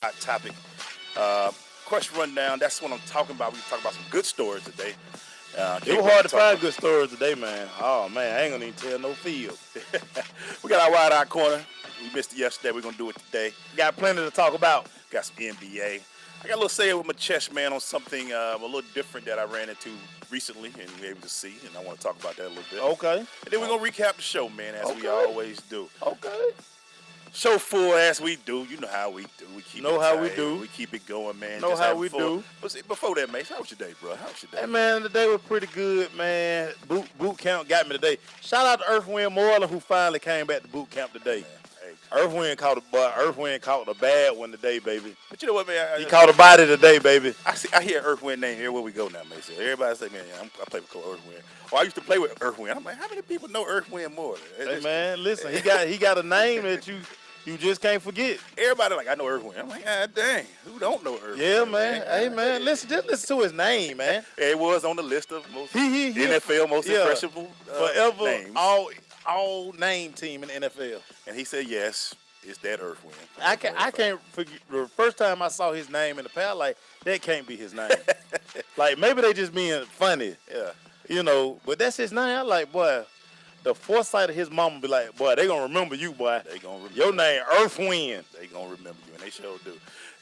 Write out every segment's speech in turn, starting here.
hot topic. Question rundown. That's what I'm talking about. We talk about some good stories today. It was hard to find good stories today, man. Oh, man, I ain't going to even tell no field. We got our Wideout Corner. We missed it yesterday. We're going to do it today. Got plenty to talk about. Got some NBA. I got a little say with my chest, man, on something a little different that I ran into recently and we were able to see, and I want to talk about that a little bit. Okay. And then we're going to recap the show, man, as we always do. Okay. Show full as we do. You know how we do. We keep know it how tight. we do. We keep it going, man. Know Just how having we fun. do. But see, before that, Mace, how was your day, bro? How was your day? Hey, man, the day was pretty good, man. Boot camp got me today. Shout out to Earth Wind Moreland who finally came back to boot camp today. Earth Wind caught the bad one today, baby. But you know what, man? He caught a body today, baby. I hear Earth Wind name everywhere we go now, man. So everybody say, man, I play with Earth Wind. Or I used to play with Earth Wind. I'm like, how many people know Earth Wind more? Hey, man, listen, he got a name that you just can't forget. Everybody like, I know Earth Wind. I'm like, ah, dang, who don't know Earth Wind? Yeah, man. Hey, man, just listen to his name, man. It was on the list of most NFL most impressionable forever names. all name team in the NFL. And he said, yes, it's that Earth Wind. I can't forget the first time I saw his name in the past, like, that can't be his name. Like, maybe they just being funny. Yeah. You know, but that's his name. I'm like, boy, the foresight of his mama be like, boy, they gonna remember you, boy. They gonna remember your name, Earth Wind. They gonna remember you, and they sure do.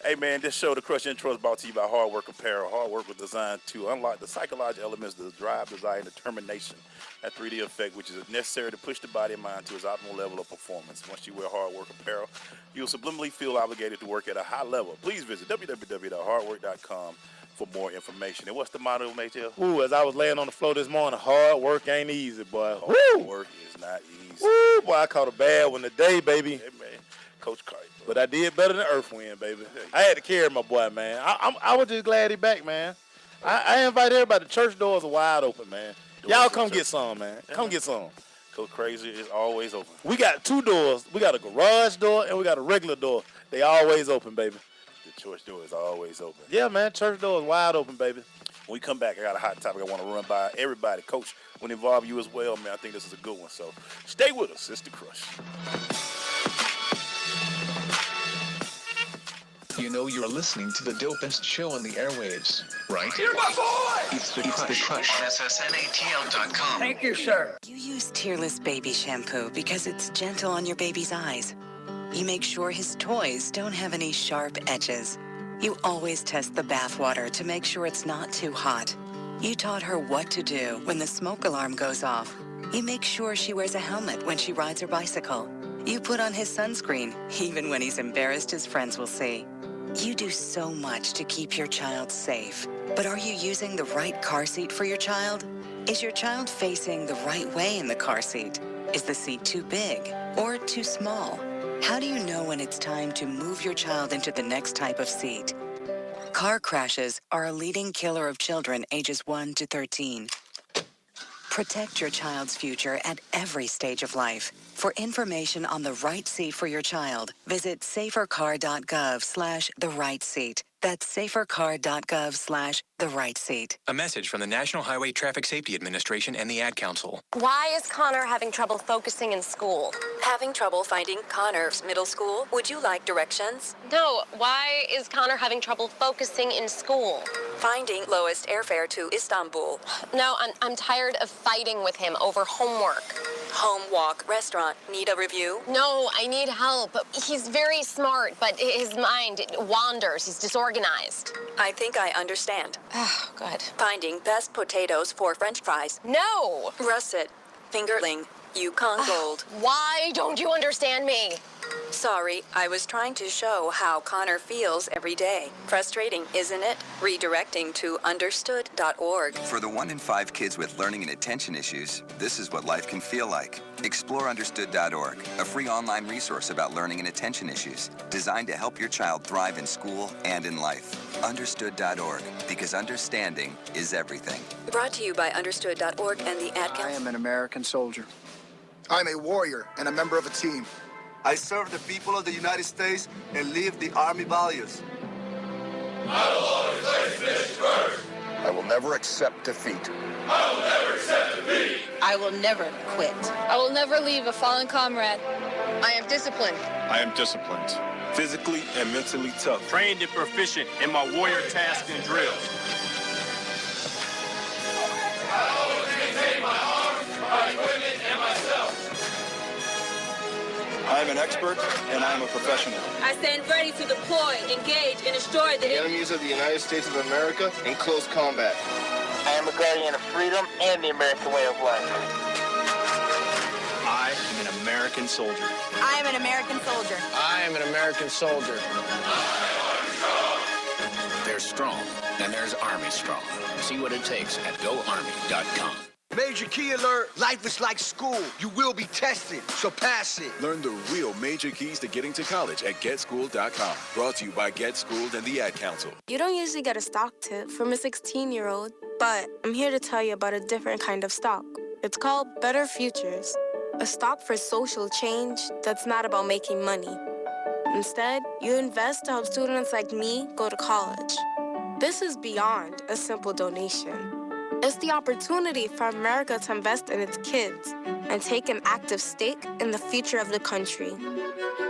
Hey, man, this show, The Crush Intro, is brought to you by Hard Work Apparel. Hard work was designed to unlock the psychological elements, the drive, desire, and determination, that 3D effect, which is necessary to push the body and mind to its optimal level of performance. Once you wear Hard Work Apparel, you'll subliminally feel obligated to work at a high level. Please visit www.hardwork.com for more information. And what's the motto, Maytel? Ooh, as I was laying on the floor this morning, hard work ain't easy, boy. Hard work is not easy. Woo, boy, I caught a bad one today, baby. Hey, man, Coach Kite. But I did better than Earth Wind, baby. I had to carry my boy, man. I was just glad he back, man. I invite everybody. The church doors are wide open, man. Y'all come get some, man. Come get some. Coach Crazy is always open. We got two doors. We got a garage door and we got a regular door. They always open, baby. The church door is always open. Yeah, man. Church door is wide open, baby. When we come back, I got a hot topic I want to run by everybody. Coach, will involve you as well, man. I think this is a good one. So stay with us. It's The Crush. You know you're listening to the dopest show on the airwaves, right? You're my boy! It's the Crush. On SSNATL.com. Thank you, sir. You use Tearless Baby Shampoo because it's gentle on your baby's eyes. You make sure his toys don't have any sharp edges. You always test the bathwater to make sure it's not too hot. You taught her what to do when the smoke alarm goes off. You make sure she wears a helmet when she rides her bicycle. You put on his sunscreen, even when he's embarrassed his friends will see. You do so much to keep your child safe. But are you using the right car seat for your child? Is your child facing the right way in the car seat? Is the seat too big or too small? How do you know when it's time to move your child into the next type of seat? Car crashes are a leading killer of children ages 1 to 13. Protect your child's future at every stage of life. For information on the right seat for your child, visit safercar.gov/the-right-seat. That's safercar.gov/the-right-seat. A message from the National Highway Traffic Safety Administration and the Ad Council. Why is Connor having trouble focusing in school? Having trouble finding Connor's middle school? Would you like directions? No, why is Connor having trouble focusing in school? Finding lowest airfare to Istanbul. No, I'm tired of fighting with him over homework. Home, walk, restaurant. Need a review? No, I need help. He's very smart, but his mind wanders. He's disorganized. I think I understand. Oh, good. Finding best potatoes for French fries. No! Russet, fingerling, Yukon Gold. Why don't you understand me? Sorry, I was trying to show how Connor feels every day. Frustrating, isn't it? Redirecting to understood.org. For the 1 in 5 kids with learning and attention issues, this is what life can feel like. Explore understood.org, a free online resource about learning and attention issues, designed to help your child thrive in school and in life. Understood.org, because understanding is everything. Brought to you by understood.org and the Ad Council. I am an American soldier. I'm a warrior and a member of a team. I serve the people of the United States and live the Army values. I will always place mission first. I will never accept defeat. I will never accept defeat. I will never quit. I will never leave a fallen comrade. I am disciplined. I am disciplined. physically and mentally tough. Trained and proficient in my warrior tasks and drills. I always maintain my arms, my equipment, and myself. I am an expert and I am a professional. I stand ready to deploy, engage, and destroy the enemies of the United States of America in close combat. I am a guardian of freedom and the American way of life. I am an American soldier. I am an American soldier. I am an American soldier. There's strong, and there's Army strong. See what it takes at GoArmy.com. Major key alert. Life is like school. You will be tested, so pass it. Learn the real major keys to getting to college at GetSchooled.com. Brought to you by Get Schooled and the Ad Council. You don't usually get a stock tip from a 16-year-old, but I'm here to tell you about a different kind of stock. It's called Better Futures, a stock for social change that's not about making money. Instead, you invest to help students like me go to college. This is beyond a simple donation. It's the opportunity for America to invest in its kids and take an active stake in the future of the country.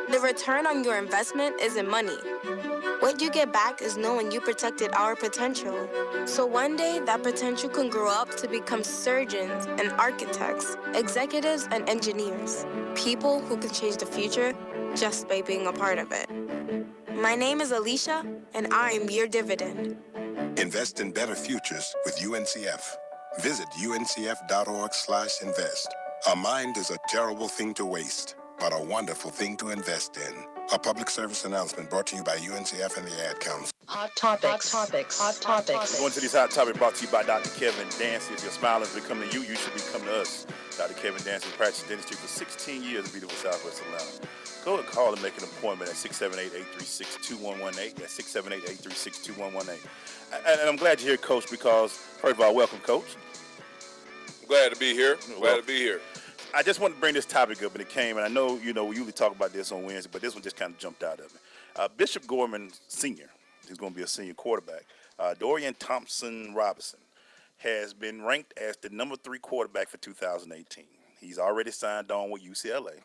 The return on your investment isn't money. What you get back is knowing you protected our potential. So one day, that potential can grow up to become surgeons and architects, executives and engineers, people who can change the future just by being a part of it. My name is Alicia, and I'm your dividend. Invest in better futures with UNCF. Visit uncf.org/invest. A mind is a terrible thing to waste, but a wonderful thing to invest in. A public service announcement brought to you by UNCF and the Ad Council. Hot topics. Going to these hot topics brought to you by Dr. Kevin Dancy. If your smile is becoming you, you should become to us. Dr. Kevin Dancy practiced dentistry for 16 years in beautiful Southwest Atlanta. Go and call and make an appointment at 678-836-2118. That's 678-836-2118. And I'm glad you're here, Coach, because, first of all, welcome, Coach. Glad to be here. Glad to be here. I just want to bring this topic up, and it came, and I know, we usually talk about this on Wednesday, but this one just kind of jumped out at me. Bishop Gorman Sr., he's going to be a senior quarterback, Dorian Thompson-Robinson, has been ranked as the number 3 quarterback for 2018. He's already signed on with UCLA.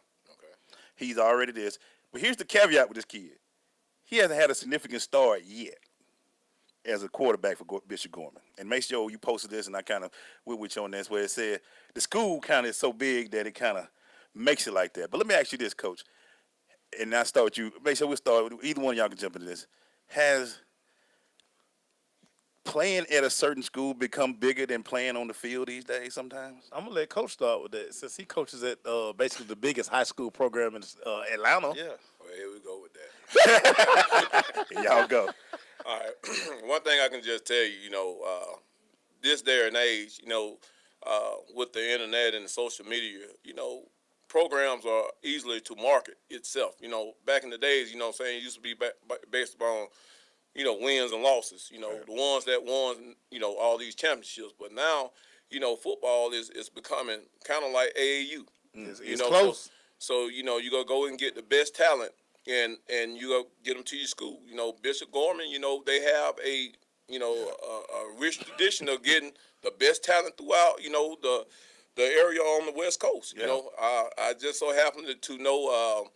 He's already this. But here's the caveat with this kid. He hasn't had a significant start yet as a quarterback for Bishop Gorman. And make sure you posted this, and I kind of went with you on this, where it said the school kind of is so big that it kind of makes it like that. But let me ask you this, Coach, and I'll start with you. Make sure we start with either one of y'all can jump into this. Has playing at a certain school become bigger than playing on the field these days sometimes? I'm going to let Coach start with that, since he coaches at basically the biggest high school program in Atlanta. Yeah. Well, here we go with that. Y'all go. All right. One thing I can just tell you, this day and age, with the internet and the social media, programs are easily to market itself. Back in the days, it used to be based upon, wins and losses, the ones that won, all these championships. But now, football is becoming kind of like AAU. It's close. So, you got to go and get the best talent and you go get them to your school. Bishop Gorman, they have a rich tradition of getting the best talent throughout, the area on the West Coast. I just so happen to know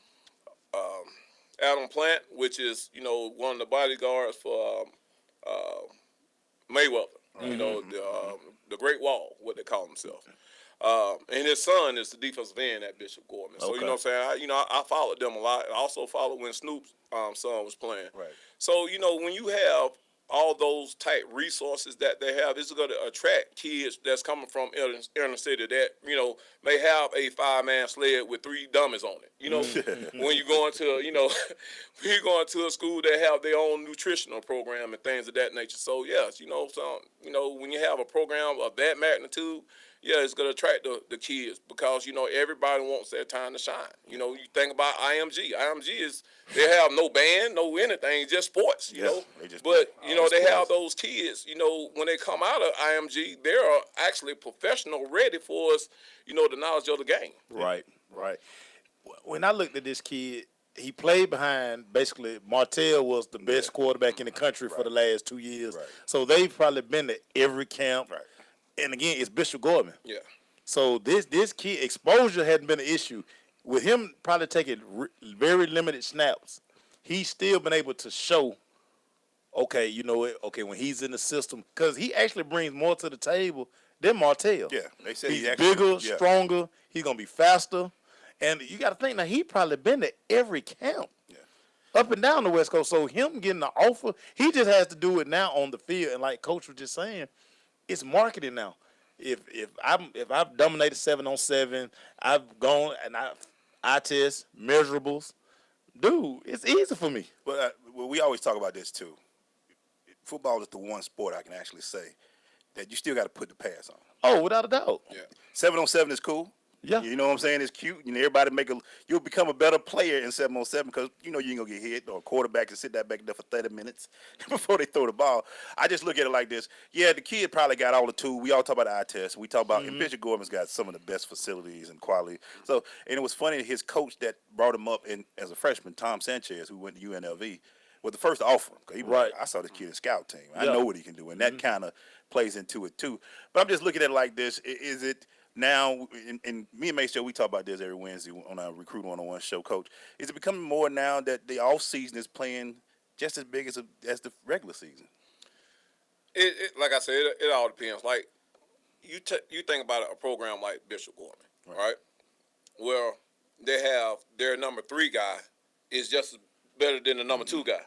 Adam Plant, which is, one of the bodyguards for Mayweather, the Great Wall, what they call himself. And his son is the defensive end at Bishop Gorman. So, Okay. you know what I'm saying? I followed them a lot. I also followed when Snoop's son was playing. Right. So, when you have all those type resources that they have, it's going to attract kids that's coming from inner city that, may have a 5-man sled with 3 dummies on it. When you go into, when you go into a school that have their own nutritional program and things of that nature. So, yes, when you have a program of that magnitude, yeah, it's going to attract the kids because, everybody wants their time to shine. You think about IMG. IMG is, they have no band, no anything, just sports, But, they have those kids, when they come out of IMG, they're actually professional, ready for us, the knowledge of the game. Right. When I looked at this kid, he played behind, basically, Martell was the best quarterback in the country for the last 2 years. Right. So they've probably been to every camp. Right. And again, it's Bishop Gorman. Yeah. So this kid, exposure hadn't been an issue. With him probably taking very limited snaps, he's still been able to show, okay, you know it, okay, when he's in the system, because he actually brings more to the table than Martell. Yeah, they said he's actually, bigger, stronger. He's going to be faster. And you got to think, now, he probably been to every camp. Up and down the West Coast. So him getting the offer, he just has to do it now on the field. And like Coach was just saying, it's marketing now. If I've dominated 7-on-7, I've gone and I test measurables, dude, it's easy for me. But we always talk about this too. Football is the one sport I can actually say that you still got to put the pass on. Oh, without a doubt. Yeah, 7-on-7 is cool. Yeah, you know what I'm saying? It's cute. You know, everybody you'll become a better player in 7-on-7 because you know you ain't gonna get hit, or a quarterback can sit that back there for 30 minutes before they throw the ball. I just look at it like this. Yeah, the kid probably got all the tools. We all talk about the eye test. We talk about and Bishop Gorman's got some of the best facilities and quality. So, and it was funny, his coach that brought him up as a freshman, Tom Sanchez, who went to UNLV, was the first to offer him. He was like, I saw this kid in scout team. I know what he can do, and that kind of plays into it too. But I'm just looking at it like this. Is it now, and me and Mace, we talk about this every Wednesday on our Recruit 101 show, Coach. Is it becoming more now that the off season is playing just as big as the regular season? Like I said, it all depends. Like you think about a program like Bishop Gorman, right? Where they have their number 3 guy is just better than the number 2 guy.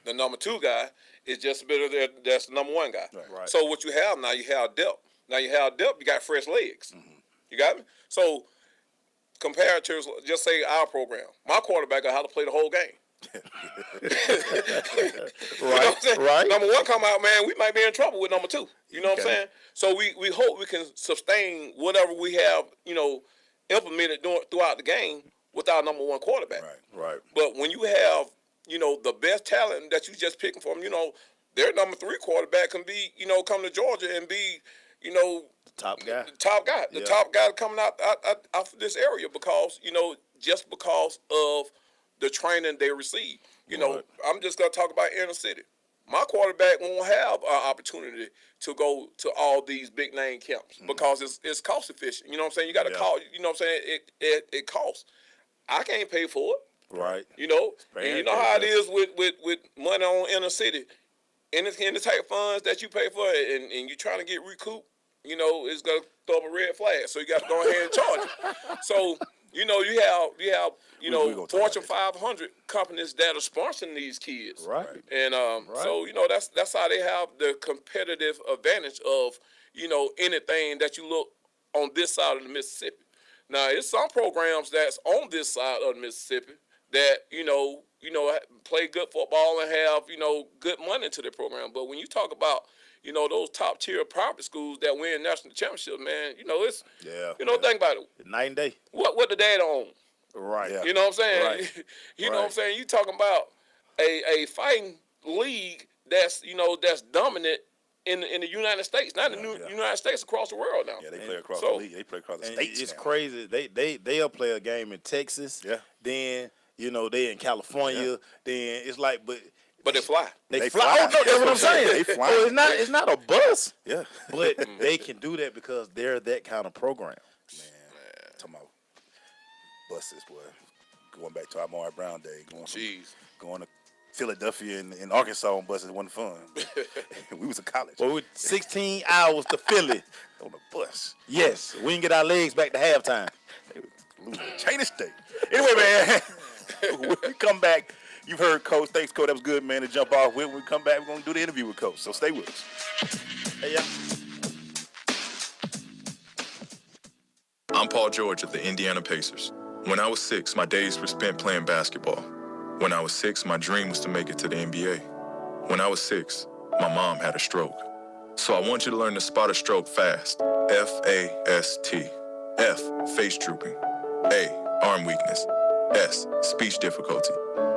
The number 2 guy is just better than that's the number 1 guy. Right. So what you have now, you have depth. Now you have depth, you got fresh legs. You got me? So compared to, just say our program, my quarterback got how to play the whole game. Right. Number 1 come out, man, we might be in trouble with number 2. You know what I'm saying? So we hope we can sustain whatever we have, implemented throughout the game with our number 1 quarterback. Right. But when you have, the best talent that you just picking from, their number 3 quarterback can be, come to Georgia and be, the top guy. The top guy coming out of this area because, just because of the training they receive. I'm just going to talk about inner city. My quarterback won't have an opportunity to go to all these big name camps because it's cost efficient. You know what I'm saying? You got to call, you know what I'm saying? It costs. I can't pay for it. Right. And you know how it is with money on inner city. In the type funds that you pay for and you're trying to get recouped, it's going to throw up a red flag. So you got to go ahead and charge it. So, you have Fortune 500 companies that are sponsoring these kids. Right. And so, that's how they have the competitive advantage of, anything that you look on this side of the Mississippi. Now, it's some programs that's on this side of the Mississippi that, play good football and have, good money into their program. But when you talk about, those top tier private schools that win national championships, man, it's, think about it. Night and day. What the dad own? Right. Yeah. You know what I'm saying? Right. You know what I'm saying? You talking about a fighting league that's, that's dominant in the United States, not in the United States, across the world now. Yeah, they play across the league. They play across the states. It's now. crazy. They'll play a game in Texas. Yeah. Then they in California. Yeah. Then it's like, but they fly. They fly. Oh, no, that's what I'm saying. They fly. So it's not a bus. Yeah. But they can do that because they're that kind of program. Man. Talking about buses, boy. Going back to our Maury Brown day. Going to Philadelphia and Arkansas on buses wasn't fun. We was in college. Well, 16 hours to Philly on the bus. Yes, we can get our legs back to halftime. Chain of state. Anyway, man, when we come back, you've heard Coach. Thanks, Coach. That was good, man, to jump off with. When we come back, we're going to do the interview with Coach. So stay with us. Hey, yeah. I'm Paul George of the Indiana Pacers. When I was 6, my days were spent playing basketball. When I was 6, my dream was to make it to the NBA. When I was 6, my mom had a stroke. So I want you to learn to spot a stroke fast. F-A-S-T. F, face drooping. A, arm weakness. S, speech difficulty.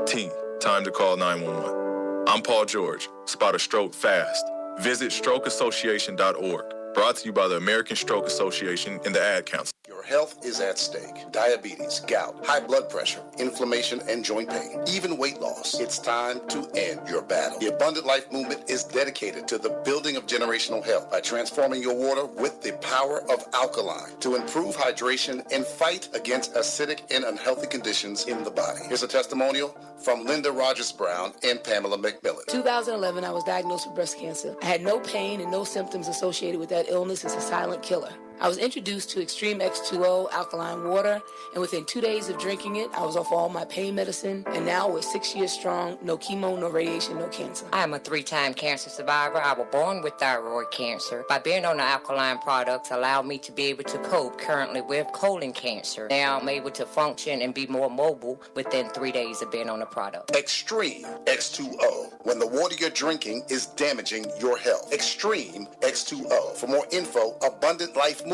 T, time to call 911. I'm Paul George. Spot a stroke fast. Visit strokeassociation.org. Brought to you by the American Stroke Association and the Ad Council. Your health is at stake. Diabetes, gout, high blood pressure, inflammation, and joint pain, even weight loss. It's time to end your battle. The Abundant Life Movement is dedicated to the building of generational health by transforming your water with the power of alkaline to improve hydration and fight against acidic and unhealthy conditions in the body. Here's a testimonial from Linda Rogers Brown and Pamela McMillan. 2011, I was diagnosed with breast cancer. I had no pain and no symptoms associated with that illness. It's a silent killer. I was introduced to Extreme X2O alkaline water, and within 2 days of drinking it, I was off all my pain medicine, and now we're 6 years strong, no chemo, no radiation, no cancer. I am a 3-time cancer survivor. I was born with thyroid cancer. By being on the alkaline products allowed me to be able to cope currently with colon cancer. Now I'm able to function and be more mobile within 3 days of being on the product. Extreme X2O, when the water you're drinking is damaging your health. Extreme X2O. For more info, AbundantLifeMovement.com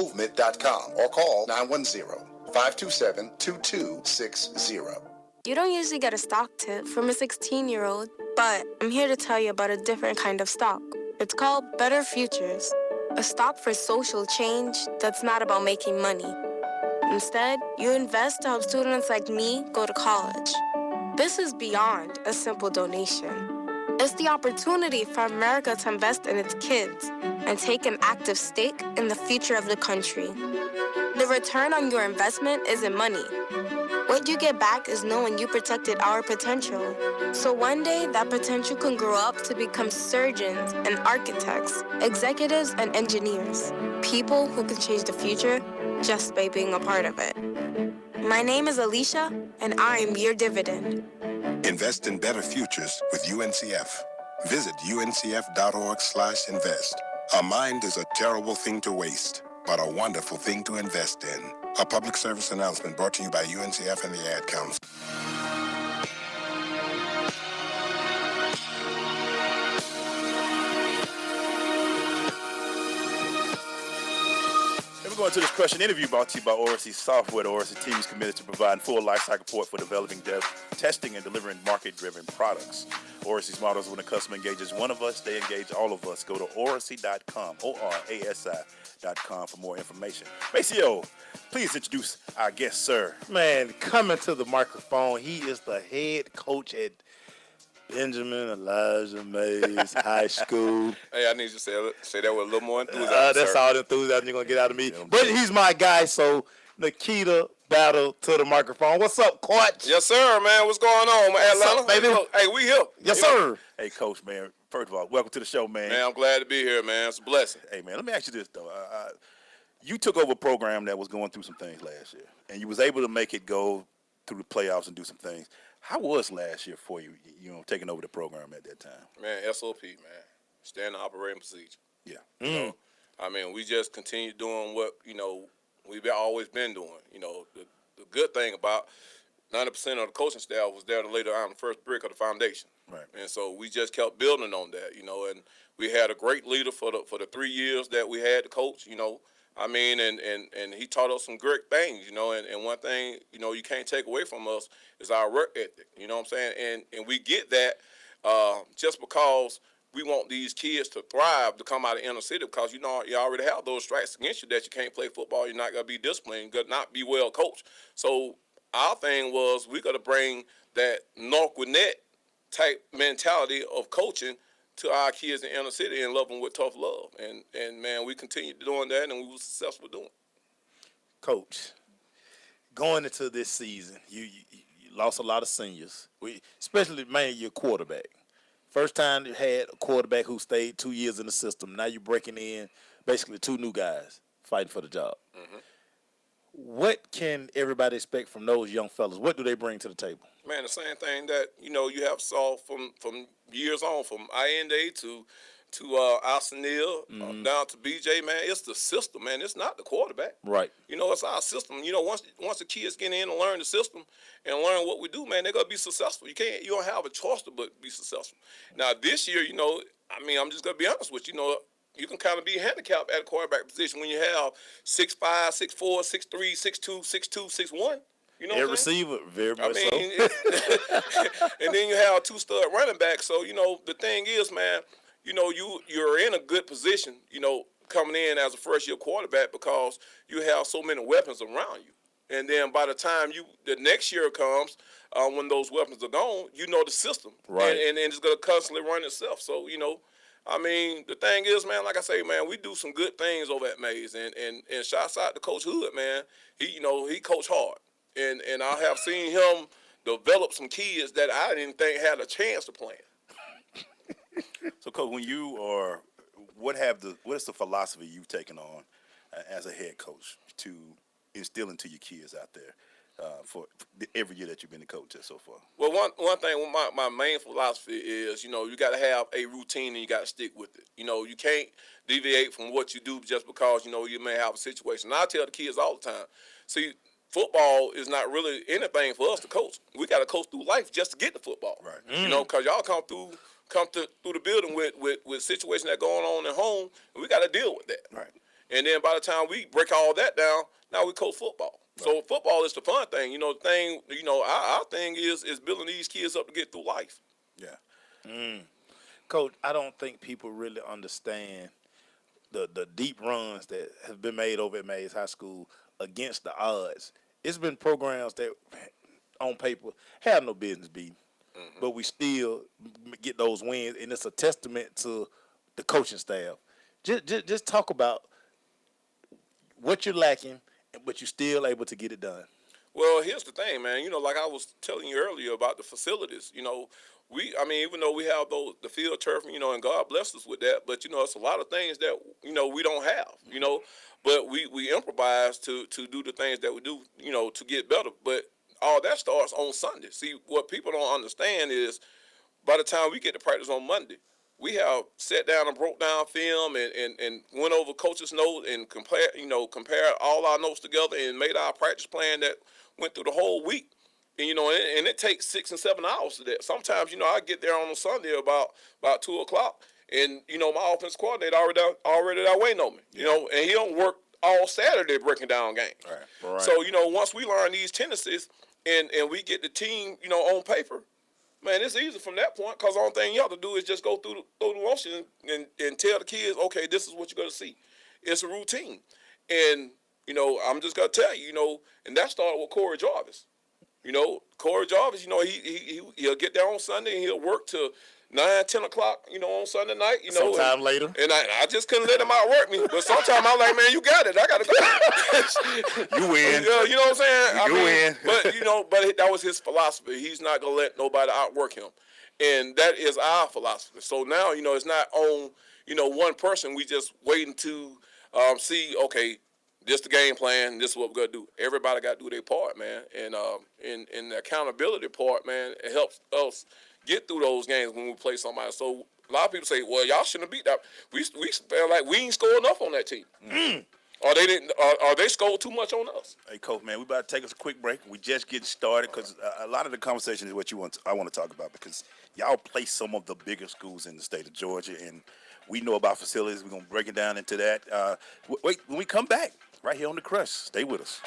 or call 910-527-2260. You don't usually get a stock tip from a 16-year-old, but I'm here to tell you about a different kind of stock. It's called Better Futures, a stock for social change that's not about making money. Instead, you invest to help students like me go to college. This is beyond a simple donation. It's the opportunity for America to invest in its kids and take an active stake in the future of the country. The return on your investment isn't money. What you get back is knowing you protected our potential. So one day, that potential can grow up to become surgeons and architects, executives and engineers, people who can change the future just by being a part of it. My name is Alicia, and I am your dividend. Invest in better futures with UNCF. Visit uncf.org/invest. A mind is a terrible thing to waste, but a wonderful thing to invest in. A public service announcement brought to you by UNCF and the Ad Council. We're going to this question interview brought to you by ORC Software. The ORC team is committed to providing full lifecycle support for developing, testing, and delivering market-driven products. ORC's model is when a customer engages one of us, they engage all of us. Go to orc.com, ORASI.com for more information. Maceo, please introduce our guest, sir. Man, coming to the microphone, he is the head coach at Benjamin Elijah Mays High School. Hey, I need you to say that with a little more enthusiasm. That's sir. all the enthusiasm you're going to get out of me. But he's my guy, so Nikita Battle to the microphone. What's up, Coach? Yes, sir, man. What's going on, man? What's up, baby? Hey, we here. Yes, sir. Hey, Coach, man. First of all, welcome to the show, man. Man, I'm glad to be here, man. It's a blessing. Hey, man, let me ask you this, though. You took over a program that was going through some things last year, and you was able to make it go through the playoffs and do some things. How was last year for you, taking over the program at that time? Man, SOP, man. Standard operating procedure. Yeah. I mean, we just continue doing what, we've always been doing. The good thing about 90% of the coaching staff was there to lay down the first brick of the foundation. Right. And so we just kept building on that, and we had a great leader for the 3 years that we had to coach, and he taught us some great things, and one thing, you can't take away from us is our work ethic, you know what I'm saying? And we get that just because we want these kids to thrive, to come out of inner city, because, you already have those strikes against you that you can't play football, you're not going to be disciplined, you're going to not be well coached. So our thing was we got to bring that North Gwinnett type mentality of coaching to our kids in inner city and love them with tough love. And man, we continued doing that, and we were successful doing it. Coach, going into this season, you lost a lot of seniors, especially, man, your quarterback. First time you had a quarterback who stayed 2 years in the system. Now you're breaking in basically 2 new guys fighting for the job. Mm-hmm. What can everybody expect from those young fellas? What do they bring to the table? Man, the same thing that, you have saw from years on, from INA to Arsenal, down to BJ, man. It's the system, man. It's not the quarterback. Right. It's our system. Once the kids get in and learn the system and learn what we do, man, they're going to be successful. You don't have a choice but be successful. Now, this year, I'm just going to be honest with you, you can kind of be handicapped at a quarterback position when you have 6'5", 6'4", 6'3", 6'2", 6'2", 6'1". Every receiver, very much so. And then you have 2 stud running backs. So, the thing is, man, you're in a good position, coming in as a first-year quarterback because you have so many weapons around you. And then by the time the next year comes, when those weapons are gone, you know the system. Right. And it's going to constantly run itself. So, I mean, the thing is, man, like I say, man, we do some good things over at Mays. And shouts out to Coach Hood, man. He coach hard. And I have seen him develop some kids that I didn't think had a chance to play. So, Coach, when you are, what is the philosophy you've taken on as a head coach to instill into your kids out there for every year that you've been the coach so far? Well, one thing, my main philosophy is, you got to have a routine and you got to stick with it. You can't deviate from what you do just because, you may have a situation. And I tell the kids all the time, see, football is not really anything for us to coach. We got to coach through life just to get to football. Right. Because y'all come through the building with situations that going on at home, and we got to deal with that. Right. And then by the time we break all that down, now we coach football. Right. So football is the fun thing. Our thing is building these kids up to get through life. Yeah. Coach, I don't think people really understand the deep runs that have been made over at Mays High School against the odds. It's been programs that, on paper, have no business beating, but we still get those wins, and it's a testament to the coaching staff. Just talk about what you're lacking, but you're still able to get it done. Well, here's the thing, man. Like I was telling you earlier about the facilities. Even though we have the field turf, and God bless us with that, but it's a lot of things that we don't have. But we improvise to do the things that we do, to get better. But all that starts on Sunday. See, what people don't understand is by the time we get to practice on Monday, we have sat down and broke down film and went over coach's notes and compared all our notes together and made our practice plan that went through the whole week. And, and it takes 6 and 7 hours to that. Sometimes, I get there on a Sunday about 2 o'clock. And, my offensive coordinator already there waiting on me, and he don't work all Saturday breaking down games. Right. So, once we learn these tendencies and we get the team, on paper, man, it's easy from that point because the only thing you have to do is just go through the motion and tell the kids, okay, this is what you're going to see. It's a routine. And, I'm just going to tell you, and that started with Corey Jarvis. Corey Jarvis, he'll get there on Sunday and he'll work till 9, 10 o'clock, on Sunday night, Sometime later. And I just couldn't let him outwork me. But sometimes I'm like, man, you got it. I got to go. You win. You know what I'm saying? You win. But that was his philosophy. He's not going to let nobody outwork him. And that is our philosophy. So now, it's not on, one person. We just waiting to see, okay, this the game plan, this is what we're going to do. Everybody got to do their part, man. And in the accountability part, man, it helps us get through those games when we play somebody. So a lot of people say, well, y'all shouldn't have beat that. We felt like we ain't scored enough on that team. Or they didn't. Or they scored too much on us. Hey, Coach, man, we about to take us a quick break. We just getting started because a lot of the conversation is what I want to talk about because y'all play some of the bigger schools in the state of Georgia, and we know about facilities. We're going to break it down into that. Wait, when we come back, right here on The Crush, stay with us.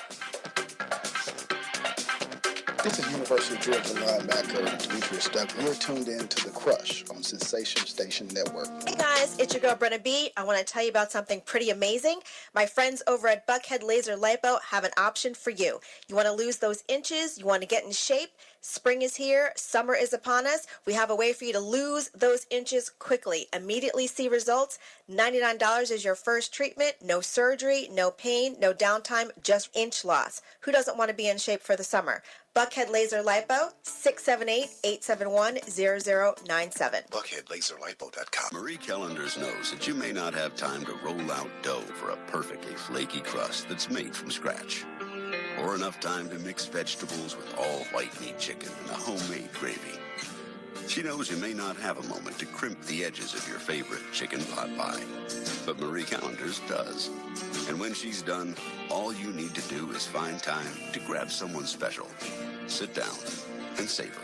This is University of Georgia linebacker Demetrius Duck. You're tuned in to The Crush on Sensation Station Network. Hey guys, it's your girl Brenna B. I want to tell you about something pretty amazing. My friends over at Buckhead Laser Lipo have an option for you. You want to lose those inches? You want to get in shape? Spring is here. Summer is upon us. We have a way for you to lose those inches quickly. Immediately see results. $99 is your first treatment. No surgery, no pain, no downtime, just inch loss. Who doesn't want to be in shape for the summer? Buckhead Laser Lipo, 678-871-0097. BuckheadLaserLipo.com. Marie Callender's knows that you may not have time to roll out dough for a perfectly flaky crust that's made from scratch. Or enough time to mix vegetables with all white meat chicken and a homemade gravy. She knows you may not have a moment to crimp the edges of your favorite chicken pot pie. But Marie Callender's does. And when she's done, all you need to do is find time to grab someone special. Sit down and savor.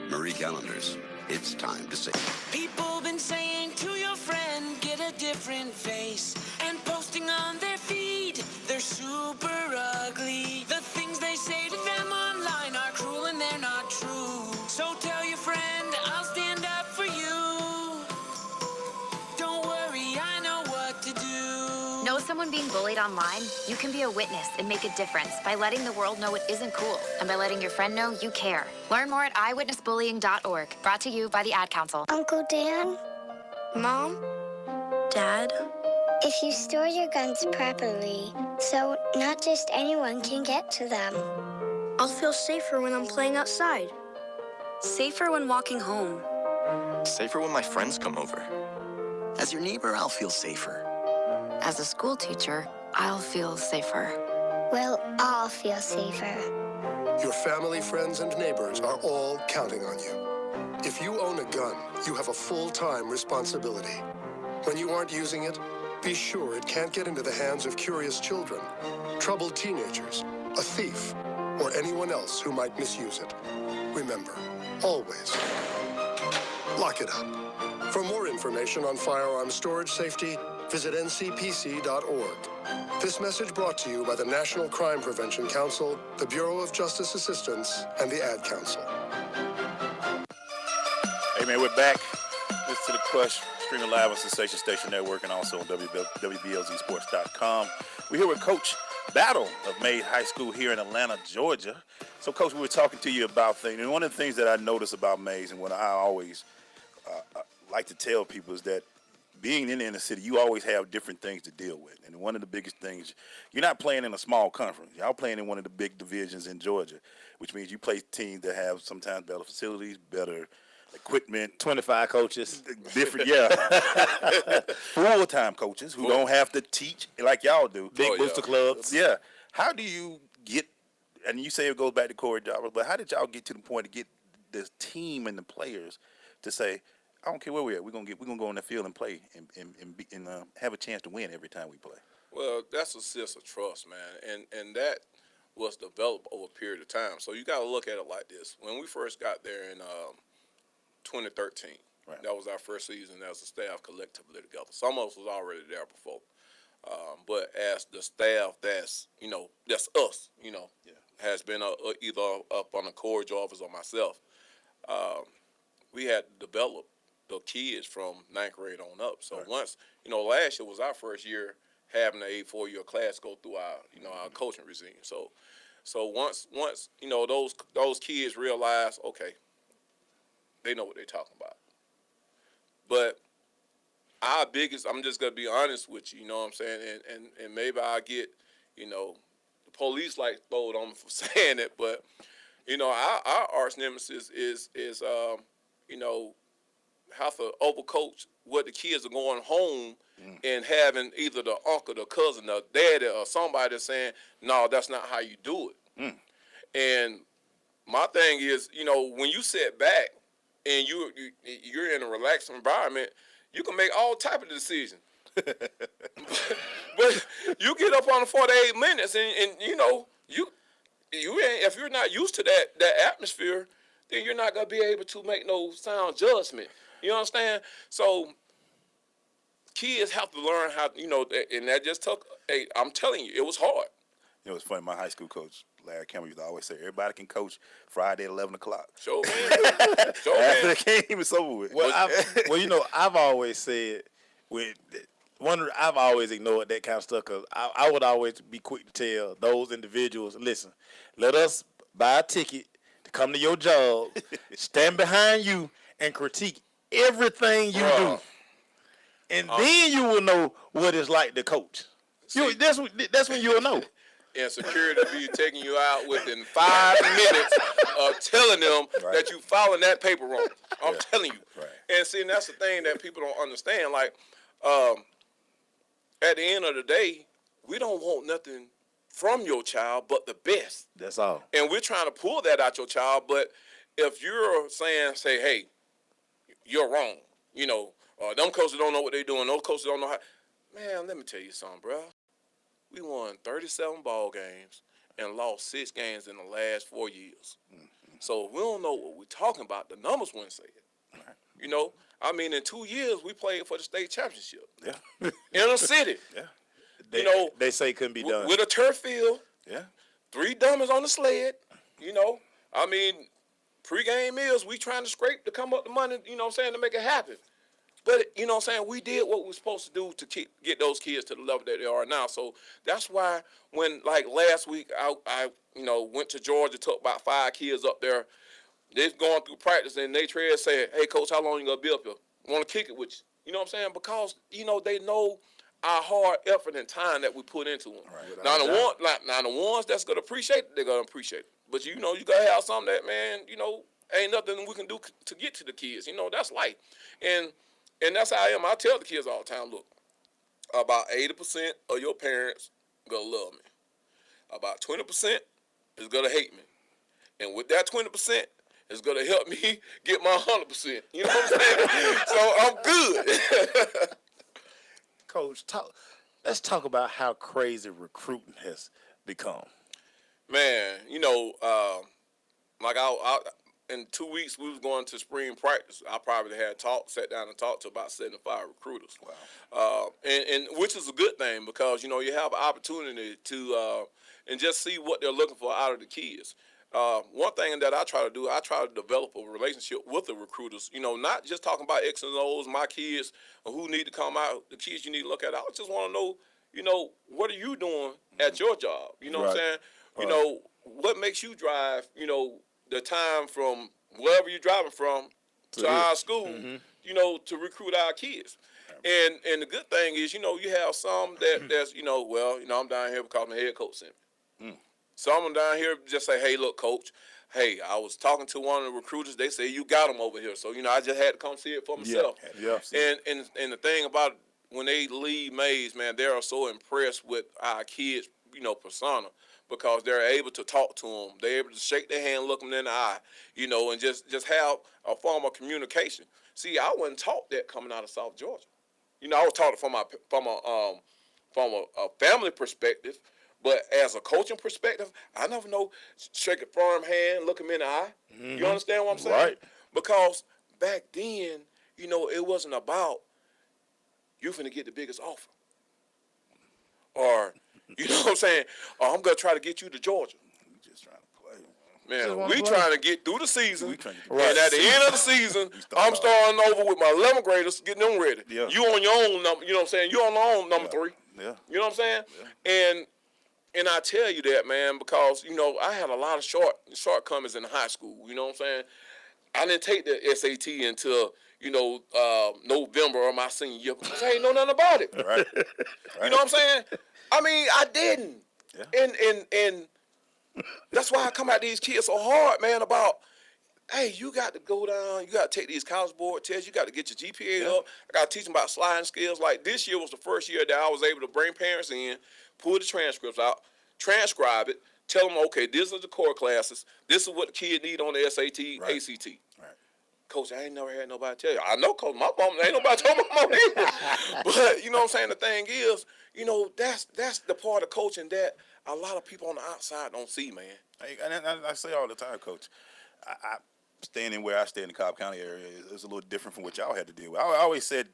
Marie Callender's, it's time to savor. People been saying to your friend, get a different face. And posting on their feed, they're super ugly. The things they say to them online are cruel and they're not true. So tell your friend, I'll stand up for you. Don't worry, I know what to do. someone being bullied online, you can be a witness and make a difference by letting the world know it isn't cool and by letting your friend know you care. Learn more at eyewitnessbullying.org. Brought to you by the Ad Council. Uncle Dan? Mom? Dad? If you store your guns properly, so not just anyone can get to them. I'll feel safer when I'm playing outside. Safer when walking home. Safer when my friends come over. As your neighbor, I'll feel safer. As a school teacher, I'll feel safer. We'll all feel safer. Your family, friends, and neighbors are all counting on you. If you own a gun, you have a full-time responsibility. When you aren't using it, be sure it can't get into the hands of curious children, troubled teenagers, a thief, or anyone else who might misuse it. Remember, always, lock it up. For more information on firearm storage safety, visit ncpc.org. This message brought to you by the National Crime Prevention Council, the Bureau of Justice Assistance, and the Ad Council. Hey, man, we're back. Listen to The Crush, streaming live on Sensation Station Network and also on WBLZsports.com. We're here with Coach Battle of Made High School here in Atlanta, Georgia. So, Coach, we were talking to you about things, and one of the things that I notice about Mays and what I always like to tell people is that being in the inner city, you always have different things to deal with. And one of the biggest things, you're not playing in a small conference. Y'all playing in one of the big divisions in Georgia, which means you play teams that have sometimes better facilities, better equipment. 25 coaches. Different, yeah. Full-time coaches who don't have to teach like y'all do. Big booster clubs. Yeah. How do you get, and you say it goes back to Corey Jarvis, but how did y'all get to the point to get this team and the players to say, I don't care where we're at, we're gonna go on the field and play and have a chance to win every time we play? Well, that's a sense of trust, man, and that was developed over a period of time. So you got to look at it like this. When we first got there in 2013, right. That was our first season as a staff collectively together. Some of us was already there before, but as the staff, that's us, has been either up on the Corey Jarvis or myself. We had to develop the kids from 9th grade on up. So right. Once, last year was our first year having a 4-year class go through our coaching regime. So once those kids realize, okay, they know what they're talking about. But our biggest, I'm just gonna be honest with you, you know what I'm saying, and maybe I get, the police like throw it on me for saying it, but our arch nemesis is have to overcoach what the kids are going home and having either the uncle, the cousin, the daddy, or somebody saying, no, that's not how you do it. And my thing is, when you sit back and you're in a relaxed environment, you can make all type of decisions. but you get up on the 48 minutes and you ain't, if you're not used to that atmosphere, then you're not gonna be able to make no sound judgment. You understand? So kids have to learn how, and that just took. Hey, I'm telling you, it was hard. It's funny. My high school coach, Larry Campbell, used to always say, "Everybody can coach Friday at 11 o'clock." Sure, man. After the game is over with. Well, I've always said I've always ignored that kind of stuff because I would always be quick to tell those individuals, listen, let us buy a ticket to come to your job, stand behind you, and critique everything you do. And then you will know what it's like to coach. That's when you'll know. And security be taking you out within 5 minutes of telling them that you following that paper wrong. I'm telling you. Right. And see, and that's the thing that people don't understand. Like, at the end of the day, we don't want nothing from your child but the best. That's all. And we're trying to pull that out your child. But if you're say, hey, you're wrong, them coaches don't know what they're doing. Those coaches don't know how. Man, let me tell you something, bro. We won 37 ball games and lost 6 games in the last 4 years. Mm-hmm. So we don't know what we're talking about. The numbers wouldn't say it. Right. In 2 years, we played for the state championship. Yeah. In a city. Yeah. They say it couldn't be done. With a turf field. Yeah. 3 dummies on the sled. Pre-game meals, we trying to scrape to come up the money, to make it happen. But, you know what I'm saying, we did what we were supposed to do to get those kids to the level that they are now. So that's why when, like, last week I went to Georgia, took about 5 kids up there. They're going through practice, and they said, hey, Coach, how long you going to be up here? Want to kick it with you? You know what I'm saying? Because, they know our hard effort and time that we put into them. Right. Now, the ones that's going to appreciate it, they're going to appreciate it. But, you got to have something that, man, ain't nothing we can do to get to the kids. That's life. And that's how I am. I tell the kids all the time, look, about 80% of your parents going to love me. About 20% is going to hate me. And with that 20%, it's going to help me get my 100%. You know what I'm saying? So I'm good. Coach, let's talk about how crazy recruiting has become. Man, like in 2 weeks, we was going to spring practice. I probably had sat down and talked to about 75 recruiters. Wow. And which is a good thing because, you have an opportunity to and just see what they're looking for out of the kids. One thing that I try to do, I try to develop a relationship with the recruiters, not just talking about X and O's, my kids, or who need to come out, the kids you need to look at. I just want to know, what are you doing at your job? You know what I'm saying? Right. What makes you drive, the time from wherever you're driving from to our school, to recruit our kids. And the good thing is, you have some that's, I'm down here because my head coach sent me. Someone down here just say, hey, look, Coach, hey, I was talking to one of the recruiters. They say you got them over here. So, I just had to come see it for myself. Yeah. And the thing about when they leave Mays, man, they are so impressed with our kids, persona because they're able to talk to them. They're able to shake their hand, look them in the eye, and just have a form of communication. See, I wasn't taught that coming out of South Georgia. I was taught it from a family perspective. But as a coaching perspective, I never know, shake a firm hand, look him in the eye. Mm-hmm. You understand what I'm saying? Right. Because back then, it wasn't about you finna get the biggest offer. Or, you know what I'm saying? Or I'm going to try to get you to Georgia. We just trying to play. Man, we trying to get through the season. And at the end of the season, I'm starting over with my 11th graders, getting them ready. Yeah. You on your own number, you know what I'm saying? You on your own number 3. Yeah. You know what I'm saying? Yeah. And I tell you that, man, because, I had a lot of shortcomings in high school. You know what I'm saying? I didn't take the SAT until, November of my senior year because I ain't know nothing about it. Right. You know what I'm saying? I mean, I didn't. Yeah. And that's why I come at these kids so hard, man, about, hey, you got to go down. You got to take these college board tests. You got to get your GPA up. I got to teach them about sliding skills. Like this year was the first year that I was able to bring parents in, pull the transcripts out, transcribe it, tell them, okay, these are the core classes. This is what the kid need on the SAT, right. ACT. Right. Coach, I ain't never had nobody tell you. I know, Coach, my mom, ain't nobody told my mom either. But, you know what I'm saying? The thing is, that's the part of coaching that a lot of people on the outside don't see, man. I say all the time, Coach, I standing where I stay in the Cobb County area is a little different from what y'all had to deal with. I always said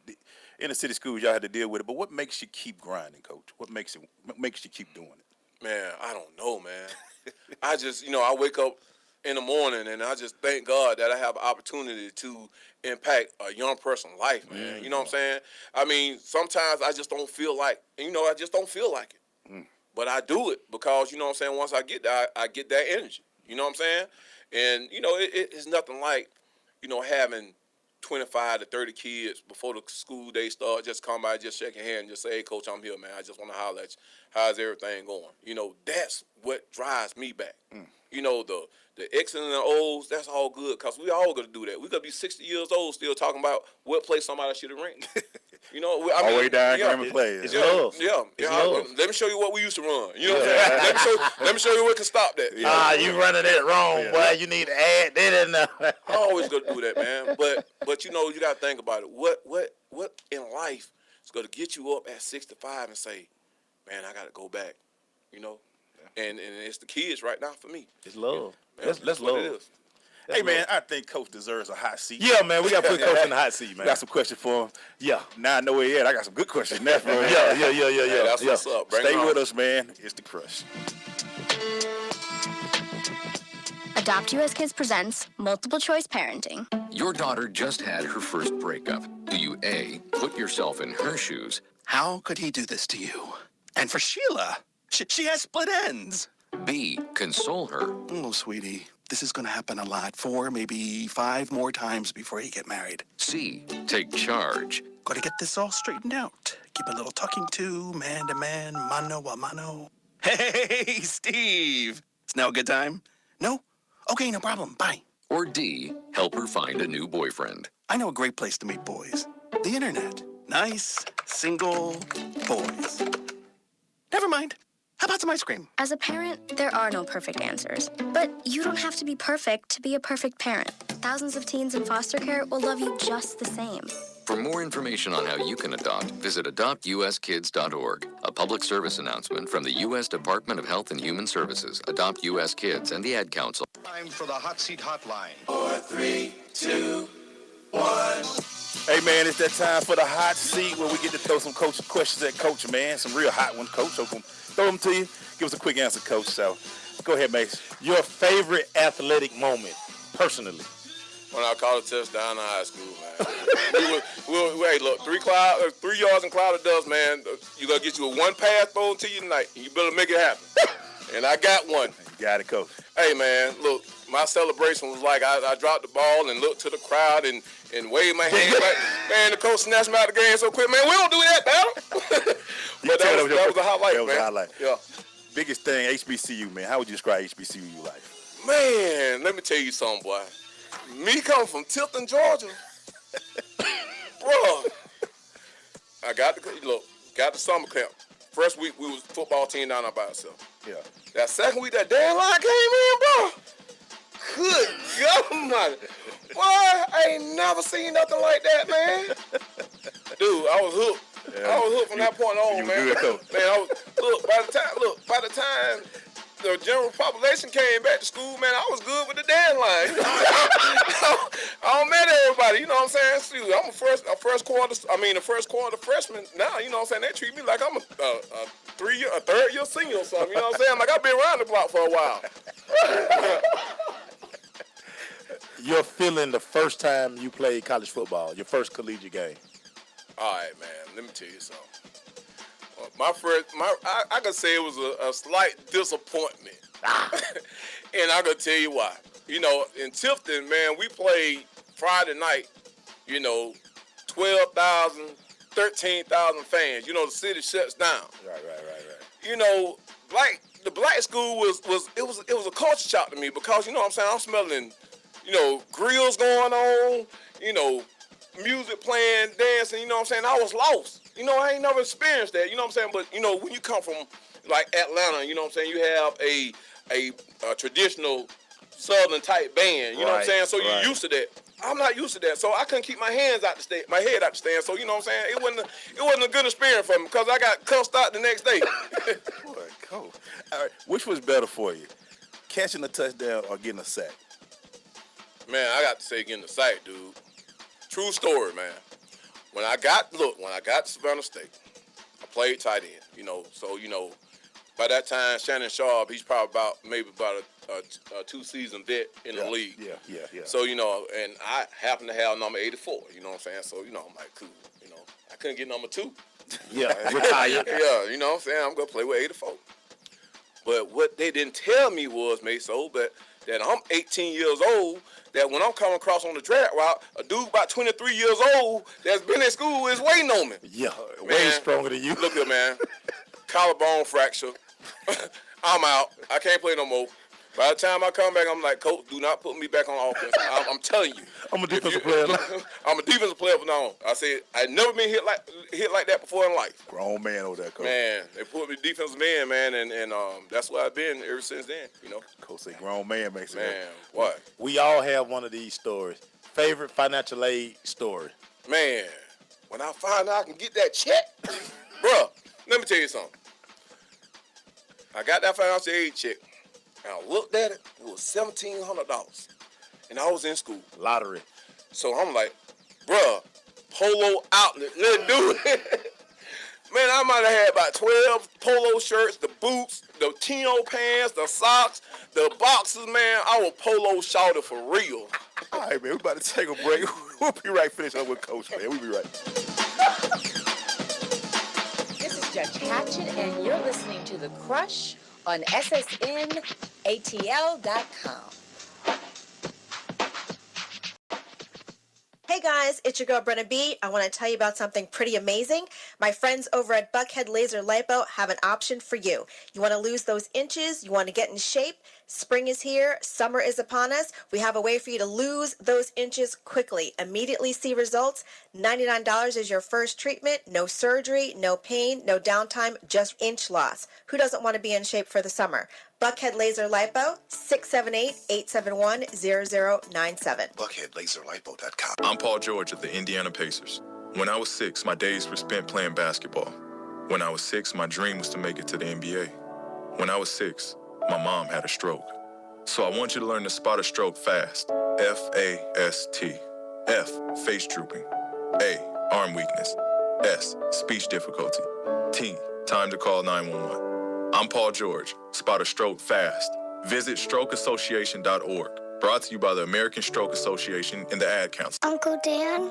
in the city schools y'all had to deal with it, but what makes you keep grinding, Coach? What makes you keep doing it? Man, I don't know, man. I just, I wake up in the morning and I just thank God that I have an opportunity to impact a young person's life, man. Mm-hmm. You know what I'm saying? I mean, sometimes I just don't feel like, I just don't feel like it. Mm. But I do it because, you know what I'm saying, once I get that, I get that energy. You know what I'm saying? And, it's nothing like, having 25 to 30 kids before the school day starts, just come by, just shake your hand and just say, hey, Coach, I'm here, man. I just want to holler at you. How's everything going? That's what drives me back. Mm. The X's and the O's, that's all good because we all going to do that. We're going to be 60 years old still talking about what place somebody should have ranked. All way diagram and play. It's love. Yeah. Let me show you what we used to run. You know what I'm saying? Let me show you what can stop that. You running it wrong, boy. You need to add that in there. I always going to do that, man. But you got to think about it. What in life is going to get you up at 65 and say, man, I got to go back, And it's the kids right now for me. It's love. Let's love. What it is. Hey, man, I think Coach deserves a hot seat. Yeah, man, we got to put Coach in the hot seat, man. Got some questions for him. Yeah. Now I know where he at. I got some good questions now for him. Yeah. That's what's up. Stay with us, man. It's The Crush. Adopt US Kids presents Multiple Choice Parenting. Your daughter just had her first breakup. Do you A, put yourself in her shoes? How could he do this to you? And for Sheila, she has split ends. B, console her? Oh, sweetie, this is going to happen a lot. 4, maybe 5 more times before you get married. C, take charge? Got to get this all straightened out. Keep a little talking to, man to man, mano a mano. Hey, Steve. It's now a good time? No? Okay, no problem. Bye. Or D, help her find a new boyfriend? I know a great place to meet boys. The internet. Nice, single boys. Never mind. How about some ice cream? As a parent, there are no perfect answers. But you don't have to be perfect to be a perfect parent. Thousands of teens in foster care will love you just the same. For more information on how you can adopt, visit adoptuskids.org. A public service announcement from the U.S. Department of Health and Human Services, Adopt U.S. Kids, and the Ad Council. Time for the Hot Seat Hotline. 4, 3, 2, 1. Hey, man, it's that time for the hot seat where we get to throw some coach questions at Coach, man. Some real hot ones, Coach. So throw them to you. Give us a quick answer, Coach. So go ahead, Mace. Your favorite athletic moment, personally? When I caught a touchdown in high school, man. Hey, look, 3 yards in cloud of dust, man. You're going to get you a one pass thrown to you tonight. You better make it happen. And I got one. You got it, Coach. Hey, man, look, my celebration was like I dropped the ball and looked to the crowd and waved my hand. Like, man, the coach snatched me out of the game so quick. Man, we don't do that, pal. But that was a highlight, man. That was a highlight. Yeah. Biggest thing, HBCU, man. How would you describe HBCU life? Man, let me tell you something, boy. Me coming from Tilton, Georgia, bro. I got the summer camp. First week we was football team down there by ourselves. Yeah. That second week that Dan line came in, bro. Good God, boy, I ain't never seen nothing like that, man. Dude, I was hooked. Yeah. I was hooked from that point on, man. Good, man, by the time the general population came back to school, man, I was good with the Dan line. I don't met everybody, you know what I'm saying? Shoot, I'm the first quarter freshman now, you know what I'm saying? They treat me like I'm a third year senior or something, you know what I'm saying? Like I've been around the block for a while. Your feeling the first time you played college football, your first collegiate game? All right, man, let me tell you something. I could say it was a slight disappointment. And I could tell you why. You know, in Tifton, man, we played Friday night, 12,000, 13,000 fans. You know, the city shuts down. Right. You know, the black school was a culture shock to me because, you know what I'm saying, I'm smelling, grills going on, music playing, dancing, you know what I'm saying? I was lost. I ain't never experienced that, you know what I'm saying? But, when you come from, like, Atlanta, you know what I'm saying, you have a traditional southern type band, you know what I'm saying? So you're used to that. I'm not used to that, so I couldn't keep my head out the stand. So, you know what I'm saying? It wasn't a good experience for me because I got cussed out the next day. Boy, cool. All right, which was better for you, catching a touchdown or getting a sack? Man, I got to say getting the sack, dude. True story, man. When I got to Savannah State, I played tight end, So, by that time, Shannon Sharp, he's probably about a 2-season vet in the league. Yeah. So, and I happen to have number 84, you know what I'm saying? So, I'm like, cool, I couldn't get number 2. Yeah, retired. Yeah, you know what I'm saying? I'm going to play with 84. But what they didn't tell me was, that I'm 18 years old, that when I'm coming across on the drag route, a dude about 23 years old that's been in school is waiting on me. Yeah, way stronger than you. Look here, man. Collarbone fracture. I'm out. I can't play no more. By the time I come back, I'm like, Coach, do not put me back on offense. I'm telling you. I'm a defensive player. I'm a defensive player from now on. I said, I've never been hit like that before in life. Grown man over there, Coach. Man, they put me defensive man, man, and that's what I've been ever since then, Coach say grown man makes it. Man, what? We all have one of these stories. Favorite financial aid story? Man, when I find out I can get that check, bruh, let me tell you something. I got that financial aid check. And I looked at it, it was $1,700. And I was in school. Lottery. So I'm like, bruh, Polo Outlet, let's do it. Man, I might have had about 12 polo shirts, the boots, the chino pants, the socks, the boxers, man. I was polo shouted for real. All right, man, we about to take a break. We'll be right finish up with Coach, man. We'll be right. This is Judge Hatchet, and you're listening to The Crush on SSNATL.com. Hey guys, it's your girl Brenna B. I want to tell you about something pretty amazing. My friends over at Buckhead Laser Lipo have an option for you. You want to lose those inches? You want to get in shape? Spring is here. Summer is upon us. We have a way for you to lose those inches quickly. Immediately see results. $99 is your first treatment. No surgery, no pain, no downtime, just inch loss. Who doesn't want to be in shape for the summer? Buckhead Laser Lipo, 678-871-0097. BuckheadLaserLipo.com. I'm Paul George of the Indiana Pacers. When I was 6, my days were spent playing basketball. When I was 6, my dream was to make it to the NBA. When I was 6, my mom had a stroke. So I want you to learn to spot a stroke fast. F-A-S-T. F, face drooping. A, arm weakness. S, speech difficulty. T, time to call 911. I'm Paul George. Spot a stroke fast. Visit strokeassociation.org. Brought to you by the American Stroke Association and the Ad Council. Uncle Dan?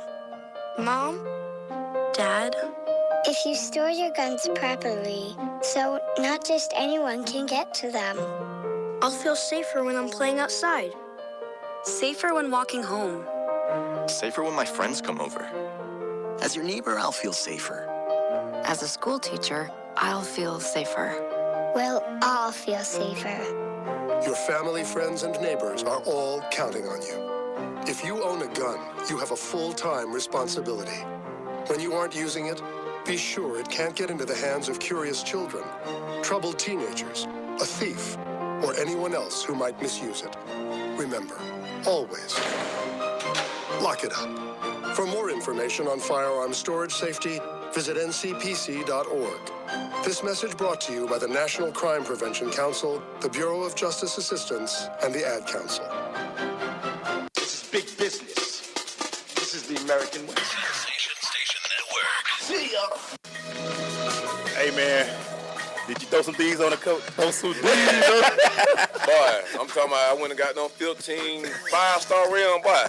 Mom? Dad? If you store your guns properly, so not just anyone can get to them. I'll feel safer when I'm playing outside. Safer when walking home. Safer when my friends come over. As your neighbor, I'll feel safer. As a school teacher, I'll feel safer. We'll all feel safer. Your family, friends, and neighbors are all counting on you. If you own a gun, you have a full-time responsibility. When you aren't using it, be sure it can't get into the hands of curious children, troubled teenagers, a thief, or anyone else who might misuse it. Remember, always, lock it up. For more information on firearm storage safety, visit ncpc.org. This message brought to you by the National Crime Prevention Council, the Bureau of Justice Assistance, and the Ad Council. This is big business. This is the American West. Station Network. See ya. Hey, man. Did you throw some D's on the coat? Throw some D's on Boy, I'm talking about I went and got them 15 five-star rim, boy.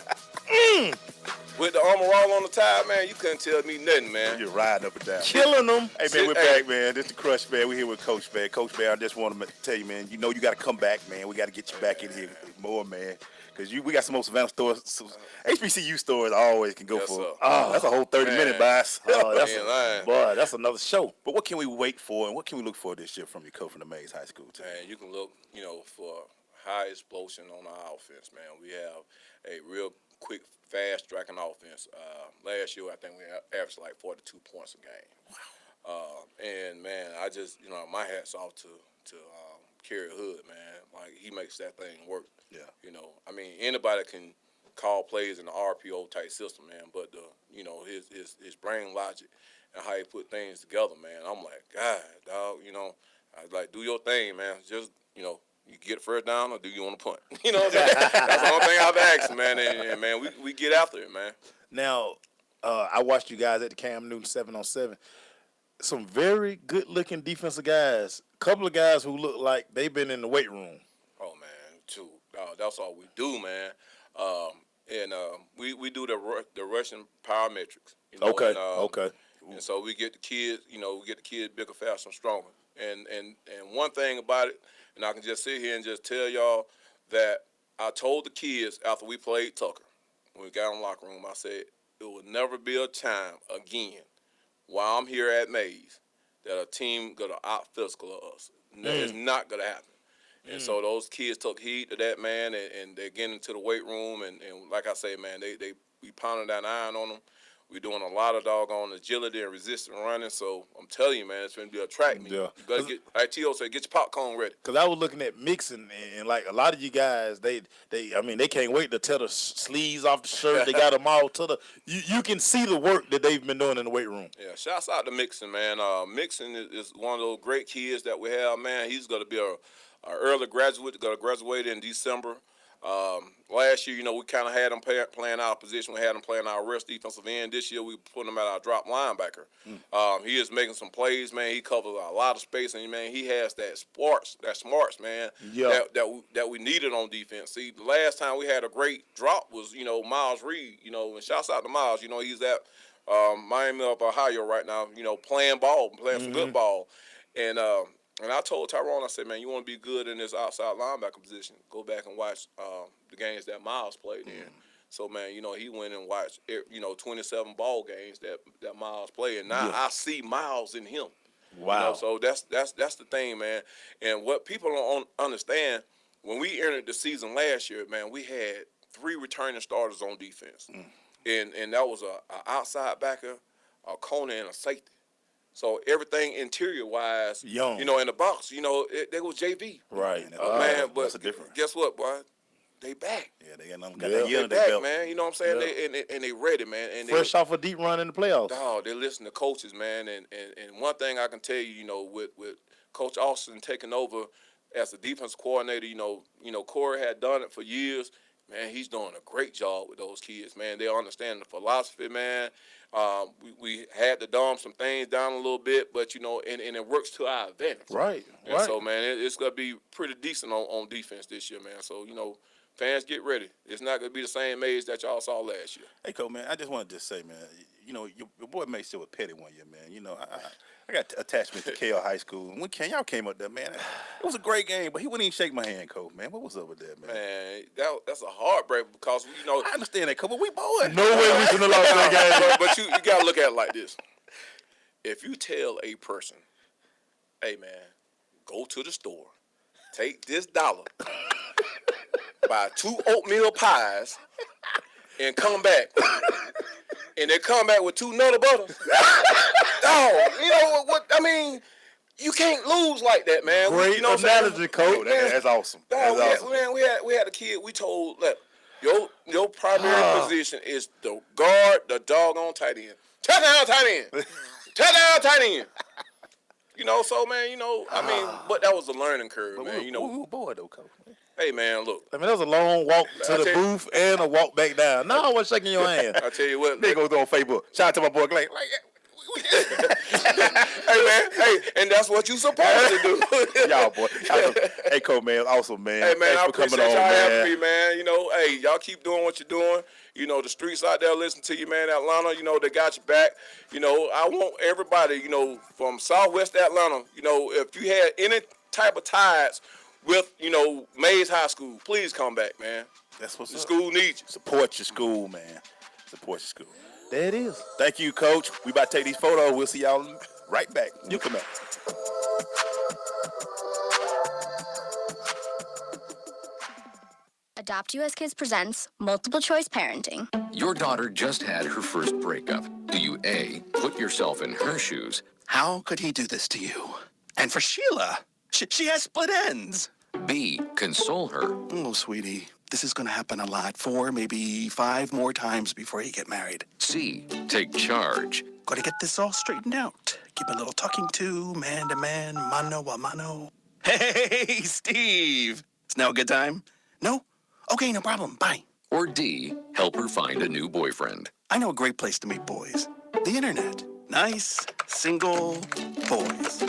With the armor all on the tie, man, you couldn't tell me nothing, man. You're riding up and down. Killing them. Hey, man, we're back, man. This is the Crush, man. We're here with Coach, man. Coach, man, I just want to tell you, man, you know you got to come back, man. We got to get you back in here more, man. Because we got some more Savannah stores. HBCU stores always can go for. That's a whole 30-minute boss. Boy, that's another show. But what can we wait for and what can we look for this year from your coach from the Mays High School team? Man, you can look, for high explosion on our offense, man. We have a real quick, fast striking offense. Last year, I think we averaged like 42 points a game. Wow. And man, I just, my hat's off to Kerry Hood, man. Like he makes that thing work. Yeah. Anybody can call plays in the RPO type system, man. But his brain logic and how he put things together, man. I'm like, God, dog, I like do your thing, man. Just you get it first down or do you want to punt? That's the only thing I've asked, man. And man, we get after it, man. Now, I watched you guys at the Cam Newton 7-on-7. Some very good-looking defensive guys. A couple of guys who look like they've been in the weight room. Oh, man, too. That's all we do, man. We do the Russian parametrics. Okay. And so we get the kids, bigger, faster, and stronger. And one thing about it, and I can just sit here and just tell y'all that I told the kids after we played Tucker, when we got in the locker room, I said, it will never be a time again while I'm here at Mays that a team going to out-physical us. It's not going to happen. And so those kids took heed to that, man, and they're getting into the weight room. And like I say, man, we pounding that iron on them. We're doing a lot of doggone agility and resistance running. So I'm telling you, man, it's going to be a track meet. Yeah. You got to get, like T.O. said, get your popcorn ready. Because I was looking at mixing, and like a lot of you guys, they can't wait to tear the sleeves off the shirt. They got them all to the. You can see the work that they've been doing in the weight room. Yeah, shouts out to Mixon, man. Mixon is one of those great kids that we have, man. He's going to be a early graduate, going to graduate in December. Last year, you know, we kind of had them playing our position. We had them playing our rest defensive end. This year, we put him at our drop linebacker. He is making some plays, man. He covers a lot of space, and, man, he has that smarts, man, that we needed on defense. See, the last time we had a great drop was, you know, Miles Reed, you know, and shouts out to Miles. You know, he's at Miami of Ohio right now, you know, playing some good ball. And I told Tyrone, I said, man, you want to be good in this outside linebacker position, go back and watch the games that Miles played in. So, man, you know, he went and watched, you know, 27 ball games that Miles played. And now I see Miles in him. Wow. You know, so that's the thing, man. And what people don't understand, when we entered the season last year, man, we had 3 returning starters on defense. And that was a outside backer, a corner, and a safety. So everything interior-wise, you know, in the box, you know, they was JV. Right. Man, but that's a difference. Guess what, boy? They back. Yeah, they got that year in their back, belt. man. You know what I'm saying? And they ready, man. And fresh off a deep run in the playoffs. Dog, they listen to coaches, man. And one thing I can tell you, you know, with Coach Austin taking over as a defense coordinator, you know, Corey had done it for years. Man, he's doing a great job with those kids, man. They understand the philosophy, man. We had to dumb some things down a little bit, but, you know, and it works to our advantage. Right. So, man, it's going to be pretty decent on defense this year, man. So, you know, fans, get ready. It's not going to be the same age that y'all saw last year. Hey, Cole, man, I just wanted to say, man, you know, your boy made sure with Petty one year, man. You know, I got attachment to Kale High School. And when y'all came up there, man, it was a great game, but he wouldn't even shake my hand, Cole, man. What was up with that, man? Man, that's a heartbreak because, you know. I understand that, Cole, but we boys. No way we couldn't have lost that game. But you got to look at it like this. If you tell a person, hey, man, go to the store, take this $1, buy 2 oatmeal pies, and come back. And they come back with 2 Nutter Butters. Dog, you know what? I mean, you can't lose like that, man. Great you know analogy, Coach. That's awesome. Dog, That's awesome. Man, we had a kid. We told that your primary position is the guard, the doggone tight end. Touchdown, tight end. Touchdown, tight end. You know, so, man, you know, I mean, but that was a learning curve, man. You know, we were bored though, Coach. Hey, man, look. I mean, that was a long walk to the booth and a walk back down. No, I wasn't shaking your hand. I tell you what. They go on Facebook. Shout out to my boy Glenn. Hey, man. Hey, and that's what you supposed to do. Y'all, boy. Hey, Cole, man. Awesome, man. Hey, man, Thanks I for coming appreciate on, y'all man. having me, man. You know, hey, y'all keep doing what you're doing. You know, the streets out there listen to you, man. Atlanta, you know, they got you back. You know, I want everybody, you know, from Southwest Atlanta, you know, if you had any type of ties with, you know, Mays High School, please come back, man. That's what's the up. school needs you. Support your school, man. Support your school. There it is. Thank you, Coach. We about to take these photos. We'll see y'all right back. You come back. Adopt US Kids presents Multiple Choice Parenting. Your daughter just had her first breakup. Do you A, put yourself in her shoes? How could he do this to you? And for Sheila, she has split ends. B, console her? Oh, sweetie, this is going to happen a lot. 4, maybe 5 more times before you get married. C, take charge? Got to get this all straightened out. Give a little talking to, man, mano a mano. Hey, Steve. It's now a good time? No? Okay, no problem. Bye. Or D, help her find a new boyfriend? I know a great place to meet boys. The internet. Nice, single boys.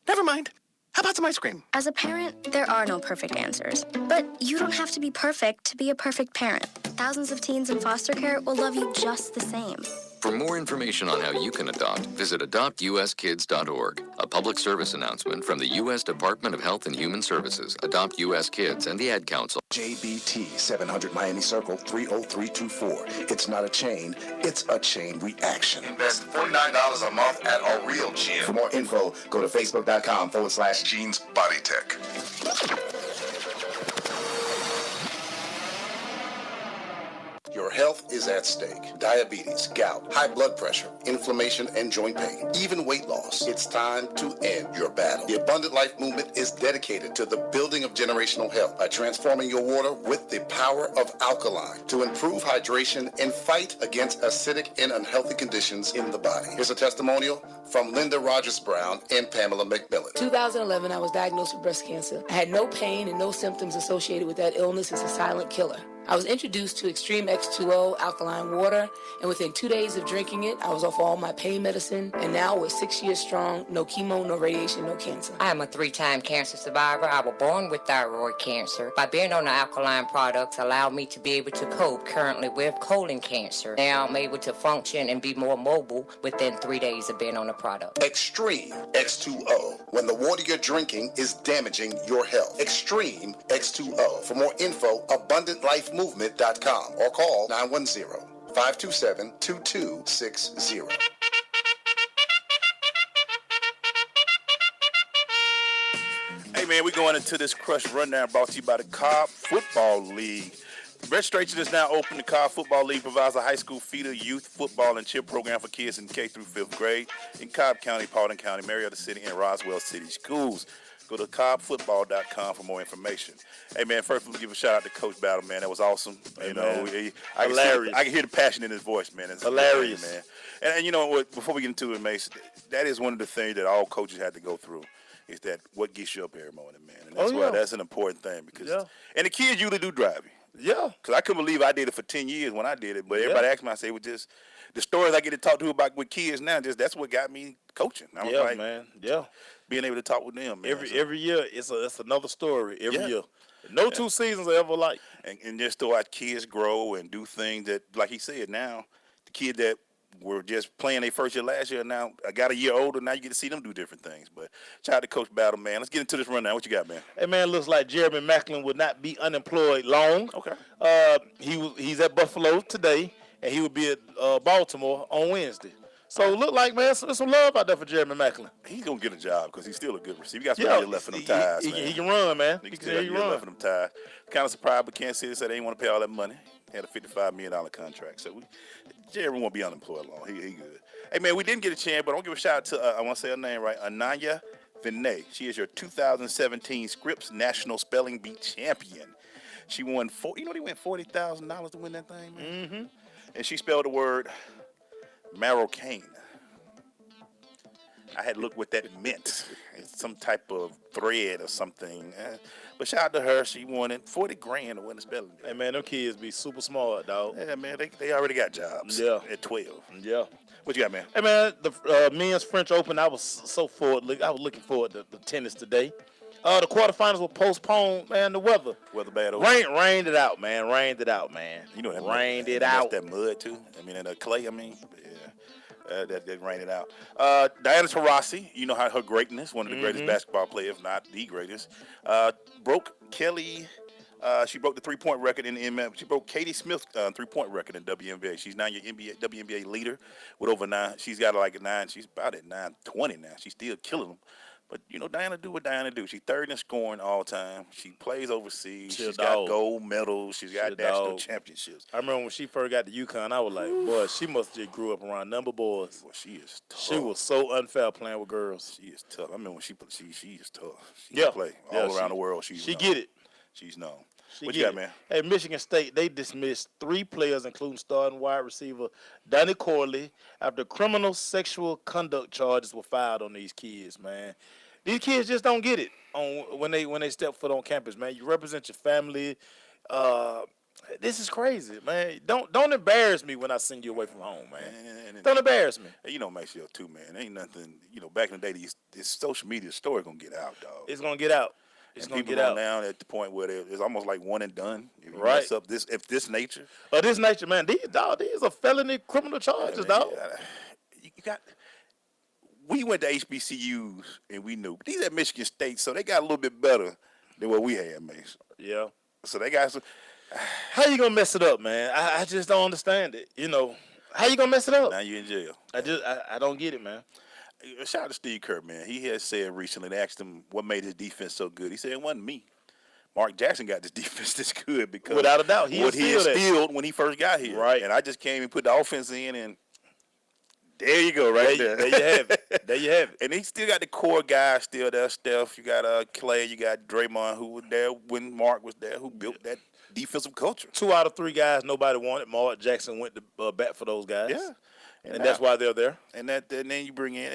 Never mind. How about some ice cream? As a parent, there are no perfect answers. But you don't have to be perfect to be a perfect parent. Thousands of teens in foster care will love you just the same. For more information on how you can adopt, visit adoptuskids.org. A public service announcement from the U.S. Department of Health and Human Services, Adopt U.S. Kids, and the Ad Council. JBT 700 Miami Circle 30324. It's not a chain, it's a chain reaction. Invest $49 a month at a real gym. For more info, go to facebook.com/Jeans Body Tech. Your health is at stake. Diabetes, gout, high blood pressure, inflammation, and joint pain, even weight loss. It's time to end your battle. The Abundant Life Movement is dedicated to the building of generational health by transforming your water with the power of alkaline to improve hydration and fight against acidic and unhealthy conditions in the body. Here's a testimonial from Linda Rogers Brown and Pamela McMillan. 2011, I was diagnosed with breast cancer. I had no pain and no symptoms associated with that illness. It's a silent killer. I was introduced to Extreme X2O alkaline water, and within 2 days of drinking it, I was off all my pain medicine, and now we're 6 years strong, no chemo, no radiation, no cancer. I am a 3-time cancer survivor. I was born with thyroid cancer. By being on the alkaline products allowed me to be able to cope currently with colon cancer. Now I'm able to function and be more mobile within 3 days of being on the product. Extreme X2O, when the water you're drinking is damaging your health. Extreme X2O. For more info, AbundantLifeMovement.com or call 910-527-2260. Hey, man, we're going into this Crush Rundown brought to you by the Cobb Football League. Registration is now open. The Cobb Football League provides a high school feeder youth football and cheer program for kids in K through 5th grade in Cobb County, Paulding County, Marietta City, and Roswell City schools. Go to cobbfootball.com for more information. Hey, man, first we'll give a shout out to Coach Battle, man. That was awesome. You know, Hilarious. I can hear the passion in his voice, man. It's Hilarious. great, man. And you know what? Before we get into it, Mace, that is one of the things that all coaches have to go through. Is that what gets you up every morning, man? And that's why that's an important thing because and the kids usually do drive you. Yeah. Because I couldn't believe I did it for 10 years when I did it. But everybody asked me, I say, it was just the stories I get to talk to about with kids now, just that's what got me coaching. I was like, man. Yeah. Being able to talk with them, man. Every year, it's another story. Every year. No 2 seasons are ever like. And just to watch kids grow and do things that, like he said, now, the kid that were just playing their first year last year, now I got a year older, now you get to see them do different things. But shout out to Coach Battle, man. Let's get into this rundown. What you got, man? Hey, man, looks like Jeremy Macklin would not be unemployed long. Okay. He's at Buffalo today, and he will be at Baltimore on Wednesday. So look like, man, there's some love out there for Jeremy Macklin. He's going to get a job because he's still a good receiver. He got some year left in them ties, man. He can run, man. He can run. Left in them ties. Kind of surprised, but Kansas City said they didn't want to pay all that money. He had a $55 million contract. So Jeremy won't be unemployed long. He good. Hey, man, we didn't get a chance, but I want to give a shout out to, I want to say her name right, Ananya Vinay. She is your 2017 Scripps National Spelling Bee champion. She won, they win $40,000 to win that thing, man? Mm-hmm. And she spelled the word Marroquin. I had to look what that meant. It's some type of thread or something. But shout out to her. She won it $40,000 to win the spelling bee. Hey, man, them kids be super smart, dog. Yeah, man, they already got jobs. At 12. Yeah. What you got, man? Hey, man, the men's French Open, I was looking forward to the tennis today. The quarterfinals were postponed, man. The weather bad. Rained it out, man. You know that rained it out. That mud too. I mean, and the clay. I mean, yeah, that rained it out. Diana Taurasi, you know her greatness, one of the greatest basketball players, if not the greatest, broke Kelly. She broke the 3-point record in the NBA. She broke Katie Smith's 3-point record in WNBA. She's now your WNBA leader with over 9. She's got like a 9. She's about at 920 now. She's still killing them. But, you know, Diana do what Diana do. She's third in scoring all time. She plays overseas. She's got gold medals. She's got national championships. I remember when she first got to UConn, I was like, boy, she must have just grew up around number boys. Boy, she is tough. She was so unfair playing with girls. She is tough. I mean, when she is tough. She can play all around the world. She get it. She's known. What you got, man? Hey, Michigan State, they dismissed 3 players, including starting wide receiver Donnie Corley, after criminal sexual conduct charges were filed on these kids, man. These kids just don't get it when they step foot on campus, man. You represent your family. This is crazy, man. Don't embarrass me when I send you away from home, man. Don't embarrass me. You know, Maceo too, man. Ain't nothing. You know, back in the day, this social media story gonna get out, dog. It's gonna get out. It's going to get out now at the point where it's almost like one and done. If you right. Mess up this nature. This nature, man. These are felony criminal charges, dog. You got. We went to HBCUs and we knew. But these at Michigan State, so they got a little bit better than what we had, Mason. Yeah. So they got some. How you gonna mess it up, man? I just don't understand it. You know, how you gonna mess it up? Now you in jail. I don't get it, man. Shout out to Steve Kerr, man. He has said recently, they asked him what made his defense so good. He said it wasn't me. Mark Jackson got this defense this good because without a doubt, what he instilled when he first got here. Right. And I just came and put the offense in, and there you go, right there. There you have it. There you have it. And he still got the core guys still there. Steph, you got Clay, you got Draymond, who was there when Mark was there, who built that defensive culture. 2 out of 3 guys nobody wanted. Mark Jackson went to bat for those guys. Yeah. And that's why they're there. And then you bring in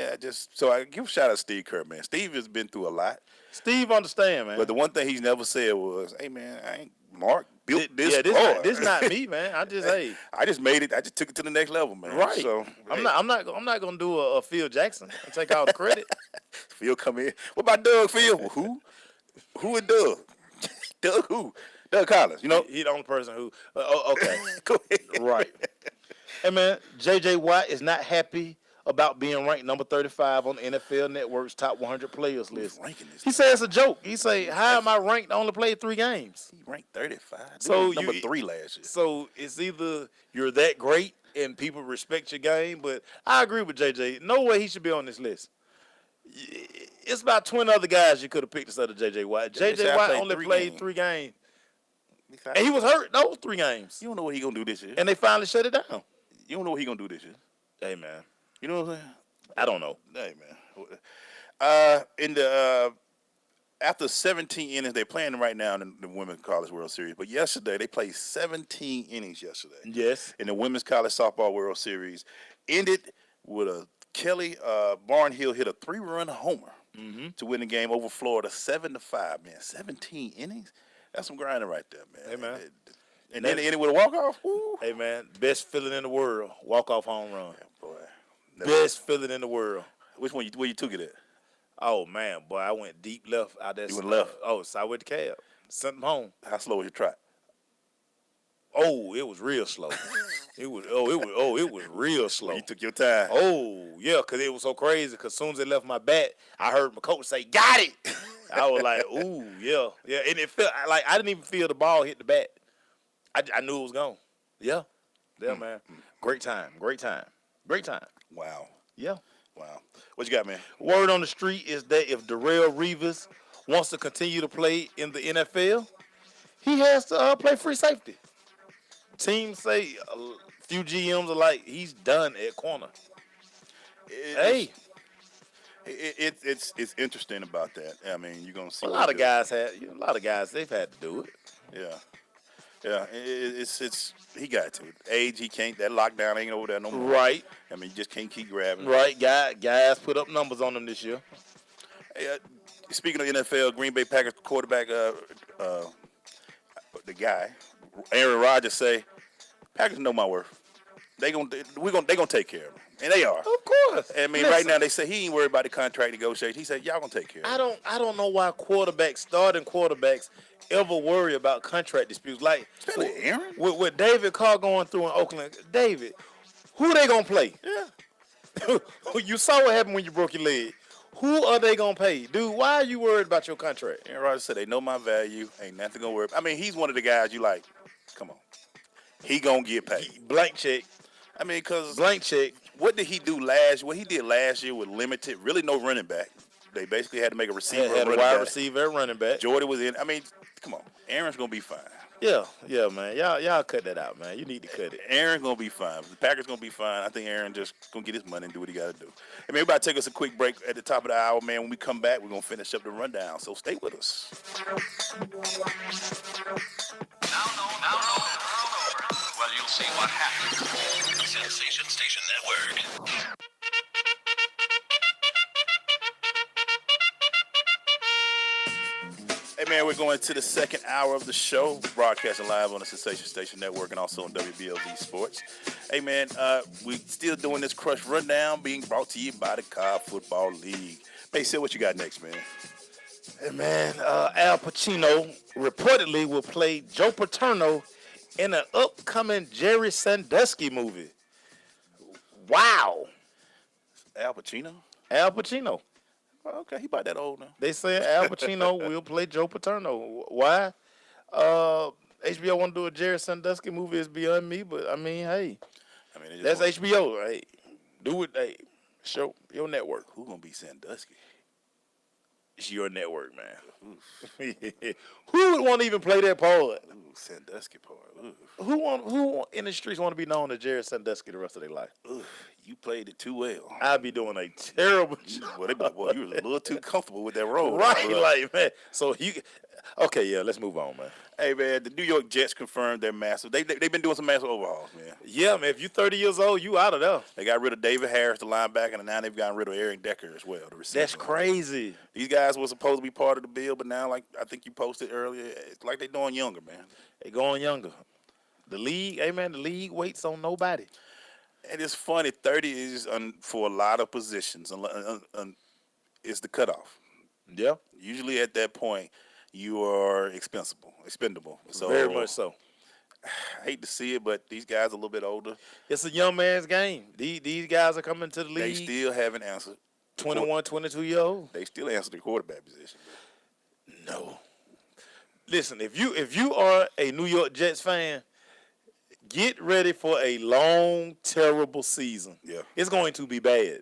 so I give a shout out to Steve Kerr, man. Steve has been through a lot. Steve understand, man. But the one thing he's never said was, "Hey, man, I ain't Mark built this. Yeah, hard. this not me, man. I just made it. I just took it to the next level, man. Right. So I'm not gonna do a Phil Jackson and take all the credit. Phil come in. What about Doug? Phil? Well, who? Who is Doug? Doug who? Doug Collins. You know, he the only person who. Okay. Go ahead. Right. Hey man, J.J. Watt is not happy about being ranked number 35 on the NFL Network's top 100 players list. He said it's a joke. He say, "How am I ranked? I only played 3 games." He ranked 35. So number 3 last year. So it's either you're that great and people respect your game, but I agree with JJ. No way he should be on this list. It's about 20 other guys you could have picked instead of J.J. Watt. J.J. Watt only played 3 games. And he was hurt those 3 games. You don't know what he gonna do this year. And they finally shut it down. You don't know what he gonna do this year. Hey man, you know what I'm saying? I don't know. Hey man, in the after 17 innings, they're playing right now in the Women's College World Series. But yesterday they played 17 innings yesterday. Yes. In the Women's College Softball World Series, ended with a Kelly Barnhill hit a 3-run homer to win the game over Florida 7-5. Man, 17 innings. That's some grinding right there, man. Hey man. And then it with a walk-off? Hey, man, best feeling in the world, walk-off home run. Yeah, boy. Best feeling in the world. Which one? Where you took it at? Oh, man, boy, I went deep left out there. You went left? Oh, so I went the cab. Sent them home. How slow was your trot? Oh, it was real slow. It was real slow. You took your time. Oh, yeah, because it was so crazy, because as soon as it left my bat, I heard my coach say, "Got it!" I was like, ooh, yeah. And it felt like I didn't even feel the ball hit the bat. I knew it was gone. Yeah. Yeah, man. Great time. Wow. Yeah. Wow. What you got, man? Word on the street is that if Darrell Reeves wants to continue to play in the NFL, he has to play free safety. Teams say a few GMs are like, he's done at corner. It's interesting about that. I mean, you're gonna see a lot of guys they've had to do it. Yeah. It's he got to age. He can't. That lockdown ain't over there no more. Right. I mean, you just can't keep grabbing. Right. Guys put up numbers on them this year. Hey, speaking of NFL, Green Bay Packers quarterback, the guy, Aaron Rodgers say, Packers know my worth. They gonna take care of him. And they are. Of course. I mean, right now they say he ain't worried about the contract negotiations. He said, y'all gonna take care of him. I don't know why starting quarterbacks ever worry about contract disputes. Like Aaron? With David Carr going through in Oakland, David, who they gonna play? Yeah. You saw what happened when you broke your leg. Who are they gonna pay? Dude, why are you worried about your contract? Aaron Rodgers said they know my value. Ain't nothing gonna worry. I mean, he's one of the guys you like, come on. He gonna get paid. Blank check. I mean, because blank check. What did he do last? What he did last year with limited, really no running back. They basically had to make a receiver. Had a wide receiver and running back. Jordy was in. I mean, come on, Aaron's gonna be fine. Yeah, man. Y'all cut that out, man. You need to cut it. Aaron's gonna be fine. The Packers gonna be fine. I think Aaron just gonna get his money and do what he gotta do. And maybe about to take us a quick break at the top of the hour, man. When we come back, we're gonna finish up the rundown. So stay with us. Well, you'll see what happens. Sensation Station Network. Hey, man, we're going to the second hour of the show, broadcasting live on the Sensation Station Network and also on WBLV Sports. Hey, man, we still doing this Crush Rundown being brought to you by the Cobb Football League. Hey, Sid, what you got next, man? Hey, man, Al Pacino reportedly will play Joe Paterno in an upcoming Jerry Sandusky movie. Wow. Al Pacino? Al Pacino. Okay, he about that old now. They say Al Pacino will play Joe Paterno. Why? HBO want to do a Jerry Sandusky movie is beyond me, but I mean, hey, that's HBO. Hey, do it. Hey, show your network. Who gonna be Sandusky? It's your network, man. Who would want to even play that part? Ooh, Sandusky part. Ooh. Who in the streets want to be known as Jared Sandusky the rest of their life? Ooh, you played it too well. I'd be doing a terrible job. Well, they be like, boy, you was a little too comfortable with that role. Right, bro. like, man. So okay, yeah, let's move on, man. Hey, man, the New York Jets confirmed their massive. They've been doing some massive overhauls, man. Yeah, man. If you're 30 years old, you out of there. They got rid of David Harris, the linebacker, and now they've gotten rid of Aaron Decker as well, the receiver. That's crazy. These guys were supposed to be part of the bill, but now, like I think you posted earlier, it's like they're doing younger, man. They going younger. The league, hey, man, the league waits on nobody. And it's funny, 30 is for a lot of positions. It's the cutoff. Yeah. Usually at that point, you are expendable. So Very much so. I hate to see it, but these guys are a little bit older. It's a young man's game. These guys are coming to the league. They still haven't answered. 21, 22 years old. They still answer the quarterback position. No. Listen, if you are a New York Jets fan, get ready for a long, terrible season. Yeah. It's going to be bad.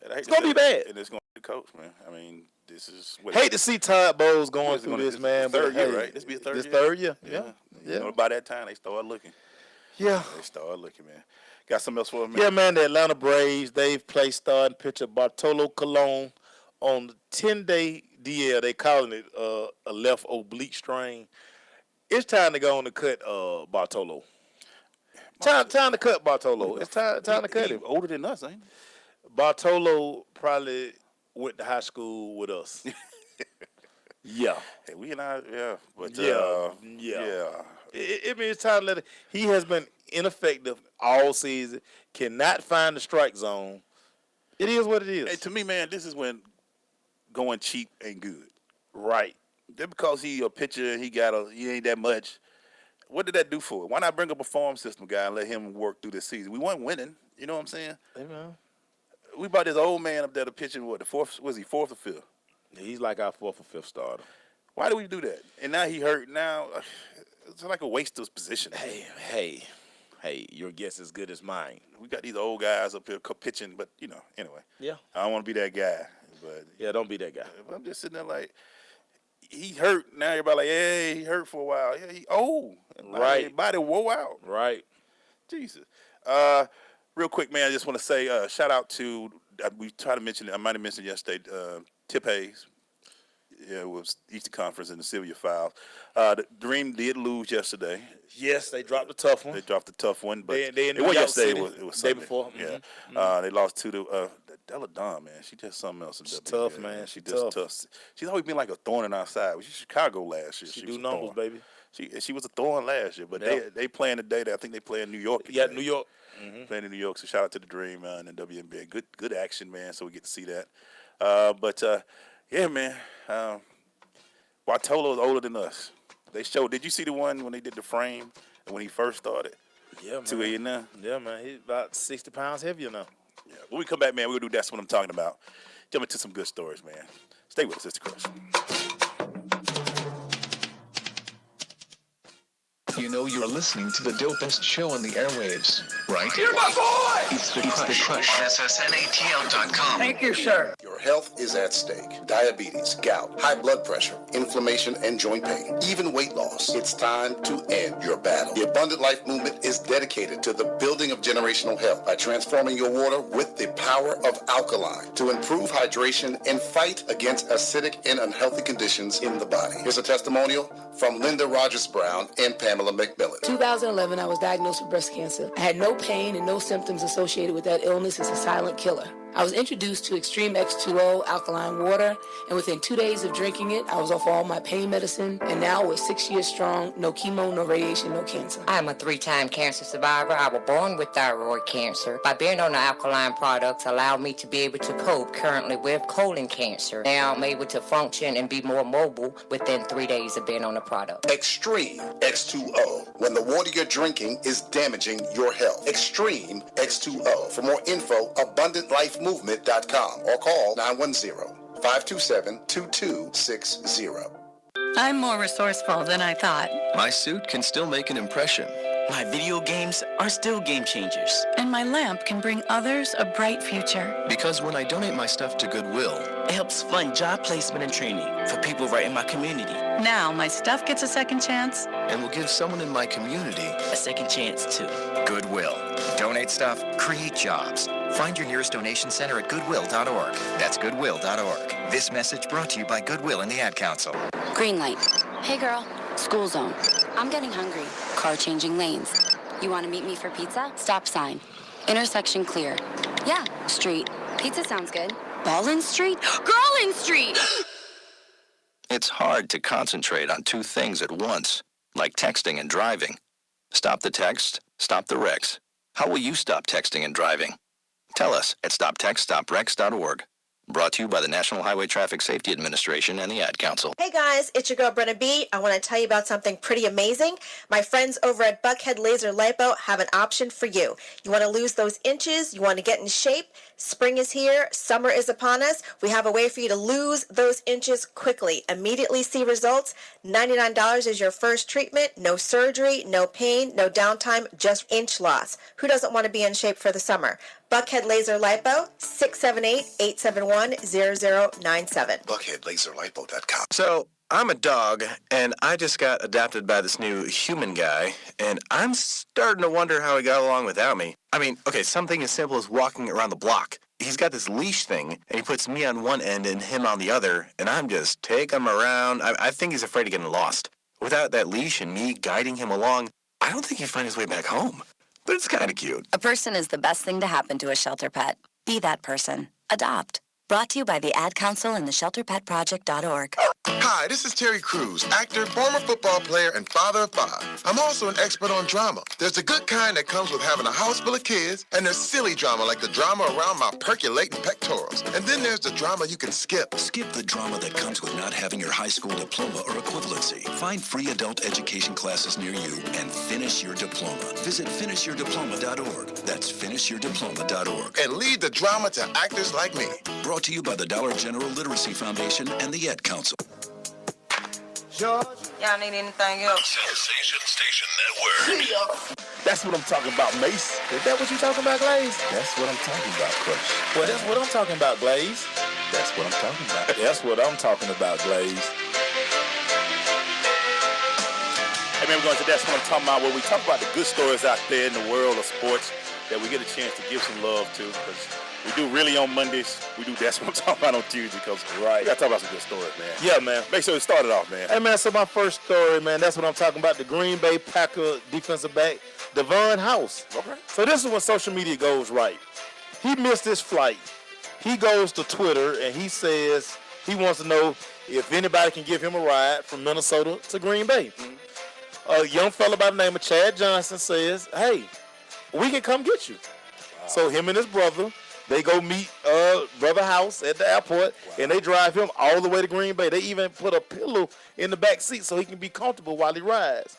It's going to be bad. And it's going to be the coach, man. I mean, this is... Hate to see Todd Bowles going through this, man. Third year, hey, right? This be a third year? This third year, yeah. You know, by that time, they start looking. Yeah. They start looking, man. Got something else for us, man? Yeah, man, the Atlanta Braves, they've placed starting pitcher Bartolo Colon on the 10-day DL. They calling it a left oblique strain. It's time to go on to cut Bartolo. Time to cut Bartolo. It's time to cut him. Older than us, ain't he? Bartolo probably went to high school with us. Yeah. Hey, we and I, yeah. But, yeah. I mean, it's time to let it. He has been ineffective all season, cannot find the strike zone. It is what it is. Hey, to me, man, this is when going cheap ain't good. Right. Just because he a pitcher and he ain't that much, what did that do for it? Why not bring up a farm system guy and let him work through this season? We weren't winning. You know what I'm saying? Hey, man. We brought this old man up there to pitching, what, the fourth, was he fourth or fifth? He's like our fourth or fifth starter. Why do we do that? And now he hurt. Now it's like a waste of position. Hey, your guess is as good as mine. We got these old guys up here pitching, but, you know, anyway. Yeah. I don't want to be that guy. But yeah, don't be that guy. I'm just sitting there like, he hurt. Now everybody like, hey, he hurt for a while. Yeah, he old. Right. His body wore out. Right. Jesus. Real quick, man, I just want to say shout out to, we tried to mention it, I might have mentioned yesterday, Tip Hayes. Yeah, it was Eastern Conference in the Sylvia Files. The Dream did lose yesterday. Yes, they dropped a tough one. They dropped a tough one, but they it wasn't yesterday. It was day Sunday. before. Yeah, they lost to Della Don, man. She just something else. She's tough, man. She's just tough. She's always been like a thorn in our side. She was Chicago last year. She do numbers, baby. She was a thorn last year, but they playing today. I think they play in New York. Yeah, New York. Playing in New York. So shout out to the Dream and the WNBA. Good action, man. So we get to see that. Yeah, man. Bartolo is older than us. They showed. Did you see the one when they did the frame and when he first started? Yeah, man. 289. Yeah, man. He's about 60 pounds heavier now. Yeah. When we come back, man, we'll do That's What I'm Talking About. Jump into some good stories, man. Stay with us. It's The Crush. You know you're listening to the dopest show on the airwaves, right? You're my boy! It's The Crush. On SSNATL.com. Thank you, sir. Your health is at stake. Diabetes, gout, high blood pressure, inflammation, and joint pain, even weight loss. It's time to end your battle. The Abundant Life Movement is dedicated to the building of generational health by transforming your water with the power of alkaline to improve hydration and fight against acidic and unhealthy conditions in the body. Here's a testimonial from Linda Rogers Brown and Pamela McMillan. 2011, I was diagnosed with breast cancer. I had no pain and no symptoms associated with that illness. It's a silent killer. I was introduced to Extreme X2O alkaline water, and within 2 days of drinking it, I was off all my pain medicine, and now we're 6 years strong, no chemo, no radiation, no cancer. I'm a 3-time cancer survivor. I was born with thyroid cancer. By being on the alkaline products allowed me to be able to cope currently with colon cancer. Now I'm able to function and be more mobile within 3 days of being on the product. Extreme X2O, when the water you're drinking is damaging your health. Extreme X2O. For more info, AbundantLifeMovement.com or call 910-527-2260. I'm more resourceful than I thought. My suit can still make an impression. My video games are still game changers. And my lamp can bring others a bright future. Because when I donate my stuff to Goodwill, It helps fund job placement and training for people right in my community. Now my stuff gets a second chance. and will give someone in my community a second chance too. Goodwill. Donate stuff, create jobs. Find your nearest donation center at goodwill.org. That's goodwill.org. This message brought to you by Goodwill and the Ad Council. Green light. Hey girl, school zone. I'm getting hungry. Car changing lanes. You want to meet me for pizza? Stop sign. Intersection clear. Yeah, street. Pizza sounds good. Ballin Street? Girlin Street! It's hard to concentrate on two things at once, like texting and driving. Stop the text, stop the wrecks. How will you stop texting and driving? Tell us at stoptextstopwrecks.org. Brought to you by the National Highway Traffic Safety Administration and the Ad Council. Hey guys, it's your girl Brenna B. I want to tell you about something pretty amazing. My friends over at Buckhead Laser Lipo have an option for you. You want to lose those inches, you want to get in shape. Spring is here, summer is upon us. We have a way for you to lose those inches quickly. Immediately see results. $99 is your first treatment. No surgery, no pain, no downtime, just inch loss. Who doesn't want to be in shape for the summer? Buckhead Laser Lipo, 678-871-0097. BuckheadLaserLipo.com. So, I'm a dog, and I just got adopted by this new human guy, and I'm starting to wonder how he got along without me. I mean, okay, something as simple as walking around the block. He's got this leash thing, and he puts me on one end and him on the other, and I'm just taking him around. I think he's afraid of getting lost. Without that leash and me guiding him along, I don't think he'd find his way back home. But it's kind of cute. A person is the best thing to happen to a shelter pet. Be that person. Adopt. Brought to you by the Ad Council and the ShelterPetProject.org. Hi, this is Terry Crews, actor, former football player, and father of 5. I'm also an expert on drama. There's the good kind that comes with having a house full of kids, and there's silly drama like the drama around my percolating pectorals. And then there's the drama you can skip. Skip the drama that comes with not having your high school diploma or equivalency. Find free adult education classes near you and finish your diploma. Visit finishyourdiploma.org. That's finishyourdiploma.org. And lead the drama to actors like me. Brought to you by the Dollar General Literacy Foundation and the Ed Council. Y'all need anything else? Sensation Station Network. That's what I'm talking about, Mace. Is that what you talking about, Glaze? That's what I'm talking about, Crush. Well, that's what I'm talking about, Glaze. That's what I'm talking about. That's what I'm talking about, Glaze. Hey, man, we're going to That's What I'm Talking About, where we talk about the good stories out there in the world of sports that we get a chance to give some love to, because we do really on Mondays. We do That's What I'm Talking About on Tuesday, because we got to talk about some good stories, man. Yeah, man. Make sure we start it off, man. Hey, man, so my first story, man, that's what I'm talking about. The Green Bay Packer defensive back, Devon House. Okay. So this is when social media goes right. He missed his flight. He goes to Twitter, and he says he wants to know if anybody can give him a ride from Minnesota to Green Bay. A young fella by the name of Chad Johnson says, hey, we can come get you. Wow. So him and his brother, they go meet Brother House at the airport, and they drive him all the way to Green Bay. They even put a pillow in the back seat so he can be comfortable while he rides.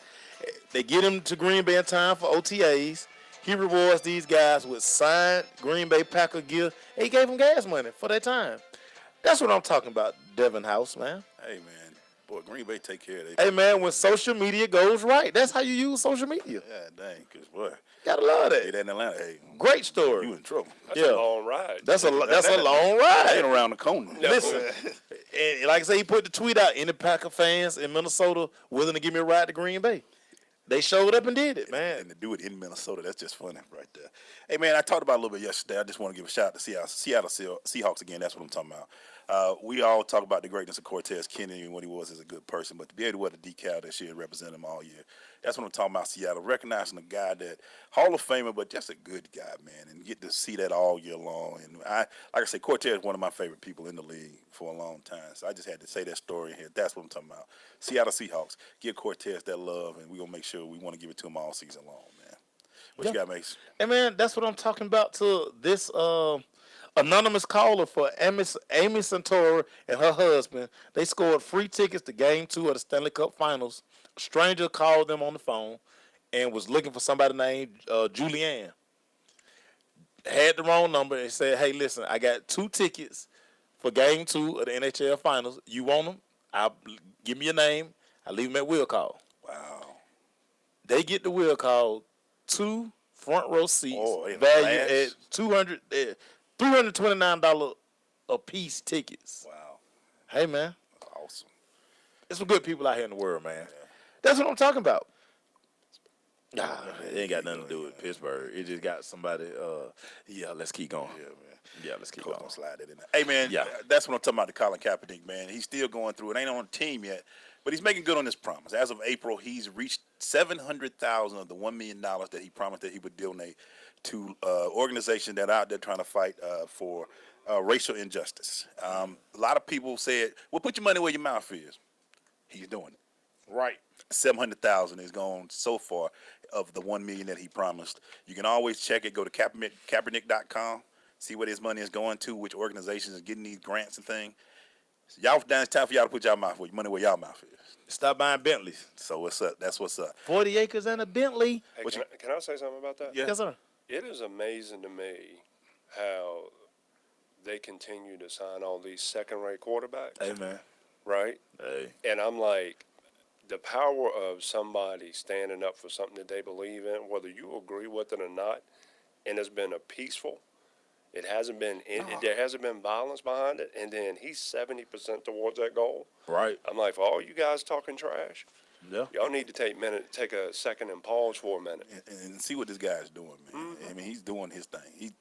They get him to Green Bay in time for OTAs. He rewards these guys with signed Green Bay Packer gear, and he gave them gas money for their time. That's what I'm talking about, Devon House, man. Hey, man. Boy, Green Bay take care of that. Hey, man, when social media goes right, that's how you use social media. Yeah, dang, because, boy. Gotta love that. Hey, that in Atlanta, hey. Great story. You in trouble. That's a long ride. That's a long ride. Ain't around the corner. Listen, and like I say, he put the tweet out, any Packer fans in Minnesota willing to give me a ride to Green Bay. They showed up and did it, man. And to do it in Minnesota, that's just funny right there. Hey, man, I talked about it a little bit yesterday. I just want to give a shout out to Seattle Seahawks again. That's what I'm talking about. We all talk about the greatness of Cortez Kennedy and what he was as a good person, but to be able to wear the decal this year and represent him all year, that's what I'm talking about, Seattle. Recognizing a guy that, Hall of Famer, but just a good guy, man, and get to see that all year long. And like I say, Cortez is one of my favorite people in the league for a long time, so I just had to say that story here. That's what I'm talking about. Seattle Seahawks, give Cortez that love, and we're going to make sure we want to give it to him all season long, man. What you got, Mace? Hey, man, that's what I'm talking about to this anonymous caller for Amy Santora and her husband. They scored free tickets to Game 2 of the Stanley Cup Finals. A stranger called them on the phone and was looking for somebody named Julianne. Had the wrong number and said, hey, listen, I got 2 tickets for Game 2 of the NHL Finals. You want them? Give me your name. I'll leave them at will call. Wow. They get the will call 2 front row seats, valued at $329 a piece tickets. Wow. Hey, man. Awesome. There's some good people out here in the world, man. Yeah. That's what I'm talking about. Nah, it ain't got nothing to do with Pittsburgh. It just got somebody. Let's keep going. Yeah, man. Yeah, let's keep Coach going. Gonna slide that in there. Hey, man, that's what I'm talking about, the Colin Kaepernick, man. He's still going through it. Ain't on the team yet, but he's making good on his promise. As of April, he's reached $700,000 of the $1 million that he promised that he would donate to organizations that are out there trying to fight for racial injustice. A lot of people said, well, put your money where your mouth is. He's doing it. Right. $700,000 is gone so far of the $1 million that he promised. You can always check it. Go to Kaepernick.com. See what his money is going to, which organizations are getting these grants and things. So y'all, it's time for y'all to put y'all money where y'all mouth is. Stop buying Bentleys. So what's up? That's what's up. 40 acres and a Bentley. Hey, can I say something about that? Yes, sir. It is amazing to me how they continue to sign all these second-rate quarterbacks. Hey, man. Right? Hey. And I'm like, the power of somebody standing up for something that they believe in, whether you agree with it or not, and it's been a peaceful. It hasn't been. There hasn't been violence behind it, and then he's 70% towards that goal. Right. I'm like, for all you guys talking trash, yeah, y'all need to take a second and pause for a minute and see what this guy's doing, man. I mean, he's doing his thing.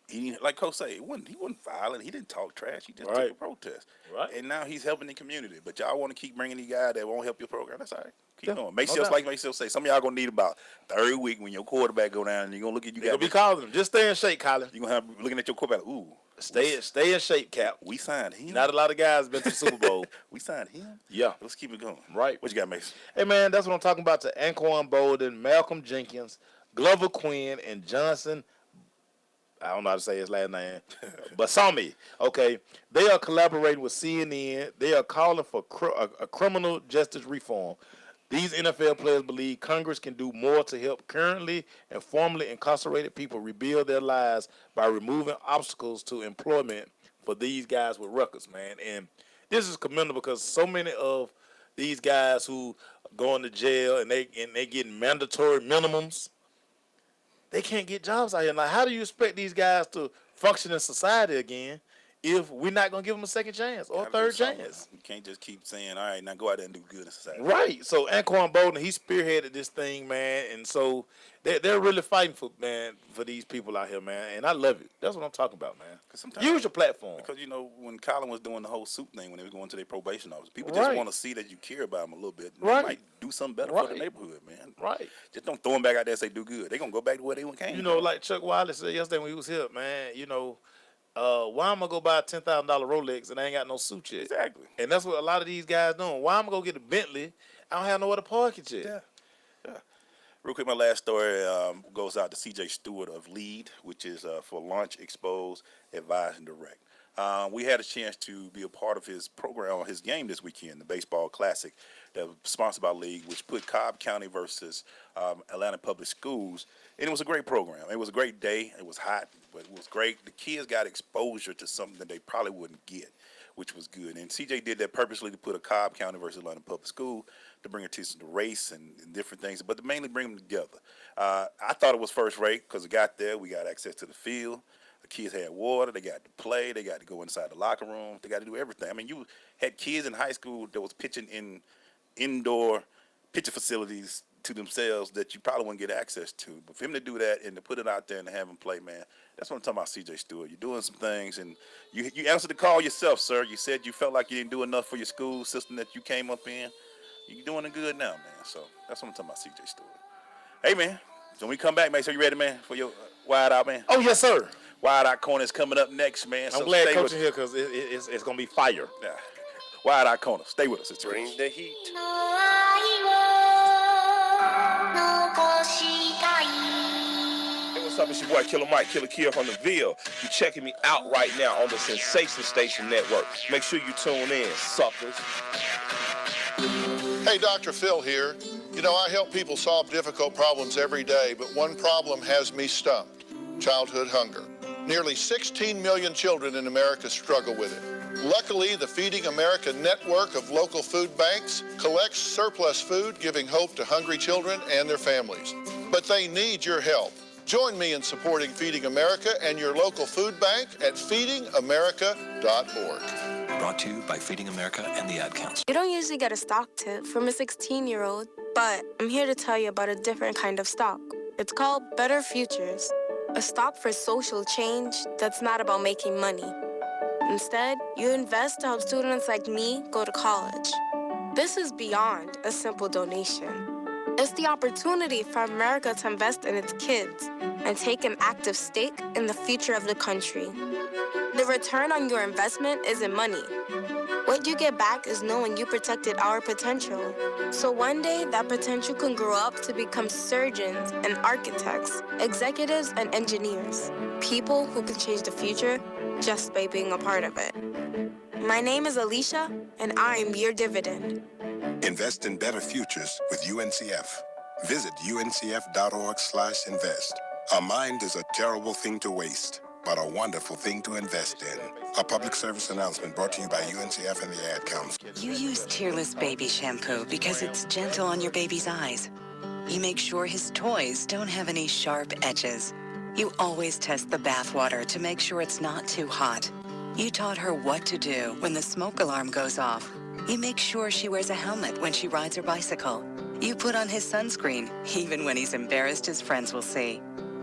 He like Coach say, he wasn't violent. He didn't talk trash. He just took a protest. Right. And now he's helping the community. But y'all want to keep bringing these guys that won't help your program. That's all right. Keep going. Make sure, like Maceo say, some of y'all gonna need about third week when your quarterback go down, and you're gonna look at you guys. You're gonna be calling them. Just stay in shape, Colin. You're gonna have looking at your quarterback. Ooh, stay in shape, Cap. We signed him. Not a lot of guys been to the Super Bowl. We signed him. Yeah. Let's keep it going. Right. What you got, Mason? Hey, man, that's what I'm talking about. To Anquan Bolden, Malcolm Jenkins, Glover Quinn, and Johnson. I don't know how to say his last name, Basami. Okay, they are collaborating with CNN. They are calling for a criminal justice reform. These NFL players believe Congress can do more to help currently and formerly incarcerated people rebuild their lives by removing obstacles to employment for these guys with records, man. And this is commendable because so many of these guys who going to jail and they getting mandatory minimums, they can't get jobs out here. Like, how do you expect these guys to function in society again if we're not going to give them a second chance or a third chance? You can't just keep saying, all right, now go out there and do good in society. Right. So Anquan Bolden, he spearheaded this thing, man. And so they're really fighting for these people out here, man. And I love it. That's what I'm talking about, man. Use your platform. Because, you know, when Colin was doing the whole soup thing, when they was going to their probation office, people just want to see that you care about them a little bit. And they might do something better for the neighborhood, man. Right. Just don't throw them back out there and say do good. They're going to go back to where they came. You know, like Chuck Wiley said yesterday when he was here, man, you know, why am I going to buy a $10,000 Rolex and I ain't got no suit yet? Exactly. And that's what a lot of these guys doing. Why am I going to get a Bentley? I don't have nowhere to park it yet. Yeah. Real quick, my last story goes out to CJ Stewart of LEAD, which is for Launch, Expose, Advise, and Direct. We had a chance to be a part of his program, his game this weekend, the Baseball Classic, that was sponsored by League, which put Cobb County versus Atlanta Public Schools. And it was a great program. It was a great day. It was hot, but it was great. The kids got exposure to something that they probably wouldn't get, which was good. And CJ did that purposely to put a Cobb County versus Atlanta Public School to bring attention to race and different things, but to mainly bring them together. I thought it was first rate because it got there. We got access to the field. The kids had water. They got to play. They got to go inside the locker room. They got to do everything. I mean, you had kids in high school that was pitching in indoor pitching facilities to themselves that you probably wouldn't get access to. But for him to do that and to put it out there and to have him play, man, that's what I'm talking about, CJ Stewart. You're doing some things, and you answered the call yourself, sir. You said you felt like you didn't do enough for your school system that you came up in. You're doing it good now, man. So that's what I'm talking about, CJ Stewart. Hey, man, so when we come back, make sure you ready, man, for your Wide Out, man. Oh, yes, sir. Wideout Corner is coming up next, man. I'm glad Coach is here because it's going to be fire. Yeah. Wideout Corner. Stay with us. It's Bring the heat. Hey, what's up? It's your boy Killer Mike, Killer Kill from the Ville. You're checking me out right now on the Sensation Station Network. Make sure you tune in, suckers. Hey, Dr. Phil here. You know, I help people solve difficult problems every day, but one problem has me stumped: childhood hunger. Nearly 16 million children in America struggle with it. Luckily, the Feeding America network of local food banks collects surplus food, giving hope to hungry children and their families. But they need your help. Join me in supporting Feeding America and your local food bank at feedingamerica.org. Brought to you by Feeding America and the Ad Council. You don't usually get a stock tip from a 16-year-old, but I'm here to tell you about a different kind of stock. It's called Better Futures, a stock for social change that's not about making money. Instead, you invest to help students like me go to college. This is beyond a simple donation. It's the opportunity for America to invest in its kids and take an active stake in the future of the country. The return on your investment isn't money. What you get back is knowing you protected our potential. So one day, that potential can grow up to become surgeons and architects, executives and engineers, people who can change the future just by being a part of it. My name is Alicia, and I'm your dividend. Invest in better futures with UNCF. Visit uncf.org/invest. A mind is a terrible thing to waste, but a wonderful thing to invest in. A public service announcement brought to you by UNCF and the Ad Council. You use Tearless Baby Shampoo because it's gentle on your baby's eyes. You make sure his toys don't have any sharp edges. You always test the bath water to make sure it's not too hot. You taught her what to do when the smoke alarm goes off. You make sure she wears a helmet when she rides her bicycle. You put on his sunscreen, even when he's embarrassed his friends will see.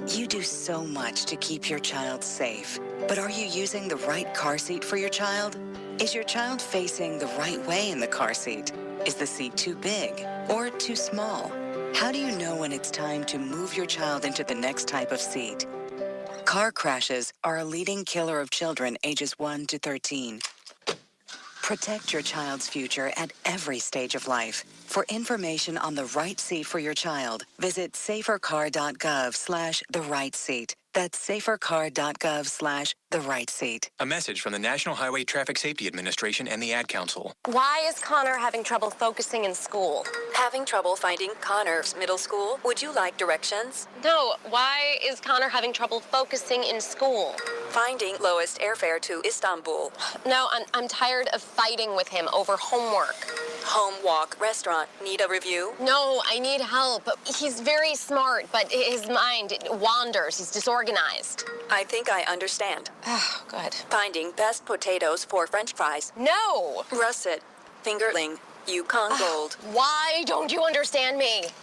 You do so much to keep your child safe. But are you using the right car seat for your child? Is your child facing the right way in the car seat? Is the seat too big or too small? How do you know when it's time to move your child into the next type of seat? Car crashes are a leading killer of children ages 1 to 13. Protect your child's future at every stage of life. For information on the right seat for your child, visit safercar.gov/the-right-seat. That's safercar.gov/the-right-seat. A message from the National Highway Traffic Safety Administration and the Ad Council. Why is Connor having trouble focusing in school? Having trouble finding Connor's middle school? Would you like directions? No, why is Connor having trouble focusing in school? Finding lowest airfare to Istanbul. No, I'm tired of fighting with him over homework. Home, walk, restaurant. Need a review? No, I need help. He's very smart, but his mind wanders. He's disorganized. I think I understand. Oh, good. Finding best potatoes for French fries. No! Russet, fingerling, Yukon Gold. Why don't you understand me?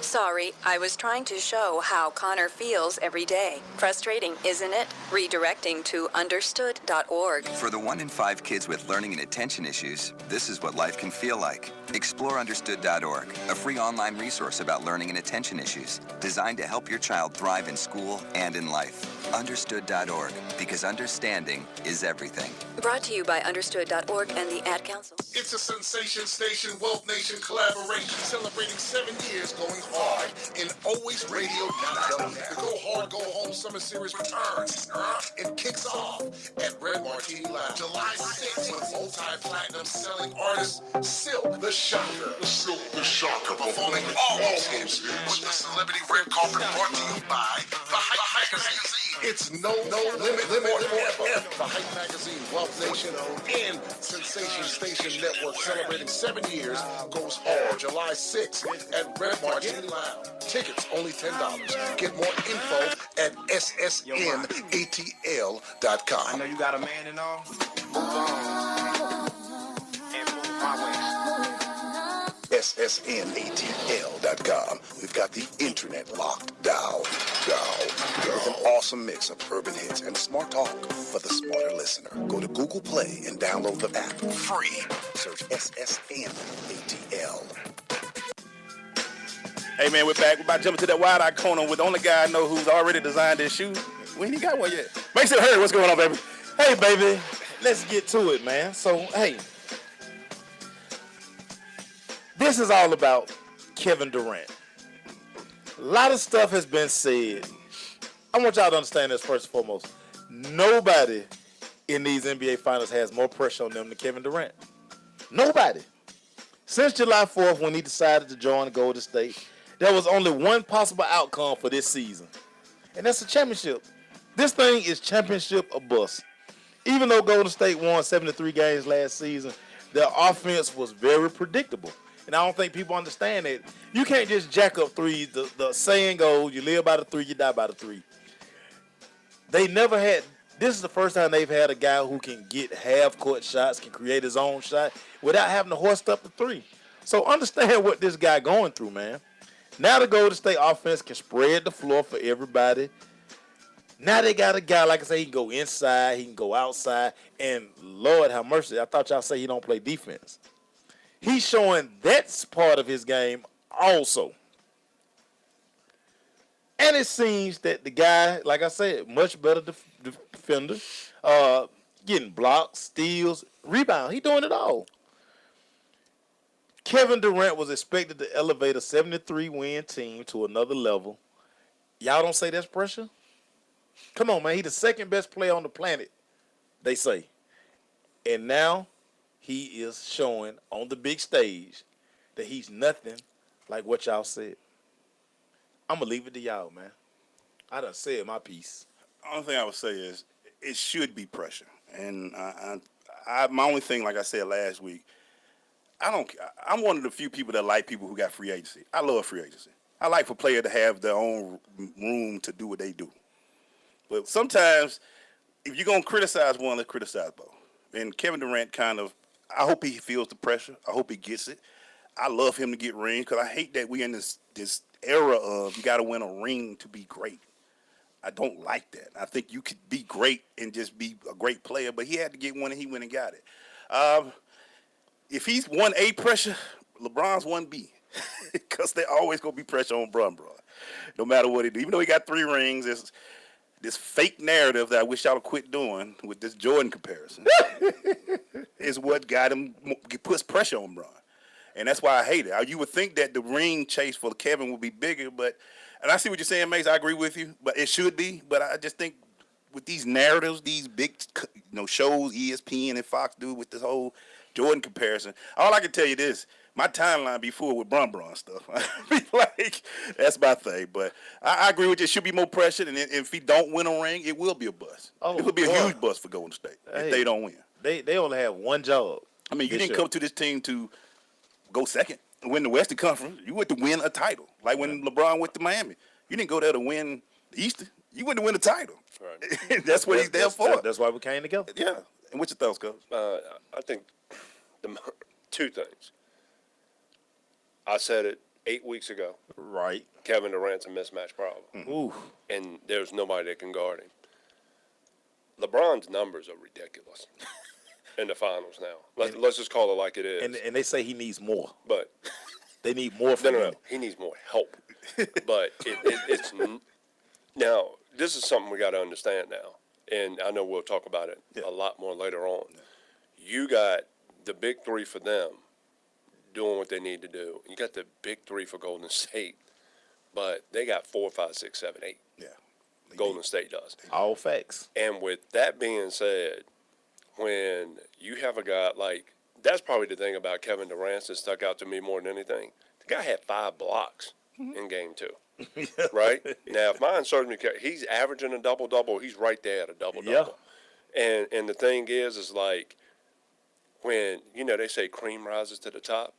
Sorry, I was trying to show how Connor feels every day. Frustrating, isn't it? Redirecting to understood.org. For the 1 in 5 kids with learning and attention issues, this is what life can feel like. Explore understood.org, a free online resource about learning and attention issues, designed to help your child thrive in school and in life. Understood.org, because understanding is everything. Brought to you by understood.org and the Ad Council. It's a Sensation Station Wealth Nation collaboration celebrating 7 years going hard in Always Radio. The Go Hard, Go Home Summer Series returns. It kicks off at Red Martini Lounge July 6th with multi-platinum selling artist Silk the Shocker. Performing all hits with the celebrity red carpet brought to you by The Hype Magazine. It's no limit forever. The Hype Magazine, Wealth Nation, and Sensation Station Network celebrating 7 years goes hard July 6th at Red Martini Lounge. Tickets only $10. Get more info at ssnatl.com. I know you got a man and all. ssnatl.com. We've got the internet locked down. With an awesome mix of urban hits and smart talk for the smarter listener. Go to Google Play and download the app free. Search SSNATL. Hey man, we're back. We're about to jump into that Wideout Corner with the only guy I know who's already designed this shoe. We ain't got one yet. Make sure hurry. What's going on, baby? Hey, baby. Let's get to it, man. So, hey. This is all about Kevin Durant. A lot of stuff has been said. I want y'all to understand this first and foremost. Nobody in these NBA Finals has more pressure on them than Kevin Durant. Nobody. Since July 4th, when he decided to join the Golden State, there was only one possible outcome for this season, and that's a championship. This thing is championship or bust. Even though Golden State won 73 games last season, their offense was very predictable. And I don't think people understand that. You can't just jack up threes. The saying goes, you live by the three, you die by the three. They never had, this is the first time they've had a guy who can get half-court shots, can create his own shot without having to hoist up the three. So understand what this guy going through, man. Now the Golden State offense can spread the floor for everybody. Now they got a guy, like I say, he can go inside, he can go outside, and Lord have mercy, I thought y'all say he don't play defense. He's showing that's part of his game also. And it seems that the guy, like I said, much better defender, getting blocks, steals, rebounds. He doing it all. Kevin Durant was expected to elevate a 73-win team to another level. Y'all don't say that's pressure? Come on, man. He's the second best player on the planet, they say. And now he is showing on the big stage that he's nothing like what y'all said. I'm going to leave it to y'all, man. I done said my piece. The only thing I would say is it should be pressure. And my only thing, like I said last week, I'm one of the few people that like people who got free agency. I love free agency. I like for players to have their own room to do what they do. But sometimes, if you're going to criticize one, let's criticize both. And Kevin Durant I hope he feels the pressure. I hope he gets it. I love him to get rings because I hate that we in this era of you got to win a ring to be great. I don't like that. I think you could be great and just be a great player, but he had to get one and he went and got it. If he's 1A pressure, LeBron's 1B because there always going to be pressure on Bron, no matter what he do. Even though he got 3 rings, there's this fake narrative that I wish y'all would quit doing with this Jordan comparison is what got him, puts pressure on Bron. And that's why I hate it. You would think that the ring chase for Kevin would be bigger, and I see what you're saying, Mace. I agree with you, but it should be. But I just think with these narratives, these big shows, ESPN and Fox do with this whole Jordan comparison, all I can tell you this, my timeline be full with Bron stuff. Like, that's my thing. But I agree with you. It should be more pressure, and if he don't win a ring, it will be a bust. It will be a huge bust for Golden State if they don't win. They only have one job. I mean, you didn't come to this team to go second, win the Western Conference. You went to win a title. Like when LeBron went to Miami. You didn't go there to win the Eastern. You went to win a title. Right. That's what he's there for. That's why we came together. Yeah. And what's your thoughts, Coach? I think two things. I said it 8 weeks ago. Right. Kevin Durant's a mismatch problem. Ooh. And there's nobody that can guard him. LeBron's numbers are ridiculous in the finals now. Let's just call it like it is. And they say he needs more. But they need more from him. No. He needs more help. But it's now, this is something we got to understand now. And I know we'll talk about it a lot more later on. You got the big 3 for them doing what they need to do. You got the big 3 for Golden State, but they got 4, 5, 6, 7, 8. Yeah. Golden State does. All facts. And with that being said, when you have a guy like, that's probably the thing about Kevin Durant that stuck out to me more than anything. The guy had 5 blocks in game 2. Right? Now, if mine serves me, he's averaging a double-double. He's right there at a double-double. Yeah. And the thing is like, when, they say cream rises to the top,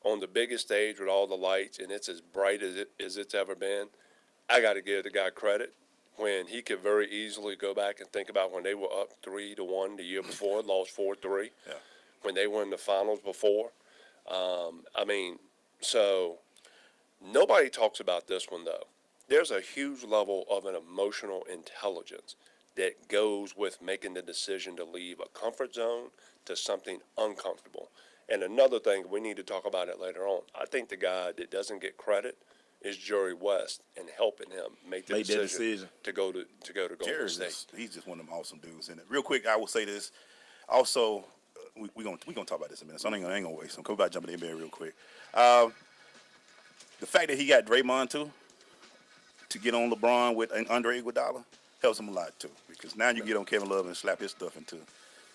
on the biggest stage with all the lights, and it's as bright as it's ever been, I got to give the guy credit when he could very easily go back and think about when they were up 3-1 the year before, lost 4-3, when they were in the finals before. So nobody talks about this one, though. There's a huge level of an emotional intelligence that goes with making the decision to leave a comfort zone to something uncomfortable. And another thing, we need to talk about it later on. I think the guy that doesn't get credit is Jerry West and helping him make the decision to go to Golden State. He's just one of them awesome dudes. And real quick, I will say this. Also, we're gonna talk about this in a minute, so I ain't gonna waste. I'm coming back jumping in the NBA real quick. The fact that he got Draymond too to get on LeBron with Andre Iguodala helps him a lot too, because now you get on Kevin Love and slap his stuff into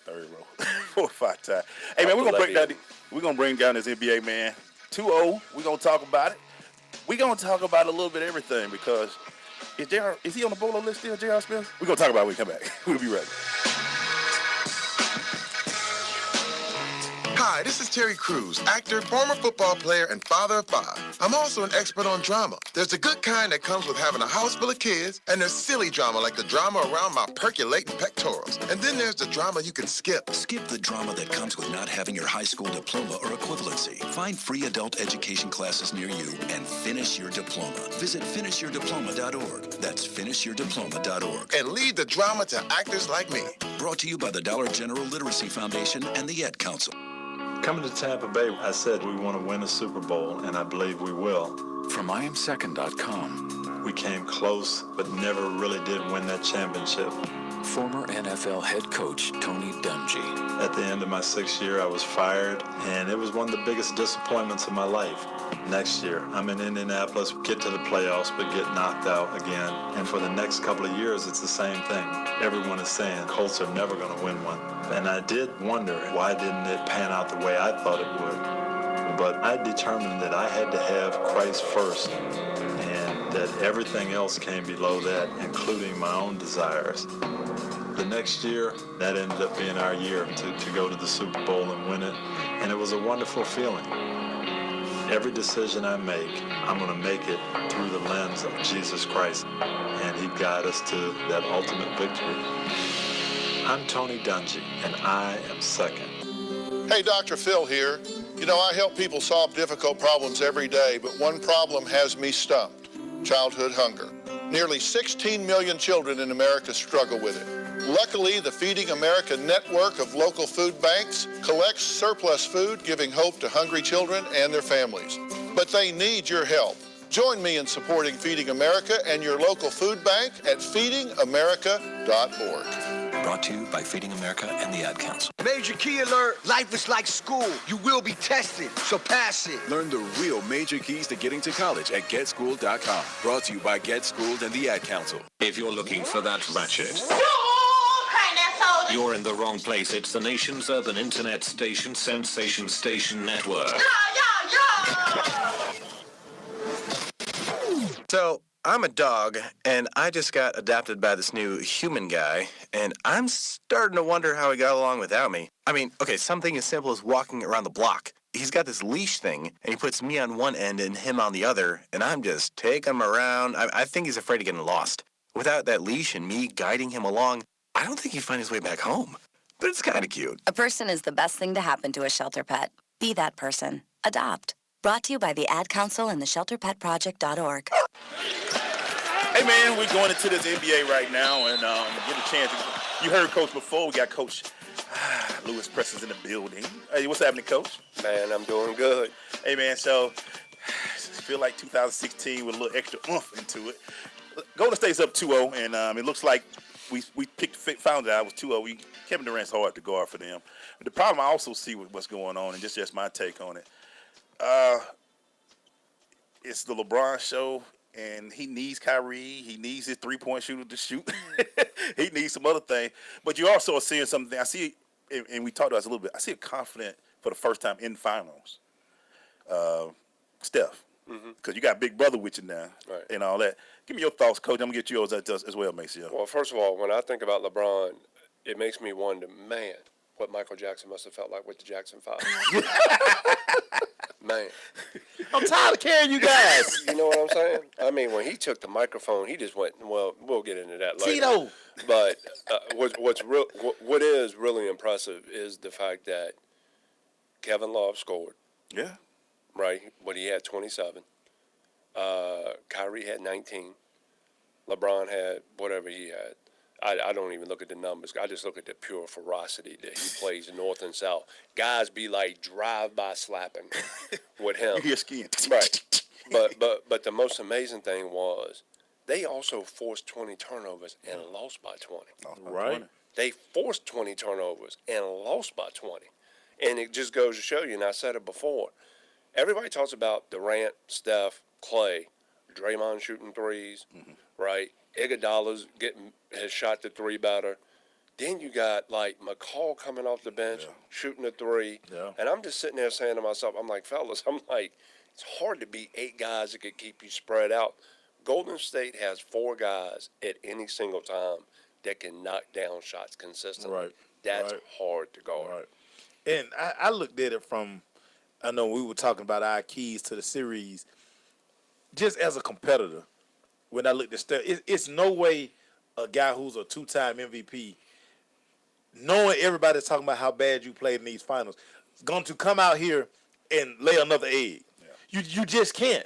third row 4 or 5 times. Hey man, we're gonna bring down this NBA, man. 2-0. We're gonna talk about it. We're gonna talk about a little bit of everything, because is he on the Bolo list still, J.R. Smith? We're gonna talk about it when we come back. We'll be ready. Hi, this is Terry Crews, actor, former football player, and father of 5. I'm also an expert on drama. There's the good kind that comes with having a house full of kids, and there's silly drama like the drama around my percolating pectorals. And then there's the drama you can skip. Skip the drama that comes with not having your high school diploma or equivalency. Find free adult education classes near you and finish your diploma. Visit finishyourdiploma.org. That's finishyourdiploma.org. And leave the drama to actors like me. Brought to you by the Dollar General Literacy Foundation and the Ad Council. Coming to Tampa Bay, I said we want to win a Super Bowl, and I believe we will. From IamSecond.com. We came close, but never really did win that championship. Former NFL head coach Tony Dungy. At the end of my 6th year, I was fired, and it was one of the biggest disappointments of my life. Next year, I'm in Indianapolis, get to the playoffs, but get knocked out again. And for the next couple of years, it's the same thing. Everyone is saying Colts are never going to win one. And I did wonder, why didn't it pan out the way I thought it would? But I determined that I had to have Christ first, and that everything else came below that, including my own desires. The next year, that ended up being our year to go to the Super Bowl and win it, and it was a wonderful feeling. Every decision I make, I'm going to make it through the lens of Jesus Christ, and He'd guide us to that ultimate victory. I'm Tony Dungy, and I am second. Hey, Dr. Phil here. You know, I help people solve difficult problems every day, but one problem has me stumped: childhood hunger. Nearly 16 million children in America struggle with it. Luckily, the Feeding America network of local food banks collects surplus food, giving hope to hungry children and their families. But they need your help. Join me in supporting Feeding America and your local food bank at feedingamerica.org. Brought to you by Feeding America and the Ad Council. Major key alert. Life is like school. You will be tested, so pass it. Learn the real major keys to getting to college at GetSchooled.com. Brought to you by GetSchooled and the Ad Council. If you're looking for that ratchet, you're in the wrong place. It's the nation's urban internet station, Sensation Station Network. So, I'm a dog, and I just got adopted by this new human guy, and I'm starting to wonder how he got along without me. I mean, okay, something as simple as walking around the block. He's got this leash thing, and he puts me on one end and him on the other, and I'm just taking him around. I think he's afraid of getting lost. Without that leash and me guiding him along, I don't think he'd find his way back home. But it's kind of cute. A person is the best thing to happen to a shelter pet. Be that person. Adopt. Brought to you by the Ad Council and the ShelterPetProject.org. Hey, man, we're going into this NBA right now, and get a chance. You heard Coach before. We got Coach Lewis Preston's in the building. Hey, what's happening, Coach? Man, I'm doing good. Hey, man, so I feel like 2016 with a little extra oomph into it. Golden State's up 2-0, and it looks like we found out it was 2-0. Kevin Durant's hard to guard for them. But the problem I also see with what's going on, and just my take on it, it's the LeBron show, and he needs Kyrie. He needs his three-point shooter to shoot. He needs some other thing. But you also are seeing something. I see, and we talked about this a little bit, I see a confident for the first time in finals, Steph. Because you got Big Brother with you now, right, and all that. Give me your thoughts, Coach. I'm going to get yours as well, Maceo. Well, first of all, when I think about LeBron, it makes me wonder, man, what Michael Jackson must have felt like with the Jackson 5. Man. I'm tired of carrying you guys. You know what I'm saying? I mean, when he took the microphone, he just went, well, we'll get into that later. Tito. But what is really impressive is the fact that Kevin Love scored. Yeah. Right? But he had 27. Kyrie had 19. LeBron had whatever he had. I don't even look at the numbers. I just look at the pure ferocity that he plays north and south. Guys be like drive-by slapping with him. You hear skiing. Right. But the most amazing thing was they also forced 20 turnovers and lost by 20. Right. They forced 20 turnovers and lost by 20. And it just goes to show you, and I said it before, everybody talks about Durant, Steph, Clay, Draymond shooting threes, right? Iguodala's has shot the three better. Then you got like McCall coming off the bench, shooting a three. Yeah. And I'm just sitting there saying to myself, I'm like, fellas, it's hard to beat 8 guys that could keep you spread out. Golden State has 4 guys at any single time that can knock down shots consistently. Right. That's hard to guard. Right. And I looked at it from, I know we were talking about our keys to the series. Just as a competitor, when I looked at stuff, it's no way a guy who's a 2-time MVP, knowing everybody's talking about how bad you played in these finals, is going to come out here and lay another egg. Yeah. You just can't,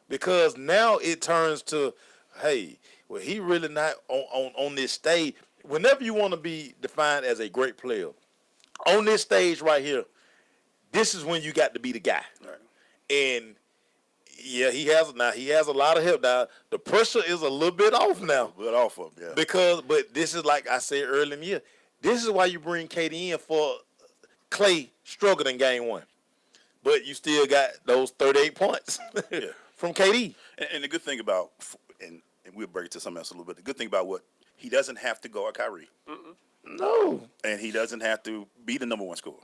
because now it turns to, hey, well, he really not on this stage. Whenever you want to be defined as a great player, on this stage right here, this is when you got to be the guy. Right. And yeah, he has a lot of help now. The pressure is a little bit off now. A little bit off of him, yeah. But this is like I said earlier in the year. This is why you bring KD in for Clay struggled in game 1. But you still got those 38 points from KD. And the good thing about, and we'll break it to something else a little bit, the good thing about what, he doesn't have to guard Kyrie. No. And he doesn't have to be the number 1 scorer.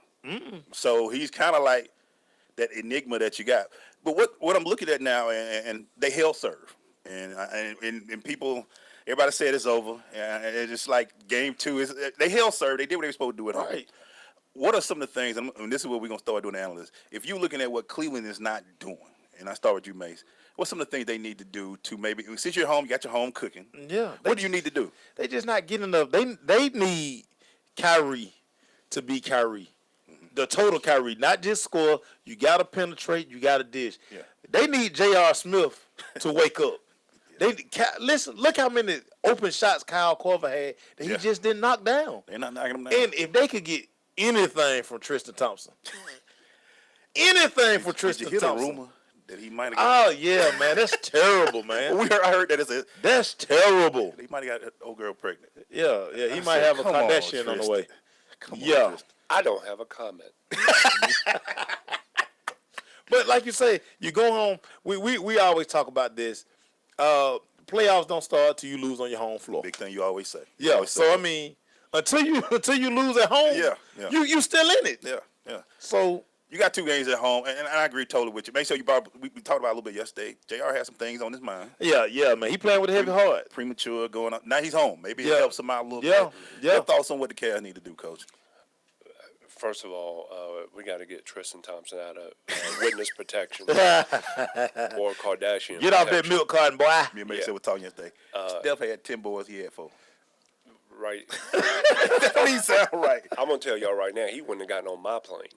So he's kind of like that enigma that you got. But what I'm looking at now, and they held serve. And people, everybody said it's over. And it's just like game 2, they held serve. They did what they were supposed to do at home. Right. What are some of the things, and this is what we're going to start doing, analysts. If you're looking at what Cleveland is not doing, and I start with you, Mace, what's some of the things they need to do to maybe, since you're home, you got your home cooking. Yeah. What do you need to do? They just not getting enough. They need Kyrie to be Kyrie. The total Kyrie, not just score. You got to penetrate. You got to dish. Yeah. They need J.R. Smith to wake up. Listen, look how many open shots Kyle Korver had that he just didn't knock down. They're not knocking them down. And if they could get anything from Tristan Thompson, anything from Tristan Thompson. Thompson. A rumor that he might have got. Oh, yeah, man. That's terrible, man. I heard that that's terrible. He might have got that old girl pregnant. Yeah. He might have a Kardashian on the way. Come on, yeah. I don't have a comment. But like you say, you go home. We always talk about this. Playoffs don't start till you lose on your home floor. Big thing you always say. Yeah. I mean, until you lose at home, you still in it. Yeah. So you got 2 games at home, and I agree totally with you. Make sure we talked about it a little bit yesterday. JR has some things on his mind. Yeah, man. He playing with a heavy heart. Premature going up. Now he's home. Maybe it helps him out a little bit. Yeah. Your thoughts on what the Cavs need to do, Coach? First of all, we got to get Tristan Thompson out of witness protection or Kardashian. Get off that milk carton, boy. Me and Mike said we're talking yesterday. Steph had 10 boys. He had 4. Right. That don't even sound right. I'm gonna tell y'all right now, he wouldn't have gotten on my plane.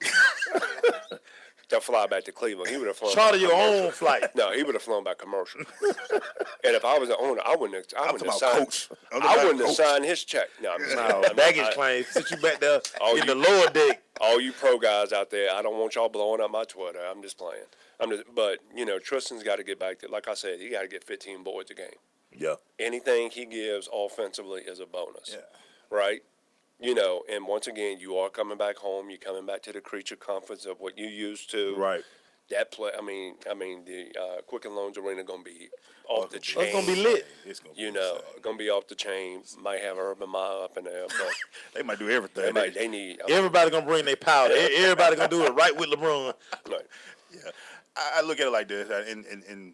To fly back to Cleveland, he would have flown. Charter your own flight. No, he would have flown by commercial. And if I was the owner, I wouldn't have signed his check. No, baggage claim. Sit you back there in the lower deck. All you pro guys out there, I don't want y'all blowing up my Twitter. I'm just playing. But Tristan's got to get back to, like I said, he got to get 15 boards a game. Yeah. Anything he gives offensively is a bonus. Yeah. Right? And once again, you are coming back home. You're coming back to the creature comforts of what you used to. Right. That play. I mean, the Quicken Loans Arena going to be off the chain. It's going to be lit. It's going to be off the chain. Might have Urban Meyer up in there, but they might do everything. They need. Everybody going to bring their powder. Everybody going to do it right with LeBron. Right. Yeah. I look at it like this, and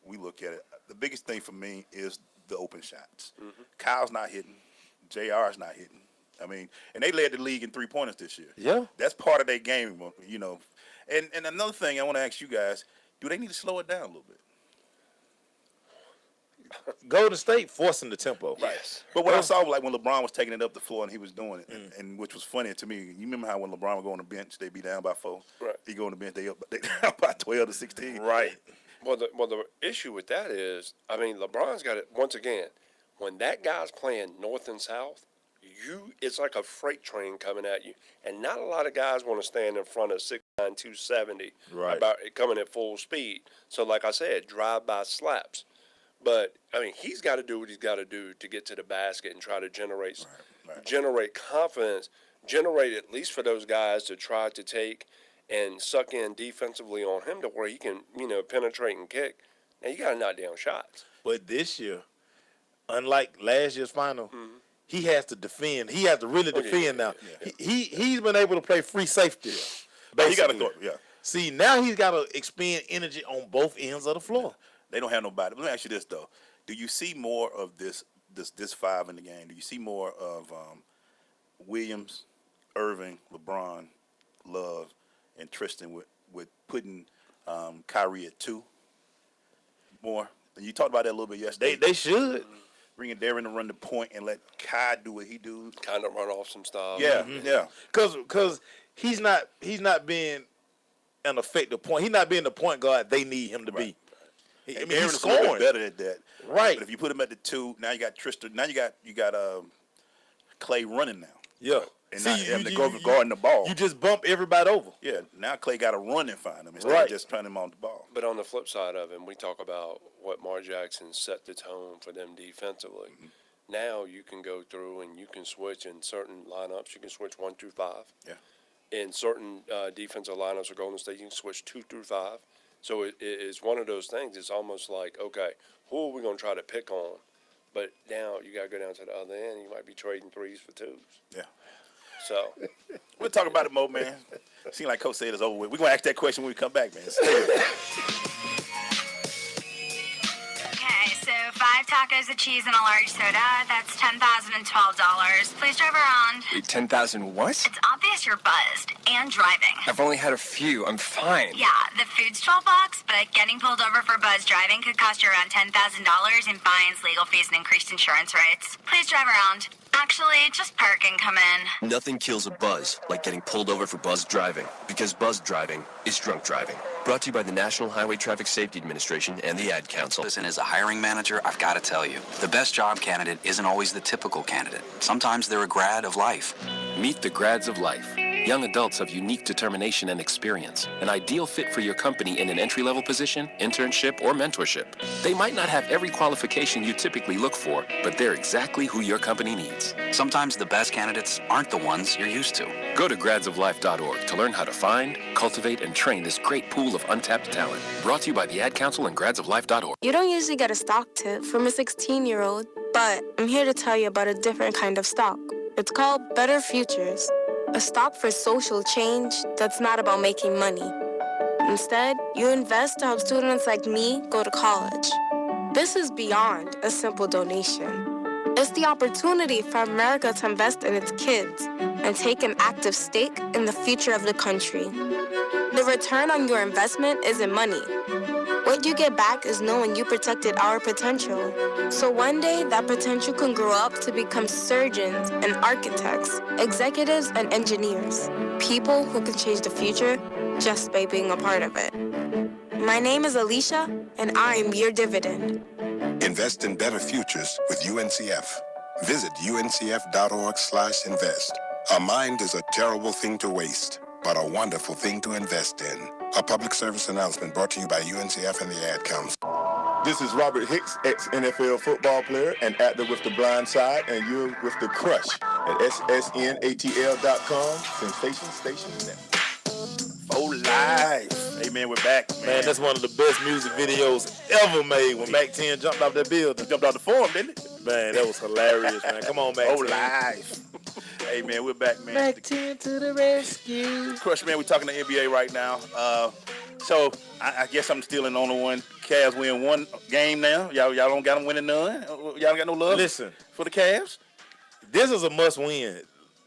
we look at it. The biggest thing for me is the open shots. Mm-hmm. Kyle's not hitting. JR's not hitting. I mean, and they led the league in 3-pointers this year. Yeah. That's part of their game, And another thing I want to ask you guys, do they need to slow it down a little bit? Golden State forcing the tempo. Right. Yes. But what I saw, like when LeBron was taking it up the floor and he was doing it, and which was funny to me, you remember how when LeBron would go on the bench, they'd be down by 4? Right. He go on the bench, they down by 12 to 16. Right. Well, the issue with that is, I mean, LeBron's got it, once again, when that guy's playing north and south, it's like a freight train coming at you. And not a lot of guys want to stand in front of 6'9", 270 about it coming at full speed. So like I said, drive-by slaps. But, I mean, he's got to do what he's got to do to get to the basket and try to generate confidence, generate at least for those guys to try to take and suck in defensively on him to where he can, penetrate and kick. Now, you got to knock down shots. But this year, unlike last year's final, he has to defend. He has to really defend now. Yeah. He's been able to play free safety. But he got to go. Yeah. See, now he's got to expend energy on both ends of the floor. They don't have nobody. Let me ask you this though: do you see more of this 5 in the game? Do you see more of Williams, Irving, LeBron, Love and Tristan with putting Kyrie at 2 more. And you talked about that a little bit yesterday. They should. Bringing Darren to run the point and let Kai do what he do. Kind of run off some stuff. Yeah, yeah. Because he's not being an effective point. He's not being the point guard they need him to be. I mean, he's scoring better at that. Right. But if you put him at the 2, now you got Tristan. Now you got Clay running now. Yeah. And not having to go guarding the ball. You just bump everybody over. Yeah. Now Clay got to run and find him instead of just trying him on the ball. But on the flip side of it, we talk about what Mark Jackson set the tone for them defensively. Mm-hmm. Now you can go through and you can switch in certain lineups. You can switch 1 through 5. Yeah. In certain defensive lineups or Golden State, you can switch 2 through 5. So it's one of those things. It's almost like, okay, who are we going to try to pick on? But now you got to go down to the other end. You might be trading 3s for 2s. Yeah. So we'll talk about it more, man. Seems like Coach said it's over with. We're going to ask that question when we come back, man. Stay with us. Okay, so 5 tacos of cheese and a large soda. That's $10,012. Please drive around. Wait, 10,000 what? It's obvious you're buzzed and driving. I've only had a few. I'm fine. Yeah, the food's $12, but getting pulled over for buzz driving could cost you around $10,000 in fines, legal fees, and increased insurance rates. Please drive around. Actually, just park and come in. Nothing kills a buzz like getting pulled over for buzz driving, because buzz driving is drunk driving. Brought to you by the National Highway Traffic Safety Administration and the Ad Council. Listen, as a hiring manager, I've got to tell you, the best job candidate isn't always the typical candidate. Sometimes they're a grad of life. Meet the grads of life. Young adults of unique determination and experience, an ideal fit for your company in an entry-level position, internship, or mentorship. They might not have every qualification you typically look for, but they're exactly who your company needs. Sometimes the best candidates aren't the ones you're used to. Go to gradsoflife.org to learn how to find, cultivate, and train this great pool of untapped talent. Brought to you by the Ad Council and gradsoflife.org. You don't usually get a stock tip from a 16-year-old, but I'm here to tell you about a different kind of stock. It's called Better Futures. A stock for social change that's not about making money. Instead, you invest to help students like me go to college. This is beyond a simple donation. It's the opportunity for America to invest in its kids and take an active stake in the future of the country. The return on your investment isn't money. What you get back is knowing you protected our potential. So one day, that potential can grow up to become surgeons and architects, executives and engineers, people who can change the future just by being a part of it. My name is Alicia, and I'm your dividend. Invest in better futures with UNCF. Visit uncf.org/invest. A mind is a terrible thing to waste, but a wonderful thing to invest in. A public service announcement brought to you by UNCF and the Ad Council. This is Robert Hicks, ex-NFL football player and actor with The Blind Side, and you're with The Crush at ssnatl.com, Sensation Station Network. Oh, live. Hey, man, we're back, Man, that's one of the best music videos ever made when Mac 10 jumped off that building. He jumped off the forum, didn't he? Man, that was hilarious, man. Come on, Mac 10. Oh, live. Hey, man, we're back, man. Mac 10 to the rescue. Crush, man, we're talking to NBA right now. So I guess I'm still in the only one. Cavs win one game now. Y'all don't got them winning none? Y'all don't got no love? Listen, for the Cavs? This is a must-win.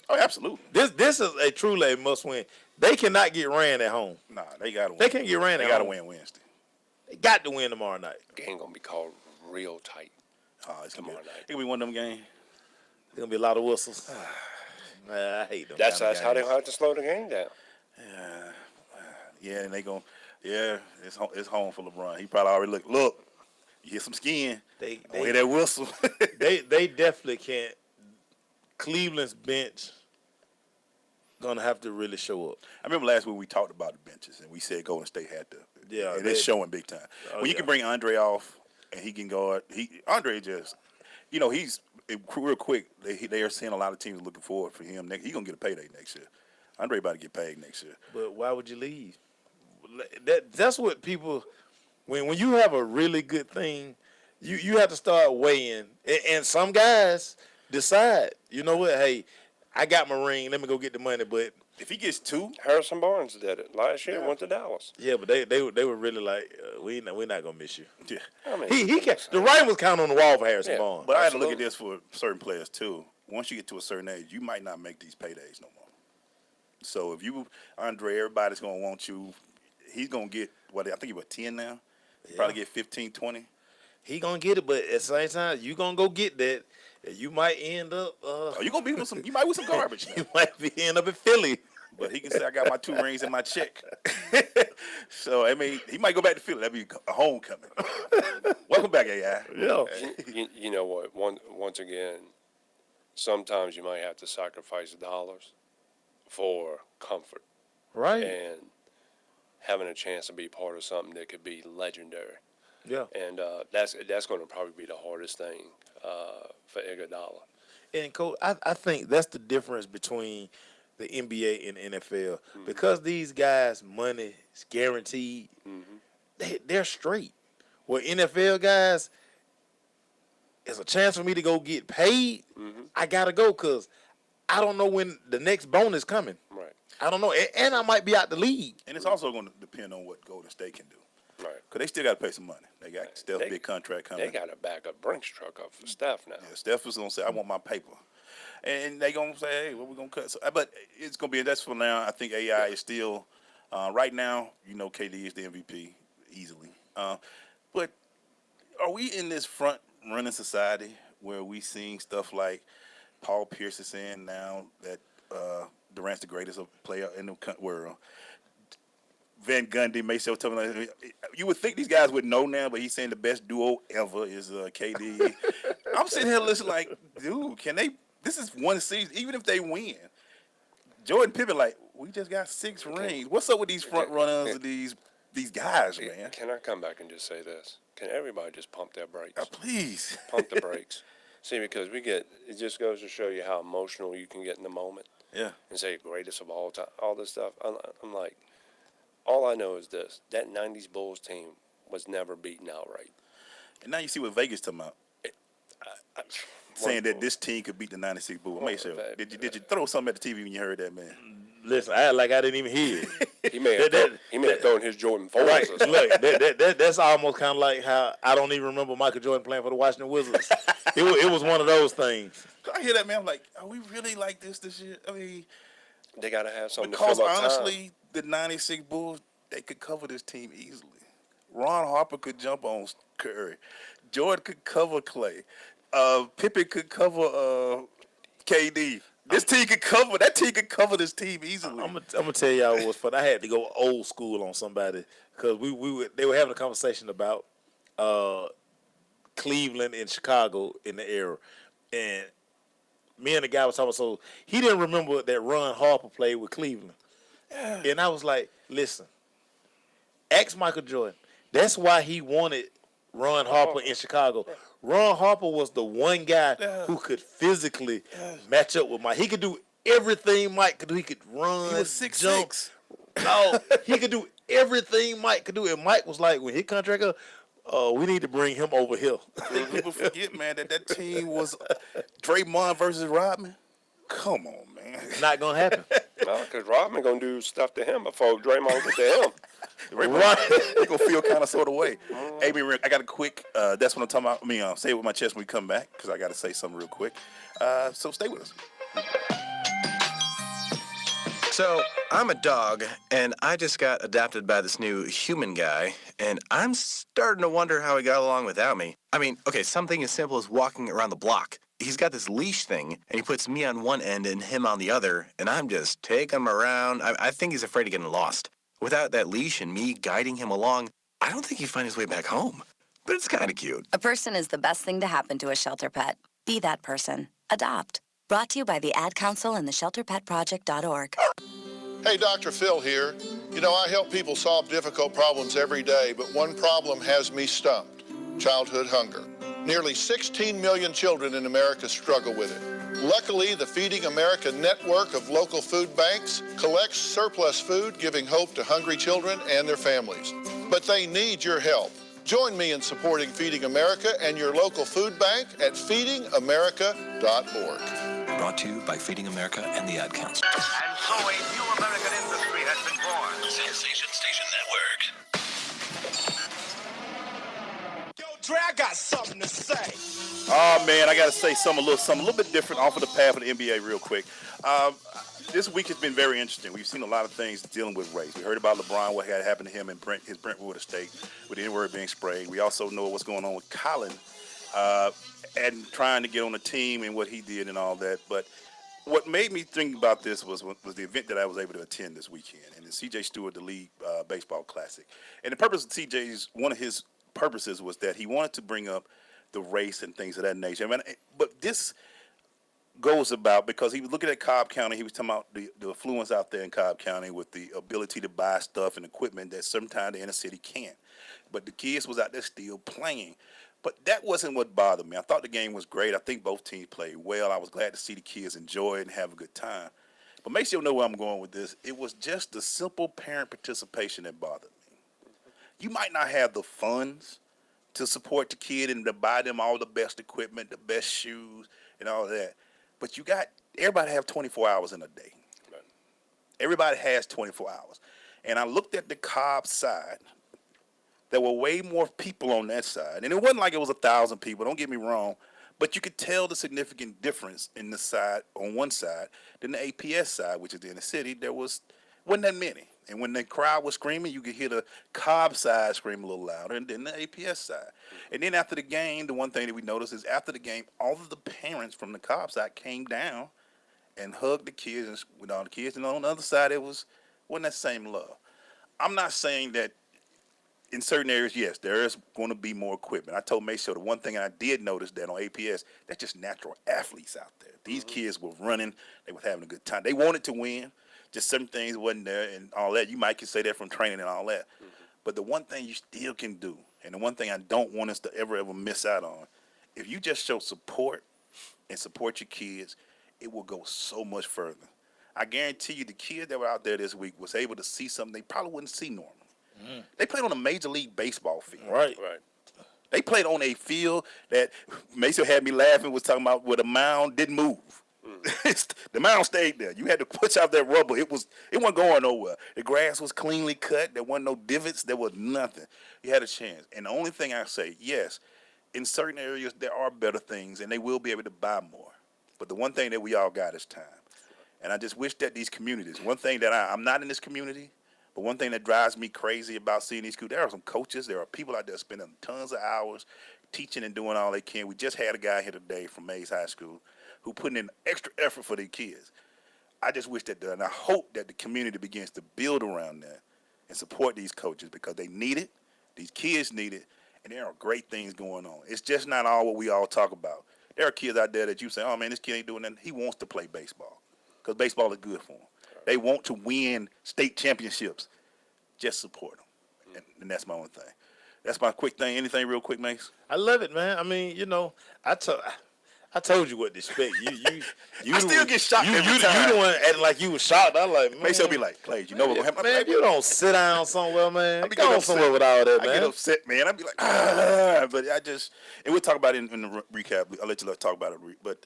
Oh, absolutely. This is a truly a must-win. They cannot get ran at home. Nah, they got to win. They can't get ran at home. They got to win Wednesday. They got to win tomorrow night. Game going to be called real tight. Oh, it's going to be one of them games. There's going to be a lot of whistles. I hate them. That's how they have to slow the game down. Yeah, and they going it's home for LeBron. He probably already look, you hear some skin. They hear that whistle. they definitely can't. Cleveland's bench gonna have to really show up. I remember last week we talked about the benches and we said Golden State had to. Yeah, and it's showing big time. When you can bring Andre off and he can guard, Andre just, he's real quick. They are seeing a lot of teams looking forward for him. He's gonna get a payday next year. Andre about to get paid next year. But why would you leave? That's what people. When you have a really good thing, you have to start weighing. And some guys decide, you know what? Hey, I got my ring. Let me go get the money. But if he gets 2, Harrison Barnes did it last year. Went to Dallas. Yeah, but they were really like, we're not gonna miss you. Yeah, I mean, he the writing was kind of on the wall for Harrison Barnes. But I had to look at this for certain players too. Once you get to a certain age, you might not make these paydays no more. So if you, Andre, everybody's going to want you. He's going to get, I think he was 10 now. He probably get 15, 20. He going to get it, but at the same time, you going to go get that. And you might end up. You going to be with some, you might with some garbage now. You might end up in Philly. But he can say, I got my 2 rings and my check. So, I mean, he might go back to Philly. That'd be a homecoming. Welcome back, AI. Yeah. You know what? Once again, sometimes you might have to sacrifice dollars for comfort. Right. And having a chance to be part of something that could be legendary. Yeah. And that's going to probably be the hardest thing for Iguodala. And, Coach, I think that's the difference between the NBA and NFL. Because these guys' money is guaranteed, they're straight. Well, NFL guys, it's a chance for me to go get paid. I got to go because I don't know when the next bonus coming. Right. I don't know. And I might be out the league. And it's also going to depend on what Golden State can do. Right. Because they still got to pay some money. They got Steph's big contract coming. They got to back a Brinks truck up for Steph now. Yeah, Steph is going to say, I want my paper. And they going to say, hey, what we going to cut? So, but it's going to be, that's for now. I think AI is still, right now, KD is the MVP easily. But are we in this front-running society where we seeing stuff like Paul Pierce is saying now that Durant's the greatest player in the world? Van Gundy may say something like, you would think these guys would know now, but he's saying the best duo ever is KD. I'm sitting here listening like, dude, can they? This is one season. Even if they win, Jordan Pippen, like, we just got 6 rings. What's up with these front runners of these guys, man? Can I come back and just say this? Can everybody just pump their brakes? Please. Pump the brakes. See, because it just goes to show you how emotional you can get in the moment. Yeah. And say greatest of all time, all this stuff. I'm like, all I know is this: that '90s Bulls team was never beaten outright. And now you see what Vegas talking about. Saying that this team could beat the '96 Bulls. Make sure. Did you throw something at the TV when you heard that, man? Listen, I act like I didn't even hear it. He may have thrown his Jordan 4s. Right. Look, that's almost kind of like how I don't even remember Michael Jordan playing for the Washington Wizards. It was one of those things. I hear that, man. I'm like, are we really like this year? I mean, they got to have something because to fill up honestly, time. the '96 Bulls, they could cover this team easily. Ron Harper could jump on Curry. Jordan could cover Clay. Pippen could cover KD. That team could cover this team easily. I'm gonna tell y'all what's fun. I had to go old school on somebody because they were having a conversation about Cleveland and Chicago in the era, and me and the guy was talking. So he didn't remember that Ron Harper played with Cleveland, and I was like, "Listen, ask Michael Jordan. That's why he wanted Ron Harper in Chicago." Ron Harper was the one guy who could physically match up with Mike. He could do everything Mike could do. He could run, he was 6'6". jump. No, he could do everything Mike could do. And Mike was like, when his contract up, we need to bring him over here. People forget, man, that team was Draymond versus Rodman. Come on, man. Not going to happen. No, because Rodman going to do stuff to him before Draymond gets to him. Right. They're going to feel kind of sort of way. Hey, I got a quick, that's what I'm talking about. I mean, say it with my chest when we come back, because I got to say something real quick. So stay with us. So, I'm a dog, and I just got adopted by this new human guy, and I'm starting to wonder how he got along without me. I mean, okay, something as simple as walking around the block. He's got this leash thing, and he puts me on one end and him on the other, and I'm just taking him around. I think he's afraid of getting lost. Without that leash and me guiding him along, I don't think he'd find his way back home. But it's kind of cute. A person is the best thing to happen to a shelter pet. Be that person. Adopt. Brought to you by the Ad Council and the ShelterPetProject.org. Hey, Dr. Phil here. I help people solve difficult problems every day, but one problem has me stumped: childhood hunger. Nearly 16 million children in America struggle with it. Luckily, the Feeding America network of local food banks collects surplus food, giving hope to hungry children and their families. But they need your help. Join me in supporting Feeding America and your local food bank at feedingamerica.org. Brought to you by Feeding America and the Ad Council. And so a new American industry has been born. Sensation Station Network. Dre, I got something to say. Oh man, I gotta say something a little bit different off of the path of the NBA real quick. This week has been very interesting. We've seen a lot of things dealing with race. We heard about LeBron, what had happened to him in his Brentwood estate with the N-word being sprayed. We also know what's going on with Colin and trying to get on the team and what he did and all that. But what made me think about this was the event that I was able to attend this weekend, and the C.J. Stewart, the League Baseball Classic. And the purpose of one of his purposes was that he wanted to bring up the race and things of that nature. I mean, but this goes about because he was looking at Cobb County. He was talking about the affluence out there in Cobb County with the ability to buy stuff and equipment that sometimes the inner city can't. But the kids was out there still playing. But that wasn't what bothered me. I thought the game was great. I think both teams played well. I was glad to see the kids enjoy it and have a good time. But make sure you know where I'm going with this. It was just the simple parent participation that bothered me. You might not have the funds to support the kid and to buy them all the best equipment, the best shoes, and all that. But everybody have 24 hours in a day. Right. Everybody has 24 hours. And I looked at the Cobb side. There were way more people on that side. And it wasn't like it was 1,000 people, don't get me wrong. But you could tell the significant difference in the side, on one side, than the APS side, which is in the city. Wasn't that many. And when the crowd was screaming, you could hear the Cobb side scream a little louder, and then the APS side. And then after the game, the one thing that we noticed is after the game, all of the parents from the Cobb side came down and hugged the kids with all the kids. And on the other side, wasn't that same love. I'm not saying that in certain areas, yes, there is going to be more equipment. I told Mace, the one thing I did notice that on APS, that's just natural athletes out there. These kids were running. They were having a good time. They wanted to win. Just certain things wasn't there and all that. You might can say that from training and all that. Mm-hmm. But the one thing you still can do, and the one thing I don't want us to ever miss out on, if you just show support and support your kids, it will go so much further. I guarantee you the kids that were out there this week was able to see something they probably wouldn't see normally. Mm. They played on a Major League Baseball field. Right. They played on a field that Mason had me laughing, was talking about where the mound didn't move. The mound stayed there. You had to push out that rubber. It wasn't going nowhere. The grass was cleanly cut. There wasn't no divots. There was nothing. You had a chance. And the only thing I say, yes, in certain areas there are better things, and they will be able to buy more. But the one thing that we all got is time. And I just wish that these communities, one thing that I'm not in this community, but one thing that drives me crazy about seeing these schools, there are some coaches, there are people out there spending tons of hours teaching and doing all they can. We just had a guy here today from Mays High School who putting in extra effort for their kids. I just wish that, and I hope that the community begins to build around that and support these coaches because they need it, these kids need it, and there are great things going on. It's just not all what we all talk about. There are kids out there that you say, oh man, this kid ain't doing nothing. He wants to play baseball because baseball is good for him. They want to win state championships. Just support them, and that's my one thing. That's my quick thing. Anything real quick, Mace? I love it, man. I mean, I told you what to expect. You I still get shocked every time. You the one acting like you was shocked. I'm like, man. Mace will be like, Clay, you know what gonna happen? Man, you don't sit down somewhere, man. I be Go somewhere with all that, man. I get upset, man. I be like, but and we'll talk about it in the recap. I'll let you talk about it, but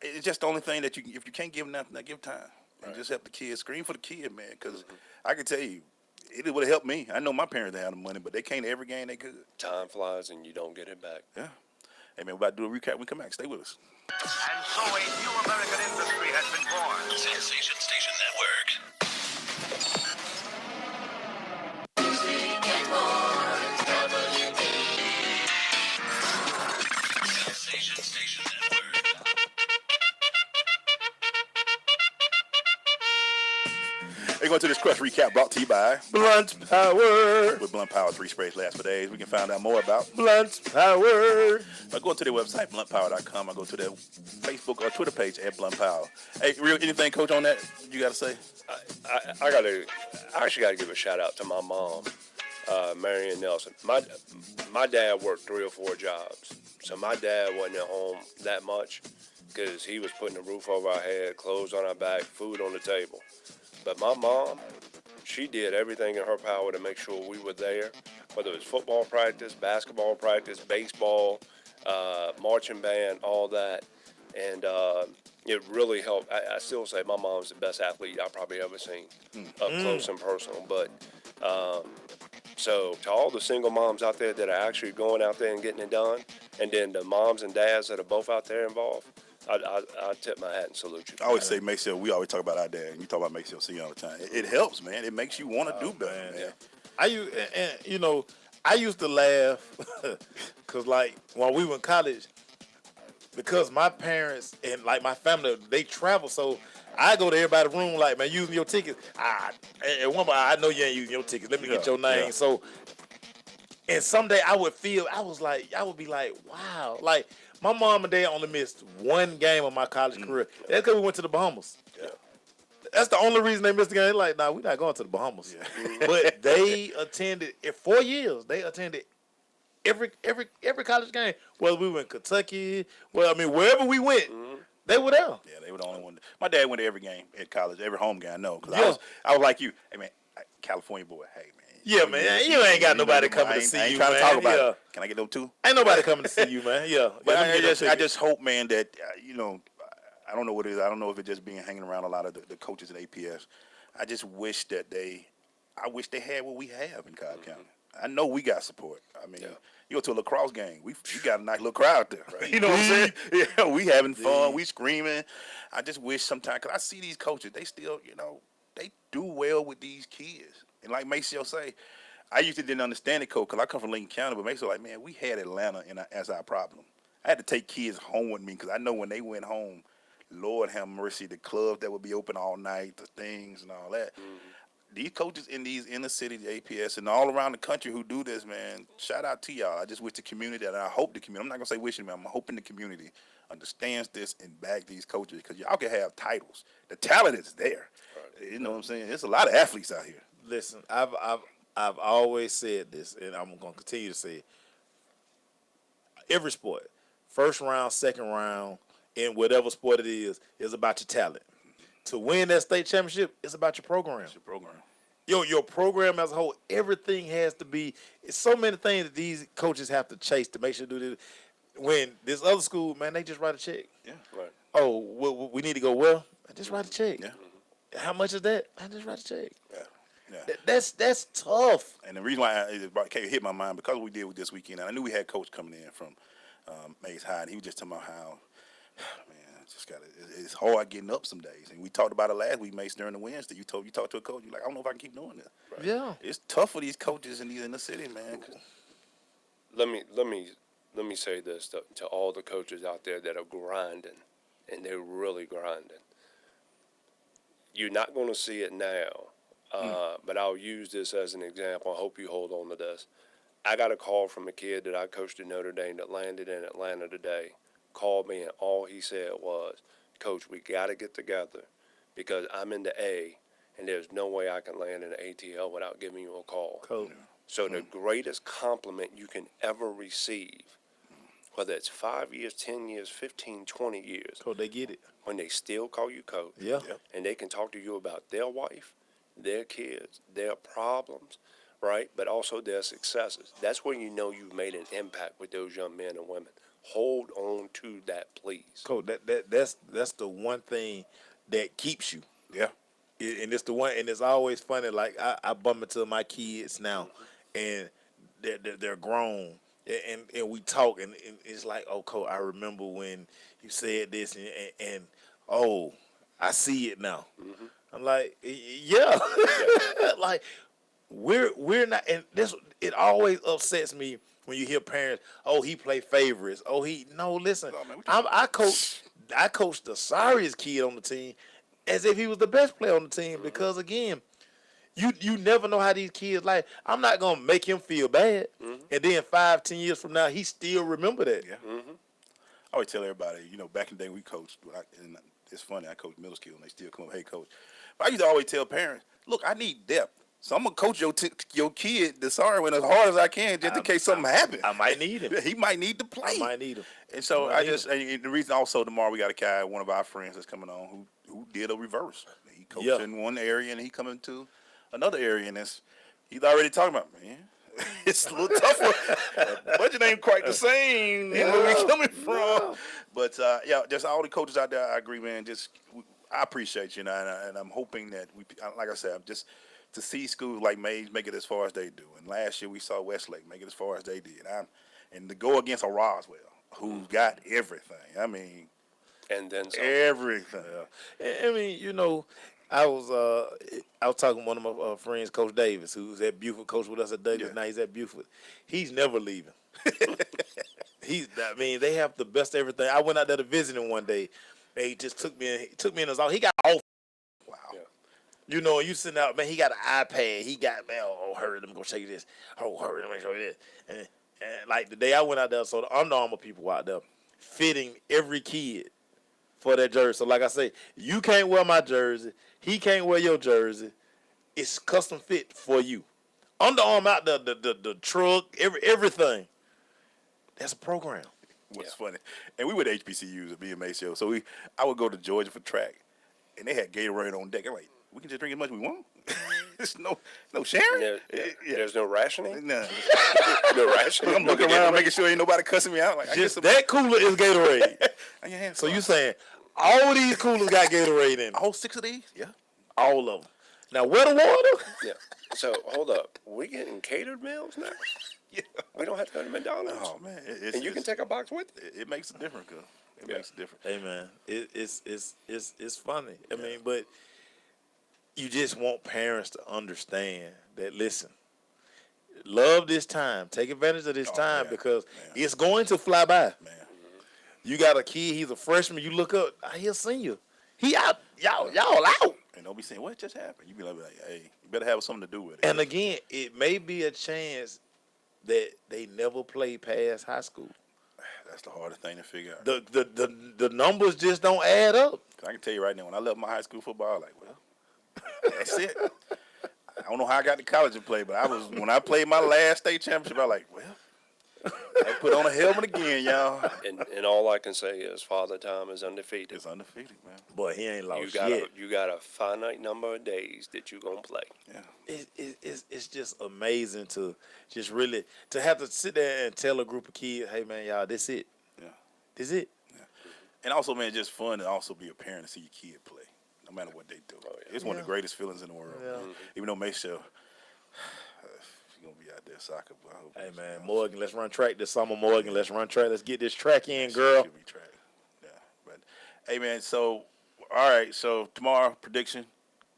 it's just the only thing that if you can't give nothing, give time. And just help the kids. Scream for the kid, man, because I can tell you, it would have helped me. I know my parents had the money, but they came to every game they could. Time flies and you don't get it back. Yeah. Hey, man, we're about to do a recap when we come back. Stay with us. And so a new American industry has been born. Sensation Station Network. Sensation Station Network. We're going to this Crush recap brought to you by Blunt Power. With Blunt Power, 3 sprays last for days. We can find out more about Blunt Power. By going to their website, bluntpower.com. I go to their Facebook or Twitter page at Blunt Power. Hey, anything, Coach, on that you got to say? I actually got to give a shout out to my mom, Marion Nelson. My dad worked 3 or 4 jobs, so my dad wasn't at home that much because he was putting a roof over our head, clothes on our back, food on the table. But my mom, she did everything in her power to make sure we were there, whether it was football practice, basketball practice, baseball, marching band, all that. And it really helped. I still say my mom's the best athlete I've probably ever seen, up close and personal. But So to all the single moms out there that are actually going out there and getting it done, and then the moms and dads that are both out there involved, I tip my hat and salute you. I always say Maceo, we always talk about our dad, and you talk about Maceo C all the time. It helps, man. It makes you want to do better, man. I used to laugh because, like, when we were in college, because my parents and, like, my family, they travel, so I go to everybody's room like, man, using your tickets. At one point, I know you ain't using your tickets. Let me get your name. Yeah. So, and someday I would be like, wow. Like, my mom and dad only missed one game of my college career. That's because we went to the Bahamas. Yeah. That's the only reason they missed the game. They're like, nah, we're not going to the Bahamas. Yeah. But they attended, in 4 years, they attended every college game. Whether we went to Kentucky, wherever we went, they were there. Yeah, they were the only one. My dad went to every game at college, every home game I know. Because I was like you. Hey, man, California boy, hey, man. Yeah, man, you ain't got nobody coming to see you, I ain't trying to talk about it. Can I get them too? Ain't nobody coming to see you, man. Yeah. But I just hope, man, that, I don't know what it is. I don't know if it's just being hanging around a lot of the coaches at APS. I just wish that they had what we have in Cobb County. I know we got support. I mean, you go to a lacrosse game, we got a nice little crowd there. Right? You know what I'm saying? Yeah, we having fun, we screaming. I just wish sometimes, because I see these coaches, they still, they do well with these kids. And like Maceo say, I used to didn't understand it, Coach, because I come from Lincoln County, but Maceo like, man, we had Atlanta as our problem. I had to take kids home with me because I know when they went home, Lord have mercy, the clubs that would be open all night, the things and all that. These coaches in these inner city, the APS, and all around the country who do this, man, shout out to y'all. I just wish the community, and I hope the community, I'm not going to say wishing, man, I'm hoping the community understands this and back these coaches because y'all can have titles. The talent is there. Right. You know what I'm saying? There's a lot of athletes out here. Listen, I've always said this, and I'm going to continue to say it. Every sport, first round, second round, in whatever sport it is about your talent. To win that state championship, it's about your program. It's your program. Your program as a whole, everything has to be. It's so many things that these coaches have to chase to make sure to do this. When this other school, man, they just write a check. Yeah, right. Oh, we need to go well. I just write a check. Yeah. How much is that? I just write a check. Yeah. That's tough. And the reason why it hit my mind because we did with this weekend. I knew we had Coach coming in from Mays High, and he was just talking about how, man, it's hard getting up some days. And we talked about it last week, Mace, during the Wednesday. You talked to a coach. You're like, I don't know if I can keep doing this. Right? Yeah. It's tough for these coaches in the city, man. Let me say this to all the coaches out there that are grinding, and they're really grinding. You're not going to see it now, but I'll use this as an example. I hope you hold on to this. I got a call from a kid that I coached at Notre Dame that landed in Atlanta today. Called me, and all he said was, Coach, we got to get together because I'm in the A, and there's no way I can land in the ATL without giving you a call. Cool. So the greatest compliment you can ever receive, whether it's 5 years, 10 years, 15, 20 years. Coach, they get it. When they still call you coach. Yeah. And they can talk to you about their wife, their kids, their problems, right? But also their successes. That's when you know you've made an impact with those young men and women. Hold on to that, please. Coach, that's the one thing that keeps you. Yeah. And it's the one, and it's always funny. Like I bump into my kids now, and they're grown, and we talk, and it's like, oh, Coach, I remember when you said this, and oh, I see it now. Mm-hmm. I'm like, yeah, like we're not, and this it always upsets me when you hear parents, oh, he play favorites. Oh, listen, I coached the sorriest kid on the team as if he was the best player on the team because, again, you never know how these kids like. I'm not going to make him feel bad. Mm-hmm. And then 5-10 years from now, he still remember that. Yeah. Mm-hmm. I always tell everybody, back in the day we coached, and it's funny, I coached middle school and they still come up, hey, coach. But I used to always tell parents, look, I need depth. So I'm going to coach your kid, the sorry one, as hard as I can just in case something happens. I might need him. He might need to play. I might need him. And so and the reason also tomorrow we got a guy, one of our friends that's coming on who did a reverse. He coached in one area and he coming to another area, and he's already talking about, man, it's a little tougher. Budget ain't quite the same where we coming from. Yeah. But, just all the coaches out there, I agree, man. I appreciate you, and I'm hoping that like I said, I'm just to see schools like Mays make it as far as they do, and last year we saw Westlake make it as far as they did, and to go against a Roswell who's got everything. I mean, and then some. everything. I mean, you know, I was talking to one of my friends, Coach Davis, who's at Buford, coach with us at Douglas. Now he's at Buford. He's never leaving. I mean, they have the best everything. I went out there to visit him one day. He just took me in his office. He got all. Wow. Yeah. You know, you sitting out, man. He got an iPad. He got, man. Oh, hurry, let me go show you this. Oh, hurry, let me show you this. And like the day I went out there, so the Under Armour people were out there fitting every kid for their jersey. So like I say, you can't wear my jersey. He can't wear your jersey. It's custom fit for you. Under Armour out there, the truck, everything. That's a program. What's funny, and we were the HBCUs at BMA show, so I would go to Georgia for track, and they had Gatorade on deck. I'm like, we can just drink as much as we want. There's no sharing. There's no rationing. No, no rationing. I'm looking around, making sure ain't nobody cussing me out. Like, just that cooler is Gatorade. So you saying all these coolers got Gatorade in them? All 6 of these? Yeah, all of them. Now where the water? Yeah. So hold up, we getting catered meals now? Yeah. We don't have to go to McDonald's. Oh man, and you can take a box with it. It makes a difference, cuz. It makes a difference. Hey man, it's funny. I mean, but you just want parents to understand that. Listen, love this time. Take advantage of this time because it's going to fly by. Man, you got a kid. He's a freshman. You look up. He a senior. He out. Y'all out. And don't be saying what just happened. You be like, hey, you better have something to do with it. And again, it may be a chance that they never play past high school. That's the hardest thing to figure out. The numbers just don't add up. I can tell you right now, when I left my high school football, I was like, well, that's it. I don't know how I got to college and play, but when I played my last state championship, I was like, well, I put on a helmet again, y'all. And all I can say is Father Time is undefeated. It's undefeated, man. Boy, he ain't lost yet. You got a finite number of days that you're going to play. Yeah. It's just amazing to just really, to have to sit there and tell a group of kids, hey, man, y'all, this it. Yeah. This it. Yeah. And also, man, just fun to also be a parent and see your kid play, no matter what they do. Oh, yeah. It's one of the greatest feelings in the world. Yeah. Even though Maysha, gonna be out there soccer. Hey man, Morgan, let's run track this summer. Morgan, let's run track. Let's get this track in, girl. Should be track. Yeah, but hey man, so all right, so tomorrow prediction: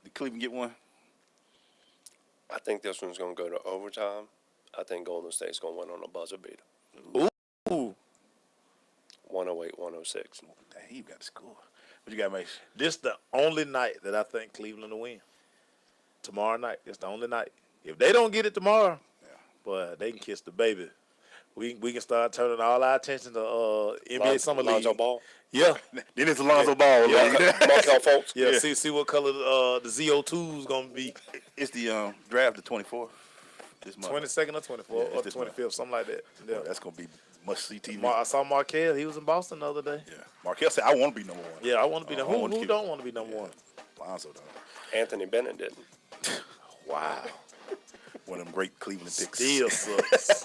did Cleveland get one? I think this one's gonna go to overtime. I think Golden State's gonna win on a buzzer beater. Ooh. 108-106. Dang, you got to score. What you got, Mace? This the only night that I think Cleveland will win. Tomorrow night. It's the only night. If they don't get it tomorrow, boy, they can kiss the baby. We can start turning all our attention to NBA Summer League. Lonzo Ball? Yeah. Then it's Lonzo Ball. Yeah. Markel Fultz? Yeah, see what color the ZO2 is going to be. It's the draft the 24th this month. 22nd or 24th or 25th, something like that. Yeah. Boy, that's going to be must-see TV. I saw Markel. He was in Boston the other day. Yeah. Markel said, I want to be number one. Yeah, I want to be number one. Who don't want to be number one? Lonzo don't. Anthony Bennett didn't. Wow. One of them great Cleveland picks. Still sucks.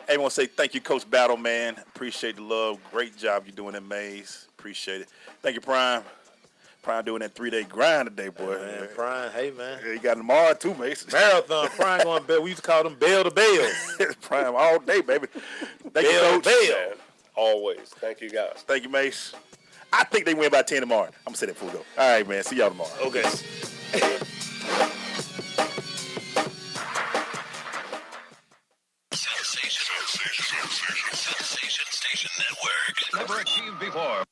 Hey, I want to say thank you, Coach Battle, man. Appreciate the love. Great job you doing at Mays. Appreciate it. Thank you, Prime. Prime doing that 3-day grind today, boy. Hey, man, Prime, hey, man. Yeah, you got tomorrow, too, Mason. Marathon. Prime going bell. We used to call them bell to bells. Prime all day, baby. Thank you, Coach. Man, always. Thank you, guys. Thank you, Mace. I think they win by 10 tomorrow. I'm going to say that before we go. All right, man. See y'all tomorrow. Okay. Sensation Station Network. Never achieved before.